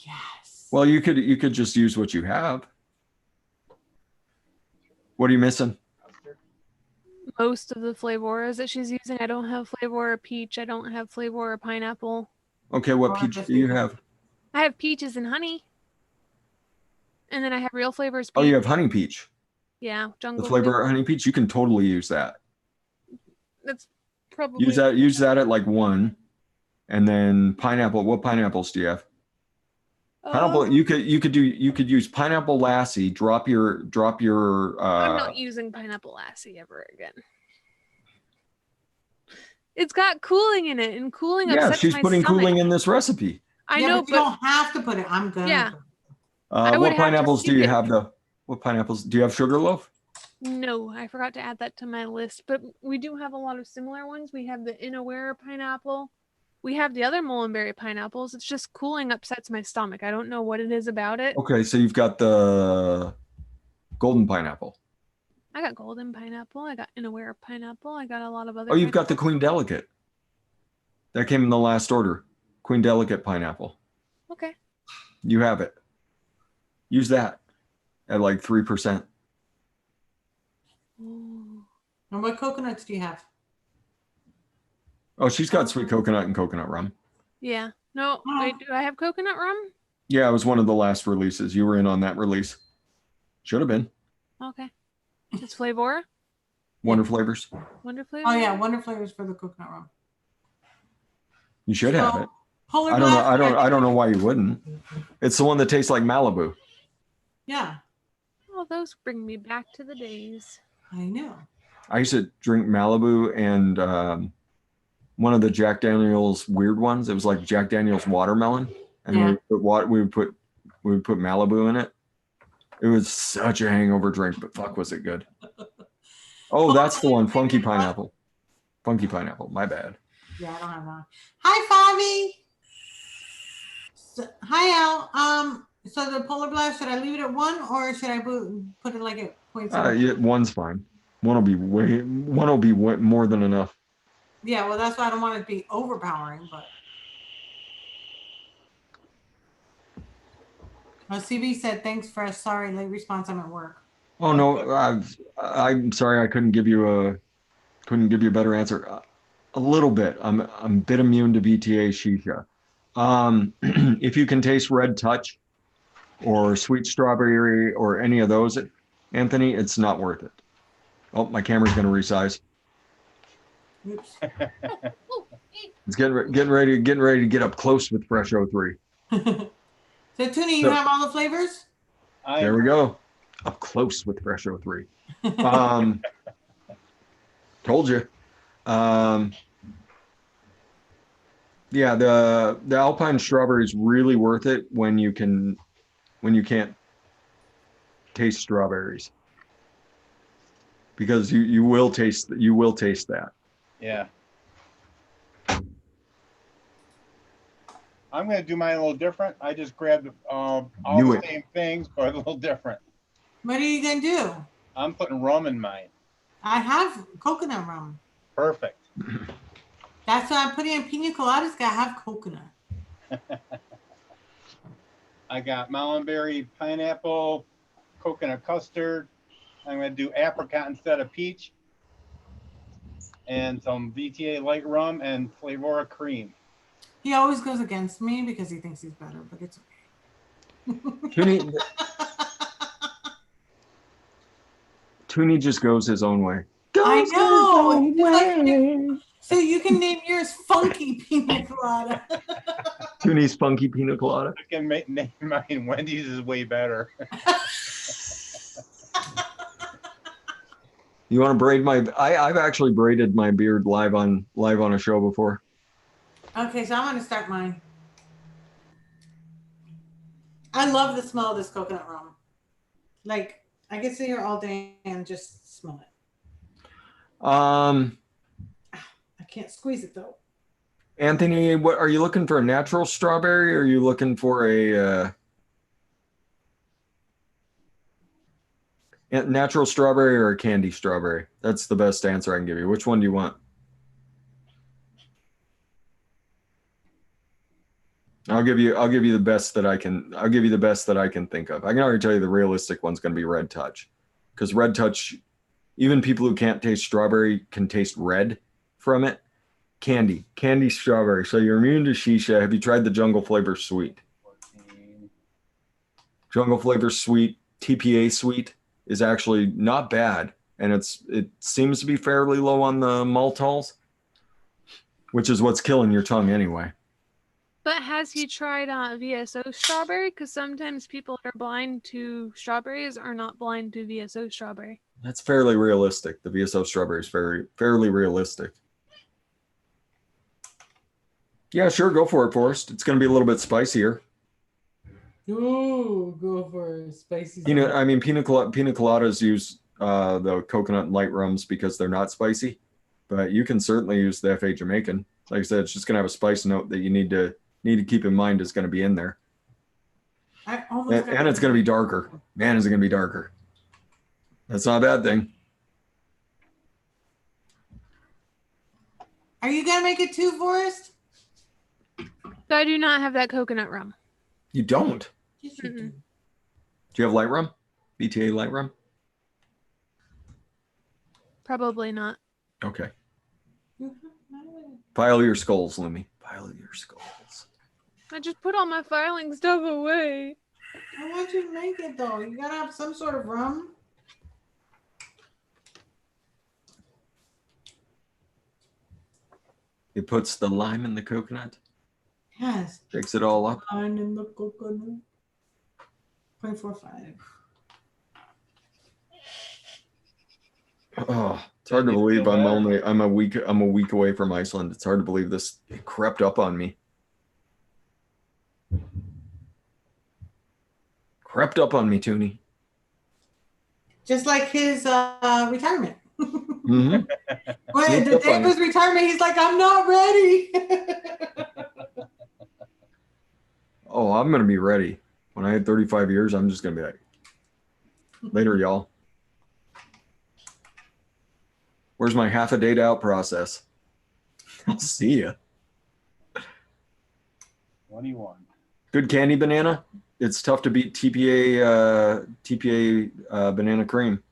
Yes.
Well, you could just use what you have. What are you missing?
Most of the flavors that she's using, I don't have flavor peach. I don't have flavor pineapple.
Okay, what peach do you have?
I have peaches and honey. And then I have real flavors.
Oh, you have honey peach.
Yeah, jungle.
The flavor honey peach, you can totally use that.
That's probably
use that at like 1. And then pineapple. What pineapples do you have? Pineapple. You could use pineapple lassi. Drop your.
I'm not using pineapple lassi ever again. It's got cooling in it, and cooling upsets my stomach.
Yeah, she's putting cooling in this recipe.
I know,
but you don't have to put it. I'm good.
Yeah.
What pineapples do you have though? What pineapples do you have? Sugarloaf?
No, I forgot to add that to my list. But we do have a lot of similar ones. We have the Inawera pineapple. We have the other mullenberry pineapples. It's just cooling upsets my stomach. I don't know what it is about it.
Okay, so you've got the golden pineapple.
I got golden pineapple. I got Inawera pineapple. I got a lot of other.
Oh, you've got the Queen Delicate. That came in the last order. Queen Delicate pineapple.
Okay.
You have it. Use that at like 3%.
And what coconuts do you have?
Oh, she's got sweet coconut and coconut rum.
Yeah. No, wait, do I have coconut rum?
Yeah, it was one of the last releases. You were in on that release. Should have been.
Okay. It's Flavora?
Wonder Flavors.
Wonder Flavors?
Oh yeah, Wonder Flavors for the coconut rum.
You should have it.
Polar
I don't know.
Blast,
I don't know why you wouldn't. It's the one that tastes like Malibu.
Yeah.
Oh, those bring me back to the days.
I know.
I used to drink Malibu and one of the Jack Daniel's weird ones. It was like Jack Daniel's watermelon, and we would put Malibu in it. It was such a hangover drink, but fuck, was it good? Oh, that's the one. Funky pineapple. Funky pineapple. My bad.
Yeah, I don't have that. Hi, Favi. So, hi, Al. So the Polar Blast, should I leave it at 1 or should I put it like at 0.7?
Yeah, 1's fine. One will be way more than enough.
Yeah, well, that's why I don't want it to be overpowering, but. CB said, thanks for a sorry late response. I'm at work.
Oh no, I'm sorry. I couldn't give you a better answer. A little bit. I'm a bit immune to VTA shisha. If you can taste Red Touch or Sweet Strawberry or any of those, Anthony, it's not worth it. Oh, my camera's going to resize.
Oops.
It's getting ready to get up close with Fresh 03.
So, Toonie, you have all the flavors?
There we go. Up close with Fresh 03. Told you. Yeah, the Alpine strawberry is really worth it when you can't taste strawberries, because you will taste that.
Yeah. I'm going to do mine a little different. I just grabbed all the same things, but a little different.
What are you going to do?
I'm putting rum in mine.
I have coconut rum.
Perfect.
That's why I'm putting in pina coladas. Got to have coconut.
I got mullenberry, pineapple, coconut custard. I'm going to do apricot instead of peach. And some VTA light rum and Flavora cream.
He always goes against me because he thinks he's better, but it's
okay. Toonie just goes his own way.
I know. So you can name yours Funky Pina Colada.
Toonie's Funky Pina Colada.
I can name mine Wendy's is way better.
You want to braid I've actually braided my beard live on a show before.
Okay, so I'm going to start mine. I love the smell of this coconut rum. Like, I could sit here all day and just smell it. I can't squeeze it though.
Anthony, what are you looking for? A natural strawberry, or are you looking for a natural strawberry or a candy strawberry? That's the best answer I can give you. Which one do you want? I'll give you the best that I can. I'll give you the best that I can think of. I can already tell you the realistic one's going to be Red Touch, because Red Touch, even people who can't taste strawberry can taste red from it. Candy strawberry. So you're immune to shisha. Have you tried the Jungle Flavor Sweet? Jungle Flavor Sweet, TPA Sweet is actually not bad, and it seems to be fairly low on the maltols, which is what's killing your tongue anyway.
But has he tried VSO strawberry? Because sometimes people that are blind to strawberries are not blind to VSO strawberry.
That's fairly realistic. The VSO strawberry is fairly realistic. Yeah, sure, go for it, Forrest. It's going to be a little bit spicier.
Ooh, go for it. Spicy.
I mean, pina coladas use the coconut and light rums because they're not spicy, but you can certainly use the FA Jamaican. Like I said, it's just going to have a spice note that you need to keep in mind is going to be in there. And it's going to be darker. Man, is it going to be darker. That's not a bad thing.
Are you going to make it too, Forrest?
So I do not have that coconut rum.
You don't?
Yes, you do.
Do you have light rum? BTA light rum?
Probably not.
Okay. Pile your skulls, Lumi. Pile your skulls.
I just put all my filing stuff away.
I want you to make it, though. You got to have some sort of rum.
It puts the lime in the coconut.
Yes.
Shakes it all up.
Lime in the coconut. 0.45.
Oh, it's hard to believe I'm a week away from Iceland. It's hard to believe this crept up on me. Crept up on me, Toonie.
Just like his retirement.
Mm-hmm.
When the day of his retirement, he's like, I'm not ready.
Oh, I'm going to be ready. When I had 35 years, I'm just going to be like, later, y'all. Where's my half a day out process? I'll see ya.
21.
Good candy banana. It's tough to beat TPA banana cream.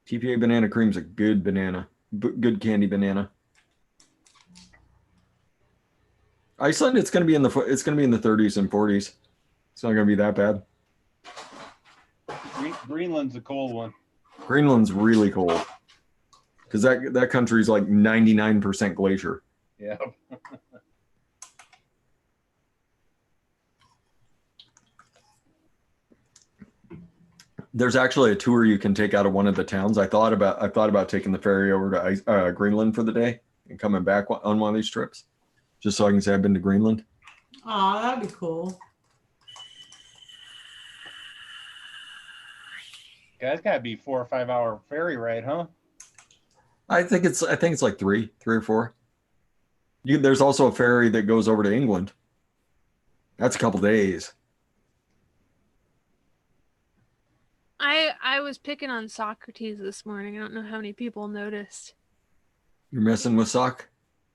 TPA banana cream is a good banana, good candy banana. Iceland, it's going to be in the 30s and 40s. It's not going to be that bad.
Greenland's a cold one.
Greenland's really cold because that country's like 99% glacier.
Yeah.
There's actually a tour you can take out of one of the towns. I thought about taking the ferry over to Greenland for the day and coming back on one of these trips, just so I can say I've been to Greenland.
Oh, that'd be cool.
That's got to be 4 or 5 hour ferry ride, huh?
I think it's like three or four. There's also a ferry that goes over to England. That's a couple days.
I was picking on Socrates this morning. I don't know how many people noticed.
You're messing with Sock?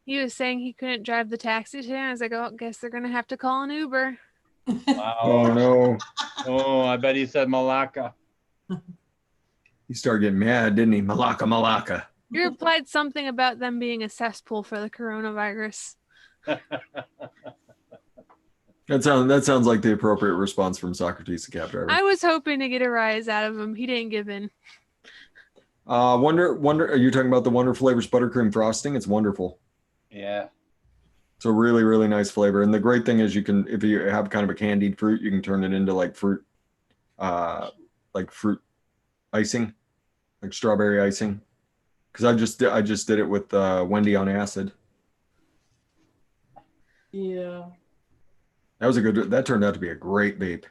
He was saying he couldn't drive the taxi today. I was like, oh, guess they're gonna have to call an Uber.
Wow.
Oh no.
Oh, I bet he said Malacca.
He started getting mad, didn't he? Malacca, Malacca.
He replied something about them being a cesspool for the coronavirus.
That sounds like the appropriate response from Socrates, the cab driver.
I was hoping to get a rise out of him. He didn't give in.
Wonder. Are you talking about the Wonder Flavors buttercream frosting? It's wonderful.
Yeah.
It's a really, really nice flavor. And the great thing is you can, if you have kind of a candied fruit, you can turn it into like fruit icing, like strawberry icing. Because I just did it with Wendy on acid.
Yeah.
That turned out to be a great vape.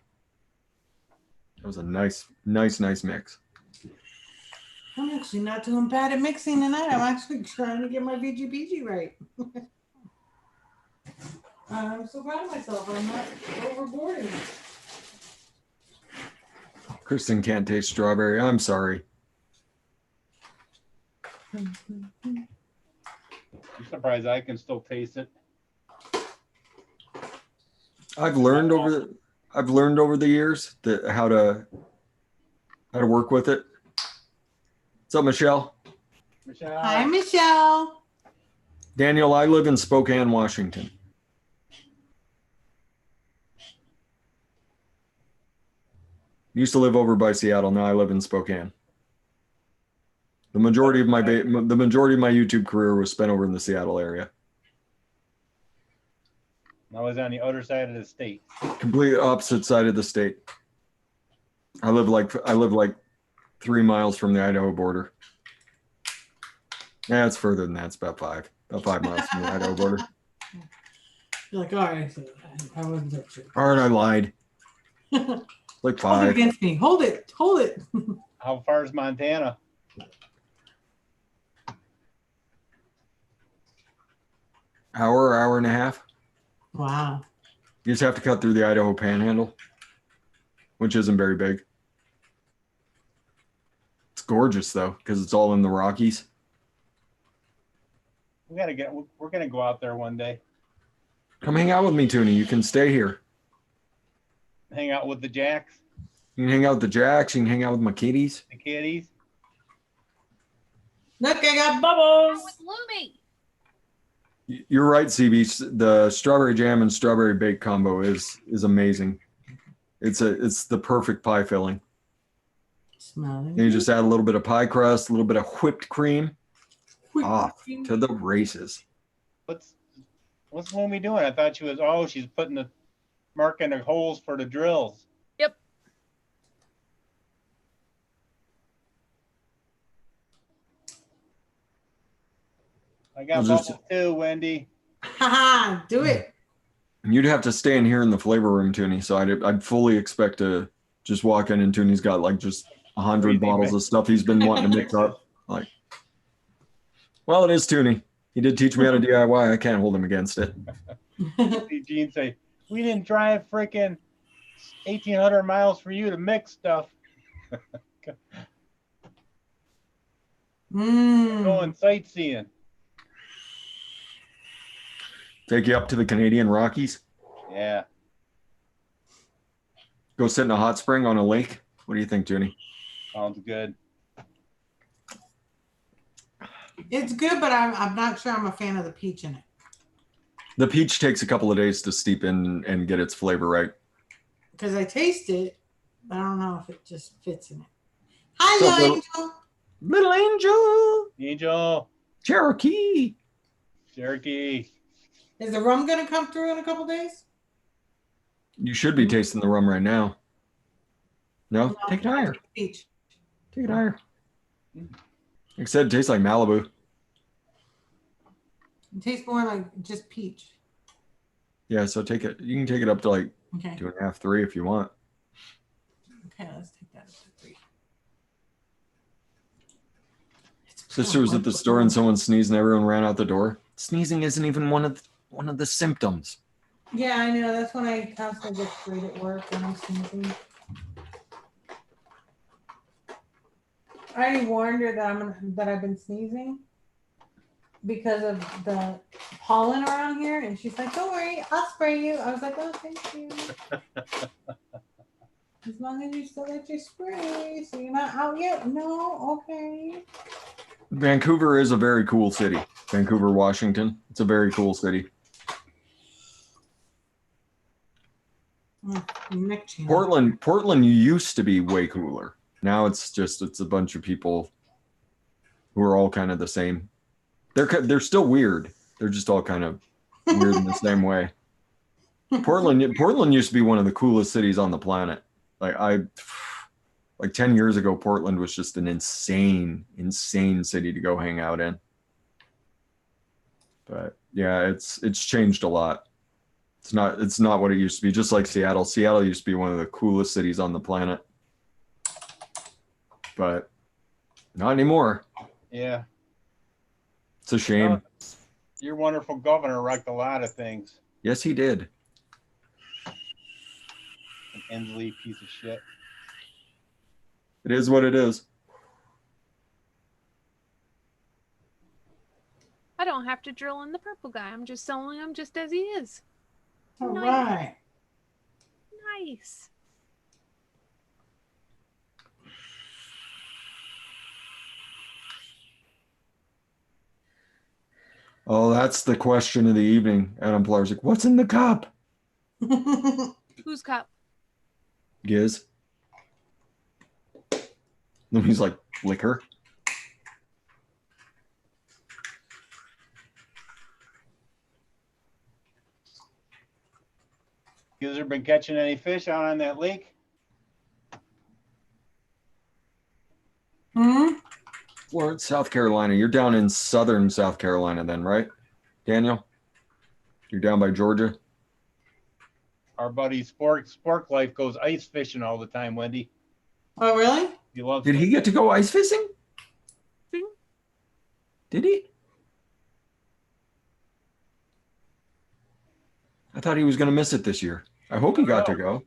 That was a nice mix.
I'm actually not doing bad at mixing tonight. I'm actually trying to get my VGBG right. I'm so proud of myself. I'm not overboarding.
Kristen can't taste strawberry. I'm sorry.
I'm surprised I can still taste it.
I've learned over the years how to work with it. What's up, Michelle?
Michelle.
Hi, Michelle.
Daniel, I live in Spokane, Washington. Used to live over by Seattle. Now I live in Spokane. The majority of my YouTube career was spent over in the Seattle area.
I was on the other side of the state.
Complete opposite side of the state. I live like 3 miles from the Idaho border. Yeah, it's further than that. It's about 5 miles from the Idaho border.
You're like, all right, so I wasn't that sure.
All right, I lied. Like
Hold it
5.
against me. Hold it. Hold it.
How far is Montana?
Hour and a half.
Wow.
You just have to cut through the Idaho Panhandle, which isn't very big. It's gorgeous though, because it's all in the Rockies.
We're gonna go out there one day.
Come hang out with me, Toonie. You can stay here.
Hang out with the Jacks,
You can hang out with the Jacks. You can hang out with my kitties.
the kitties.
Look, I got bubbles.
With Lumi.
You're right, CB. The strawberry jam and strawberry bake combo is amazing. It's the perfect pie filling.
Smelling.
You just add a little bit of pie crust, a little bit of whipped cream.
Whipped
Off
cream.
to the races.
What's Lumi doing? I thought she's putting the marking the holes for the drills.
Yep.
I got
I'll just-
bubbles too, Wendy.
Haha, do it.
And you'd have to stay in here in the flavor room, Toonie. So I'd fully expect to just walk in and Toonie's got like just 100 bottles of stuff he's been wanting to mix up. Like, well, it is Toonie. He did teach me how to DIY. I can't hold him against it.
See Gene say, we didn't drive freaking 1,800 miles for you to mix stuff. Going sightseeing.
Take you up to the Canadian Rockies.
Yeah.
Go sit in a hot spring on a lake. What do you think, Toonie?
Sounds good.
It's good, but I'm not sure I'm a fan of the peach in it.
The peach takes a couple of days to steep in and get its flavor right.
Because I taste it, but I don't know if it just fits in it. Hi,
What's up,
little
little
angel.
Angel.
Cherokee.
Cherokee.
Is the rum going to come through in a couple days?
You should be tasting the rum right now. No? Take it higher.
Peach.
Take it higher. Like I said, it tastes like Malibu.
It tastes more like just peach.
Yeah, so take it. You can take it up to like
Okay.
2.5, 3 if you want.
Okay, let's take that up to 3.
Sister was at the store and someone sneezed and everyone ran out the door. Sneezing isn't even one of the symptoms.
Yeah, I know. That's when I constantly get sprayed at work when I'm sneezing. I already warned her that I've been sneezing because of the pollen around here, and she's like, "Don't worry, I'll spray you." I was like, "Oh, thank you." As long as you still let your spray, so you're not out yet. No, okay.
Vancouver is a very cool city. Vancouver, Washington. It's a very cool city.
Neck chain.
Portland used to be way cooler. Now it's a bunch of people who are all kind of the same. They're still weird. They're just all kind of weird in the same way. Portland used to be one of the coolest cities on the planet. Like 10 years ago, Portland was just an insane city to go hang out in. But yeah, it's changed a lot. It's not what it used to be. Just like Seattle. Seattle used to be one of the coolest cities on the planet. But not anymore.
Yeah.
It's a shame.
Your wonderful governor wrecked a lot of things.
Yes, he did.
An Inslee piece of shit.
It is what it is.
I don't have to drill in the purple guy. I'm just selling him just as he is.
All
Nice.
right.
Nice.
Oh, that's the question of the evening. Adam Plar's like, what's in the cup?
Whose cup?
Giz. And he's like, liquor.
You been catching any fish out on that lake?
Hmm?
Florence, South Carolina. You're down in southern South Carolina then, right, Daniel? You're down by Georgia?
Our buddy Spork Life goes ice fishing all the time, Wendy.
Oh, really?
He loves
Did he get to go ice fishing? Did he? I thought he was going to miss it this year. I hope he got to go.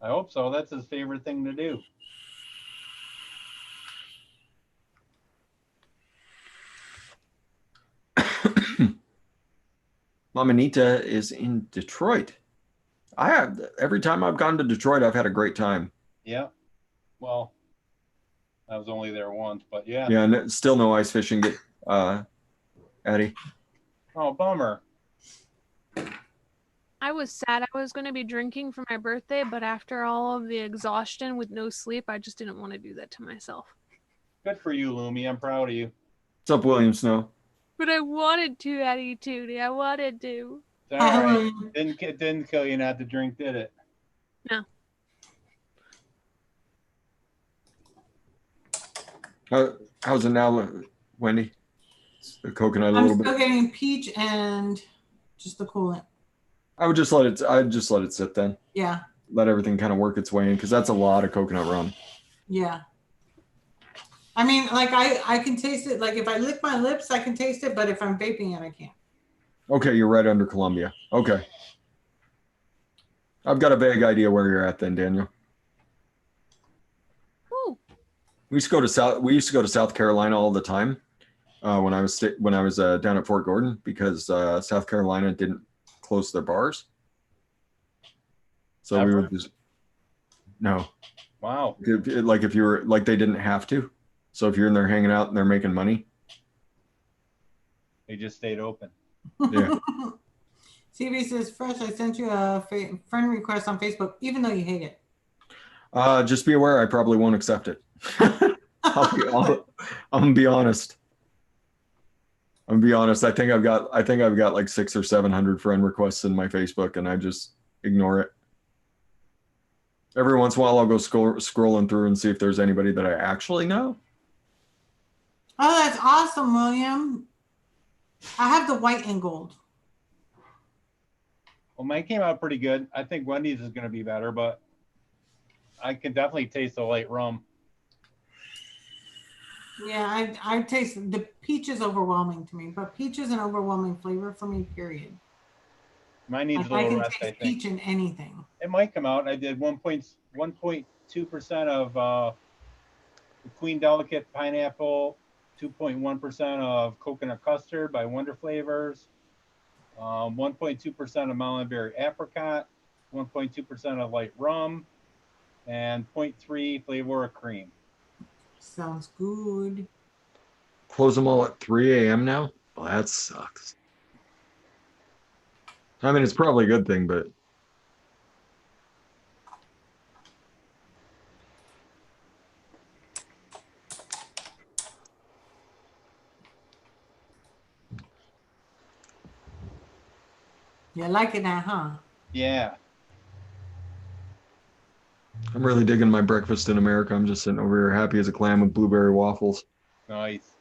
I hope so. That's his favorite thing to do.
Mama Anita is in Detroit. Every time I've gone to Detroit, I've had a great time.
Yeah. Well, I was only there once, but yeah.
Yeah, still no ice fishing, Eddie.
Oh, bummer.
I was sad I was going to be drinking for my birthday, but after all of the exhaustion with no sleep, I just didn't want to do that to myself.
Good for you, Lumi. I'm proud of you.
What's up, William Snow?
But I wanted to, Eddie Tootie. I wanted to.
It's all right. Didn't kill you not to drink, did it?
No.
How's it now, Wendy? The coconut a
I'm
little
still
bit.
getting peach and just the coolant.
I'd just let it sit then.
Yeah.
Let everything kind of work its way in, because that's a lot of coconut rum.
Yeah. I mean, like I can taste it. Like if I lick my lips, I can taste it. But if I'm vaping it, I can't.
Okay, you're right under Columbia. Okay. I've got a vague idea where you're at then, Daniel.
Ooh.
We used to go to South Carolina all the time when I was down at Fort Gordon, because South Carolina didn't close their bars. So we would just no.
Wow.
If you were like, they didn't have to. So if you're in there hanging out and they're making money,
They just stayed open.
yeah.
CB says, Fresh, I sent you a friend request on Facebook, even though you hate it.
Just be aware, I probably won't accept it. I'm gonna be honest. I think I've got like 600 or 700 friend requests in my Facebook, and I just ignore it. Every once in a while, I'll go scrolling through and see if there's anybody that I actually know.
Oh, that's awesome, William. I have the white and gold.
Well, mine came out pretty good. I think Wendy's is going to be better, but I can definitely taste the light rum.
Yeah, I taste the peach is overwhelming to me, but peach is an overwhelming flavor for me, period.
Mine needs
Like,
a little
I
rest,
can
I
taste
think.
peach in anything.
It might come out. I did 1.2% of the Queen Delicate Pineapple, 2.1% of Coconut Custard by Wonder Flavors, 1.2% of Mulberry Apricot, 1.2% of light rum, and 0.3 flavor of cream.
Sounds good.
Close them all at 3 a.m. now? Well, that sucks. I mean, it's probably a good thing, but
You like it now, huh?
Yeah.
I'm really digging my breakfast in America. I'm just sitting over here happy as a clam with blueberry waffles
Nice.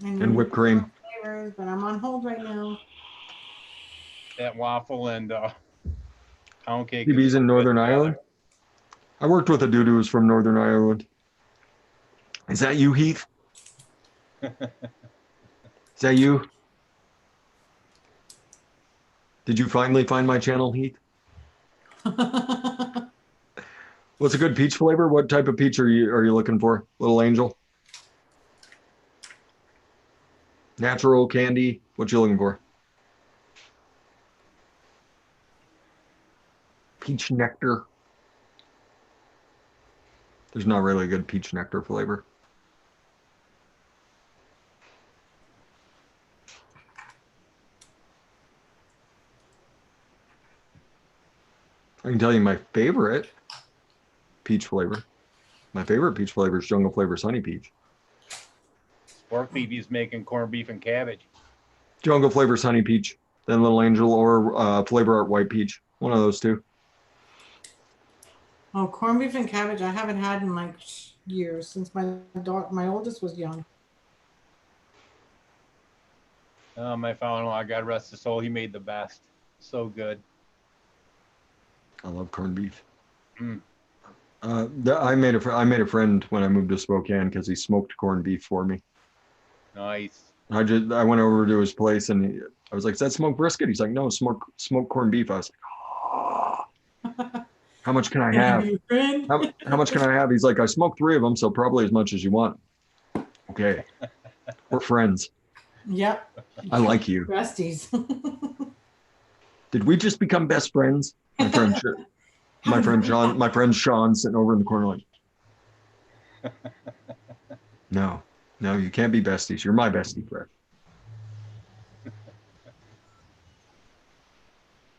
and whipped cream.
Flavors, but I'm on hold right now.
That waffle and pound cake.
TV's in Northern Ireland. I worked with a dude who was from Northern Ireland. Is that you, Heath? Is that you? Did you finally find my channel, Heath? What's a good peach flavor? What type of peach are you looking for? Little Angel? Natural candy? What you looking for? Peach nectar. There's not really a good peach nectar flavor. I can tell you my favorite peach flavor. My favorite peach flavor is Jungle Flavors Honey Peach.
Pork BB's making corned beef and cabbage.
Jungle Flavors Honey Peach. than Little Angel, or Flavor Art White Peach. One of those two.
Oh, corned beef and cabbage I haven't had in like years, since my oldest was young.
My father-in-law, God rest his soul, he made the best. So good.
I love corned beef.
Mm.
I made a friend when I moved to Spokane because he smoked corned beef for me.
Nice.
I went over to his place and I was like, "Is that smoked brisket?" He's like, "No, smoked corned beef." I was like, "Oh, how much can I have? How much can I have?" He's like, "I smoked 3 of them, so probably as much as you want." Okay, we're friends.
Yep.
I like you.
Besties.
Did we just become best friends? My friend Sean sitting over in the corner like, no, you can't be besties. You're my bestie, Fred.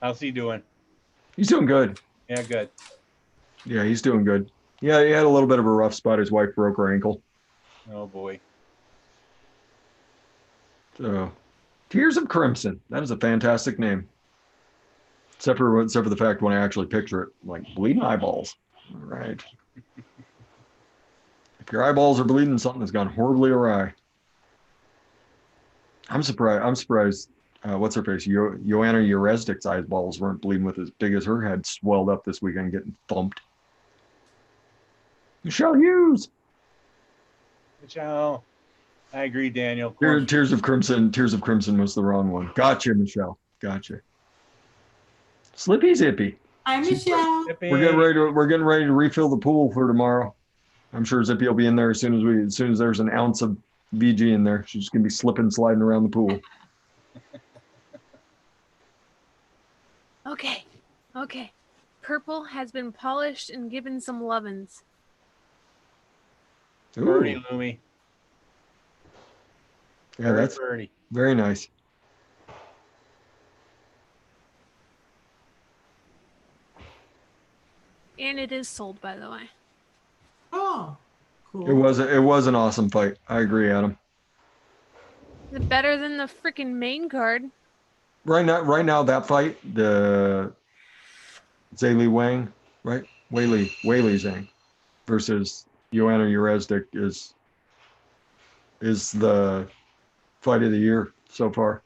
How's he doing?
He's doing good.
Yeah, good.
Yeah, he's doing good. Yeah, he had a little bit of a rough spot. His wife broke her ankle.
Oh boy.
So, Tears of Crimson. That is a fantastic name. Except for the fact when I actually picture it, like bleeding eyeballs. All right. If your eyeballs are bleeding, something has gone horribly awry. I'm surprised. What's her face? Joanna Urezdic's eyeballs weren't bleeding with as big as her head swelled up this weekend, getting thumped. Michelle Hughes.
Michelle. I agree, Daniel.
Tears of Crimson was the wrong one. Gotcha, Michelle. Gotcha. Slippy Zippy.
Hi, Michelle.
We're getting ready to refill the pool for tomorrow. I'm sure Zippy will be in there as soon as there's an ounce of VG in there. She's gonna be slipping, sliding around the pool.
Okay. Purple has been polished and given some lovin's.
Birdie, Lumi.
Yeah, that's
birdie.
Very nice.
And it is sold, by the way.
Oh, cool.
It was an awesome fight. I agree, Adam.
Is it better than the freaking main card?
Right now, that fight, the Zayli Wang, right? Weili Zhang versus Joanna Urezdik is the fight of the year so far.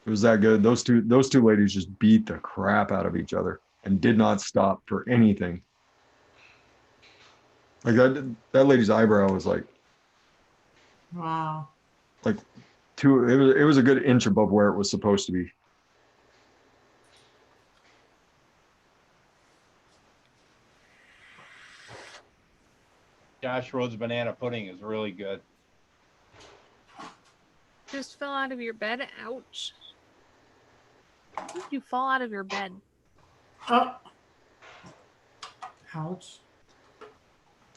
It was that good. Those two ladies just beat the crap out of each other and did not stop for anything. Like that lady's eyebrow was like,
wow,
like it was a good inch above where it was supposed to be.
Josh Rhodes banana pudding is really good.
Just fell out of your bed? Ouch. How did you fall out of your bed?
Oh. Ouch.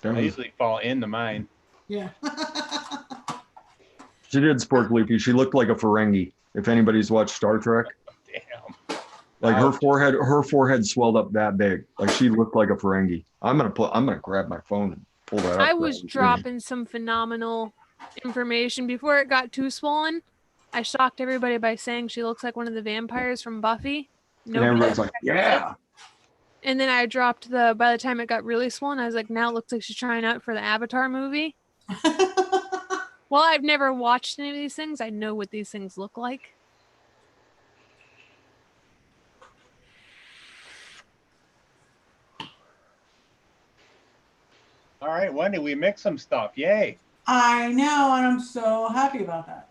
I usually fall into mine.
Yeah.
She did sport Leafy. She looked like a Ferengi. If anybody's watched Star Trek.
Damn.
Like her forehead swelled up that big. Like she looked like a Ferengi. I'm gonna grab my phone and pull that up.
I was dropping some phenomenal information before it got too swollen. I shocked everybody by saying she looks like one of the vampires from Buffy.
And everybody's like, yeah.
And then I dropped by the time it got really swollen, I was like, now it looks like she's trying out for the Avatar movie. Well, I've never watched any of these things. I know what these things look like.
All right, Wendy, we mixed some stuff. Yay.
I know, and I'm so happy about that.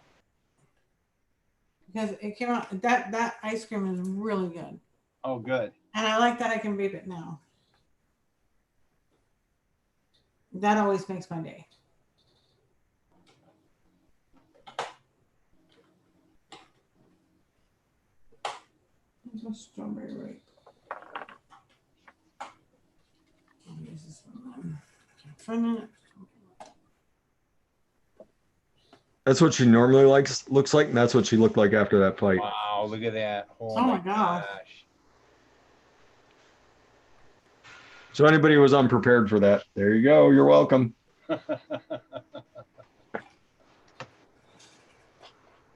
Because it came out, that ice cream is really good.
Oh, good.
And I like that I can vape it now. That always makes my day. There's a strawberry right. I'll use this one. Find it.
That's what she normally looks like, and that's what she looked like after that fight.
Wow, look at that.
Oh my gosh.
So anybody who was unprepared for that, there you go. You're welcome.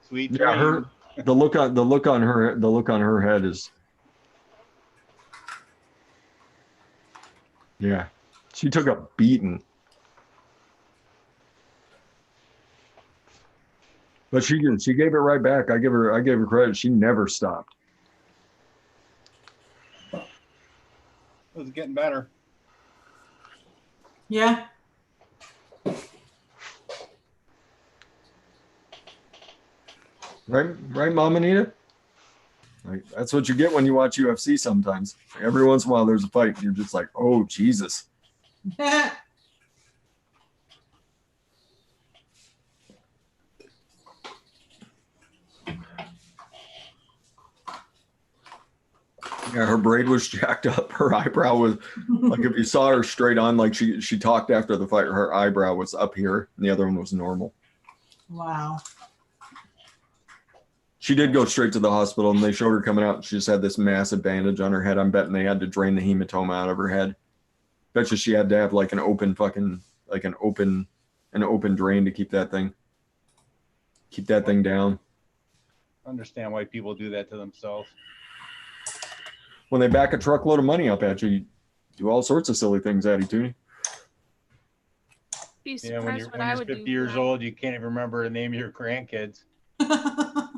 Sweet
Yeah,
dream.
The look on her head is, yeah. She took a beating. But she gave it right back. I gave her credit. She never stopped.
It was getting better.
Yeah.
Right, Mom Anita? Like, that's what you get when you watch UFC sometimes. Every once in a while there's a fight and you're just like, oh Jesus. Yeah, her braid was jacked up. Her eyebrow was like, if you saw her straight on, like she talked after the fight, her eyebrow was up here and the other one was normal.
Wow.
She did go straight to the hospital and they showed her coming out. She just had this massive bandage on her head. I'm betting they had to drain the hematoma out of her head. Bet you she had to have like an open drain to keep that thing down.
I understand why people do that to themselves.
When they back a truckload of money up at you, you do all sorts of silly things at you, Toonie.
Yeah, when you're 50 years old, you can't even remember the name of your grandkids.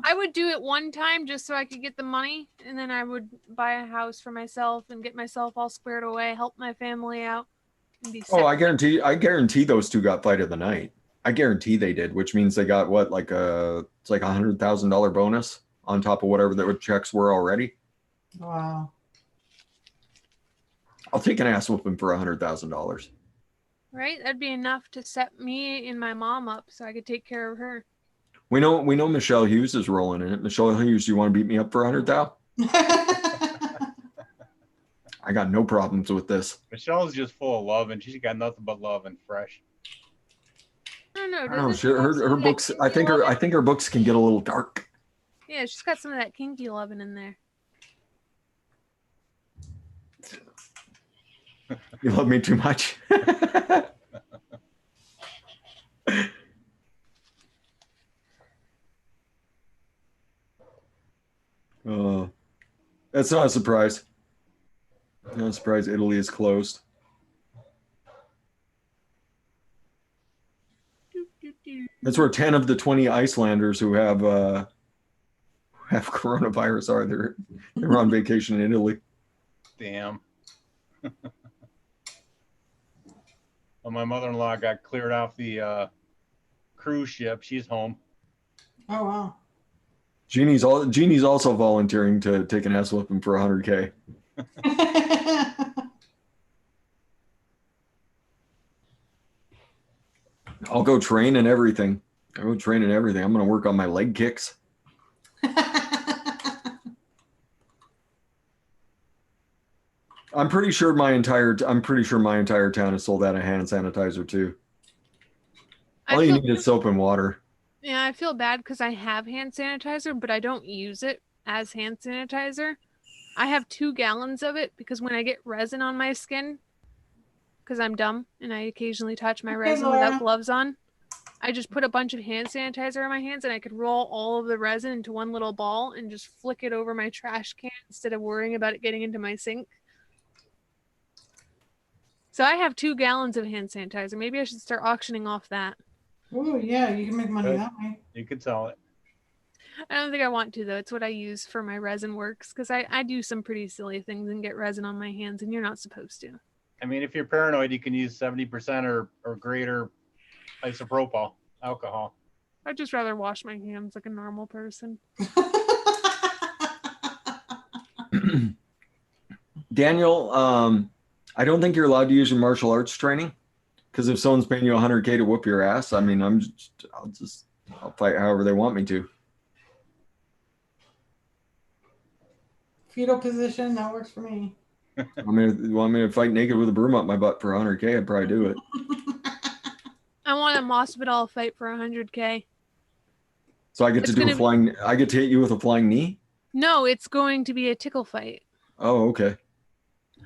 I would do it one time just so I could get the money, and then I would buy a house for myself and get myself all squared away, help my family out, and be set.
Oh, I guarantee those two got fight of the night. I guarantee they did, which means they got what, like it's like $100,000 bonus on top of whatever their checks were already.
Wow.
I'll take an ass whooping for $100,000.
Right? That'd be enough to set me and my mom up so I could take care of her.
We know Michelle Hughes is rolling in it. Michelle Hughes, you want to beat me up for $100,000? I got no problems with this.
Michelle's just full of love, and she's got nothing but love and fresh.
I don't know.
I don't know. Her books. I think her books can get a little dark.
Yeah, she's got some of that kinky loving in there.
You love me too much. That's not a surprise. Not a surprise Italy is closed. That's where 10 of the 20 Icelanders who have coronavirus are. They're on vacation in Italy.
Damn. Well, my mother-in-law got cleared off the cruise ship. She's home.
Oh wow.
Jeannie's also volunteering to take an ass whooping for $100K. I'll go train and everything. I'm going to work on my leg kicks. I'm pretty sure my entire town is sold out of hand sanitizer too. All you need is soap and water.
Yeah, I feel bad because I have hand sanitizer, but I don't use it as hand sanitizer. I have 2 gallons of it because when I get resin on my skin, because I'm dumb and I occasionally touch my resin without gloves on, I just put a bunch of hand sanitizer on my hands and I could roll all of the resin into one little ball and just flick it over my trash can instead of worrying about it getting into my sink. So I have 2 gallons of hand sanitizer. Maybe I should start auctioning off that.
Oh yeah, you can make money that way.
You could sell it.
I don't think I want to though. It's what I use for my resin works because I do some pretty silly things and get resin on my hands and you're not supposed to.
I mean, if you're paranoid, you can use 70% or greater isopropyl alcohol.
I'd just rather wash my hands like a normal person.
Daniel, I don't think you're allowed to use your martial arts training because if someone's paying you $100K to whoop your ass, I mean, I'll fight however they want me to.
Fetal position, that works for me.
Want me to fight naked with a broom up my butt for $100K? I'd probably do it.
I want a Masvidal fight for $100K.
So I get to hit you with a flying knee?
No, it's going to be a tickle fight.
Oh, okay.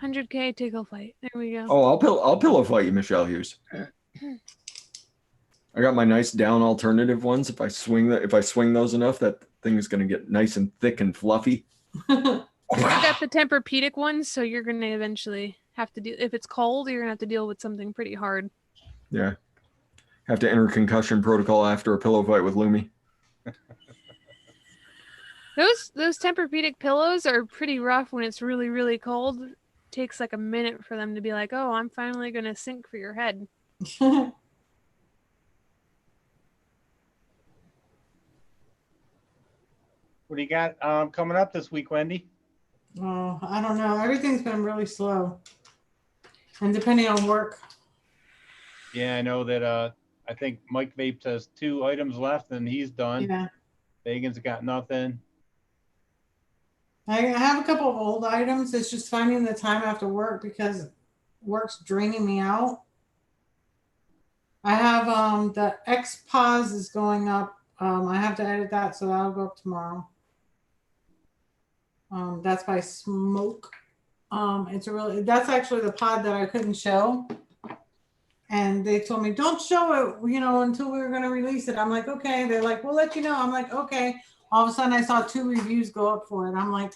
100K tickle fight. There we go.
Oh, I'll pillow fight you, Michelle Hughes. I got my nice down alternative ones. If I swing those enough, that thing's going to get nice and thick and fluffy.
I got the Tempur-Pedic ones, so you're going to eventually have to do, if it's cold, you're going to have to deal with something pretty hard.
Yeah. Have to enter concussion protocol after a pillow fight with Lumi.
Those Tempur-Pedic pillows are pretty rough when it's really, really cold. It takes like a minute for them to be like, oh, I'm finally going to sink for your head.
What do you got coming up this week, Wendy?
Oh, I don't know. Everything's been really slow. And depending on work.
Yeah, I know that I think Mike Vape has 2 items left and he's done.
Yeah.
Megan's got nothing.
I have a couple of old items. It's just finding the time after work because work's draining me out. I have the X pause is going up. I have to edit that, so that'll go up tomorrow. That's by Smoke. That's actually the pod that I couldn't show. And they told me, don't show it, until we were going to release it. I'm like, okay. They're like, we'll let you know. I'm like, okay. All of a sudden I saw 2 reviews go up for it. I'm like,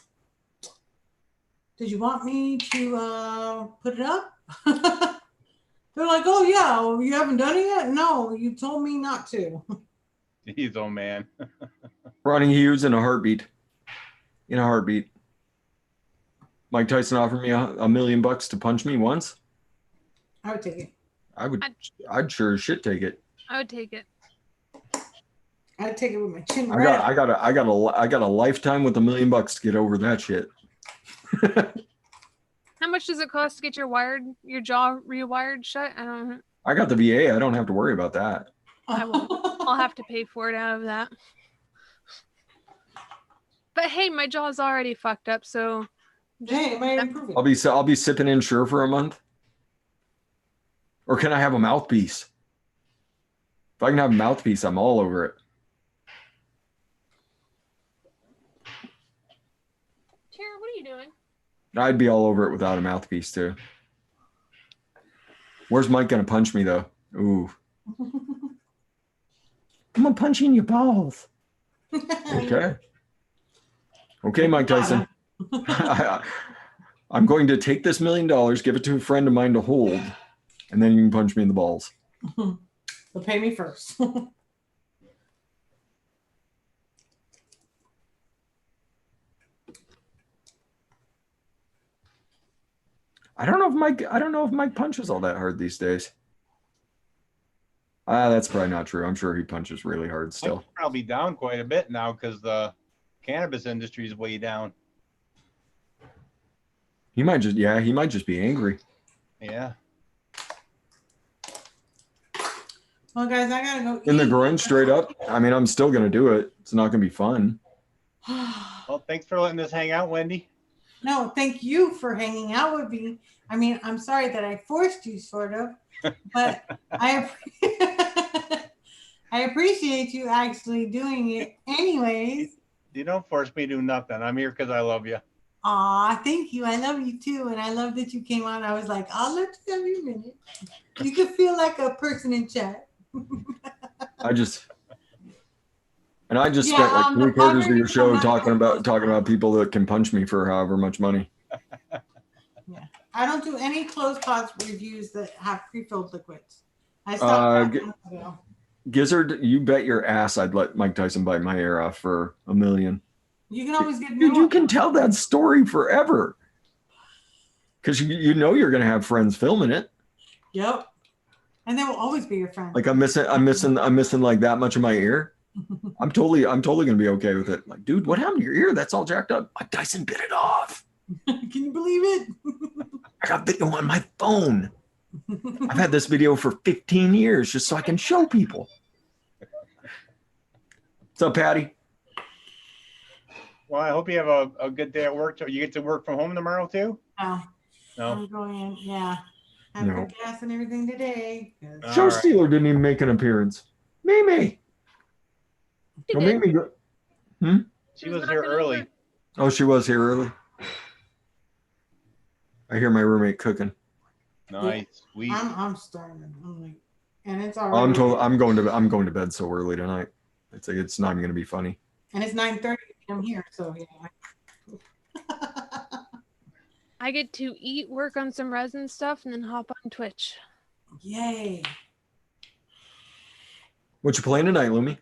did you want me to put it up? They're like, oh yeah, you haven't done it yet? No, you told me not to.
Jeez, oh man.
Ronnie Hughes in a heartbeat. In a heartbeat. Mike Tyson offered me $1 million to punch me once.
I would take it.
I'd sure as shit take it.
I would take it.
I'd take it with my chin.
I got a lifetime with $1 million to get over that shit.
How much does it cost to get your jaw rewired shut? I don't know.
I got the VA. I don't have to worry about that.
I'll have to pay for it out of that. But hey, my jaw's already fucked up, so
hey, it might improve it.
I'll be sipping Insure for a month. Or can I have a mouthpiece? If I can have a mouthpiece, I'm all over it.
Tara, what are you doing?
I'd be all over it without a mouthpiece too. Where's Mike gonna punch me though? Ooh. I'm gonna punch you in your balls. Okay. Okay, Mike Tyson. I'm going to take this $1 million, give it to a friend of mine to hold, and then you can punch me in the balls.
They'll pay me first.
I don't know if Mike punches all that hard these days. That's probably not true. I'm sure he punches really hard still.
Mike's probably down quite a bit now because the cannabis industry is way down.
He might just be angry.
Yeah.
Well, guys, I gotta go
In the
eat.
groin, straight up. I mean, I'm still gonna do it. It's not gonna be fun.
Well, thanks for letting us hang out, Wendy.
No, thank you for hanging out with me. I mean, I'm sorry that I forced you, sort of, but I appreciate you actually doing it anyways.
You don't force me to do nothing. I'm here because I love you.
Aw, thank you. I love you too. And I love that you came on. I was like, I'll let you have your minute. You could feel like a person in chat.
I just spent like 3/4 of your show talking about people that can punch me for however much money.
Yeah, I don't do any closed pods reviews that have pre-filled liquids. I stopped.
Gizzard, you bet your ass I'd let Mike Tyson bite my ear off for $1 million.
You can always get.
Dude, you can tell that story forever. Because you know you're gonna have friends filming it.
Yep. And they will always be your friend.
Like I'm missing like that much of my ear. I'm totally gonna be okay with it. Like, dude, what happened to your ear? That's all jacked up. Mike Tyson bit it off.
Can you believe it?
I got video on my phone. I've had this video for 15 years just so I can show people. What's up, Patty?
Well, I hope you have a good day at work. You get to work from home tomorrow too?
No.
No.
I'm going in. Yeah. I have good gas and everything today.
Show Stealer didn't even make an appearance. Mimi.
She
did. Mimi go.
She was here early.
Oh, she was here early. I hear my roommate cooking.
Nice. Sweet.
I'm starving. I'm like, and it's already.
I'm going to bed so early tonight. It's not even gonna be funny.
And it's 9:30 p.m. here, so yeah.
I get to eat, work on some resin stuff, and then hop on Twitch.
Yay.
What you playing tonight, Lumi?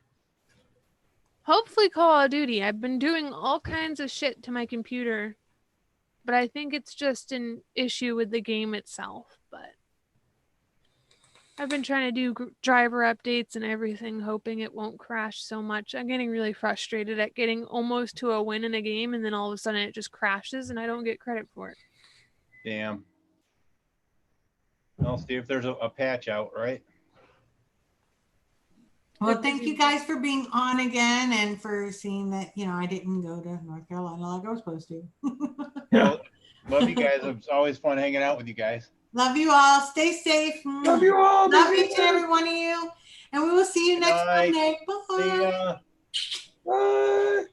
Hopefully Call of Duty. I've been doing all kinds of shit to my computer, but I think it's just an issue with the game itself. But I've been trying to do driver updates and everything, hoping it won't crash so much. I'm getting really frustrated at getting almost to a win in a game, and then all of a sudden it just crashes and I don't get credit for it.
Damn. I'll see if there's a patch out, right?
Well, thank you guys for being on again and for seeing that, you know, I didn't go to North Carolina like I was supposed to.
Well, love you guys. It's always fun hanging out with you guys.
Love you all. Stay safe.
Love you all.
Love each and every one of you. And we will see you next Monday. Bye.
See ya.
Bye.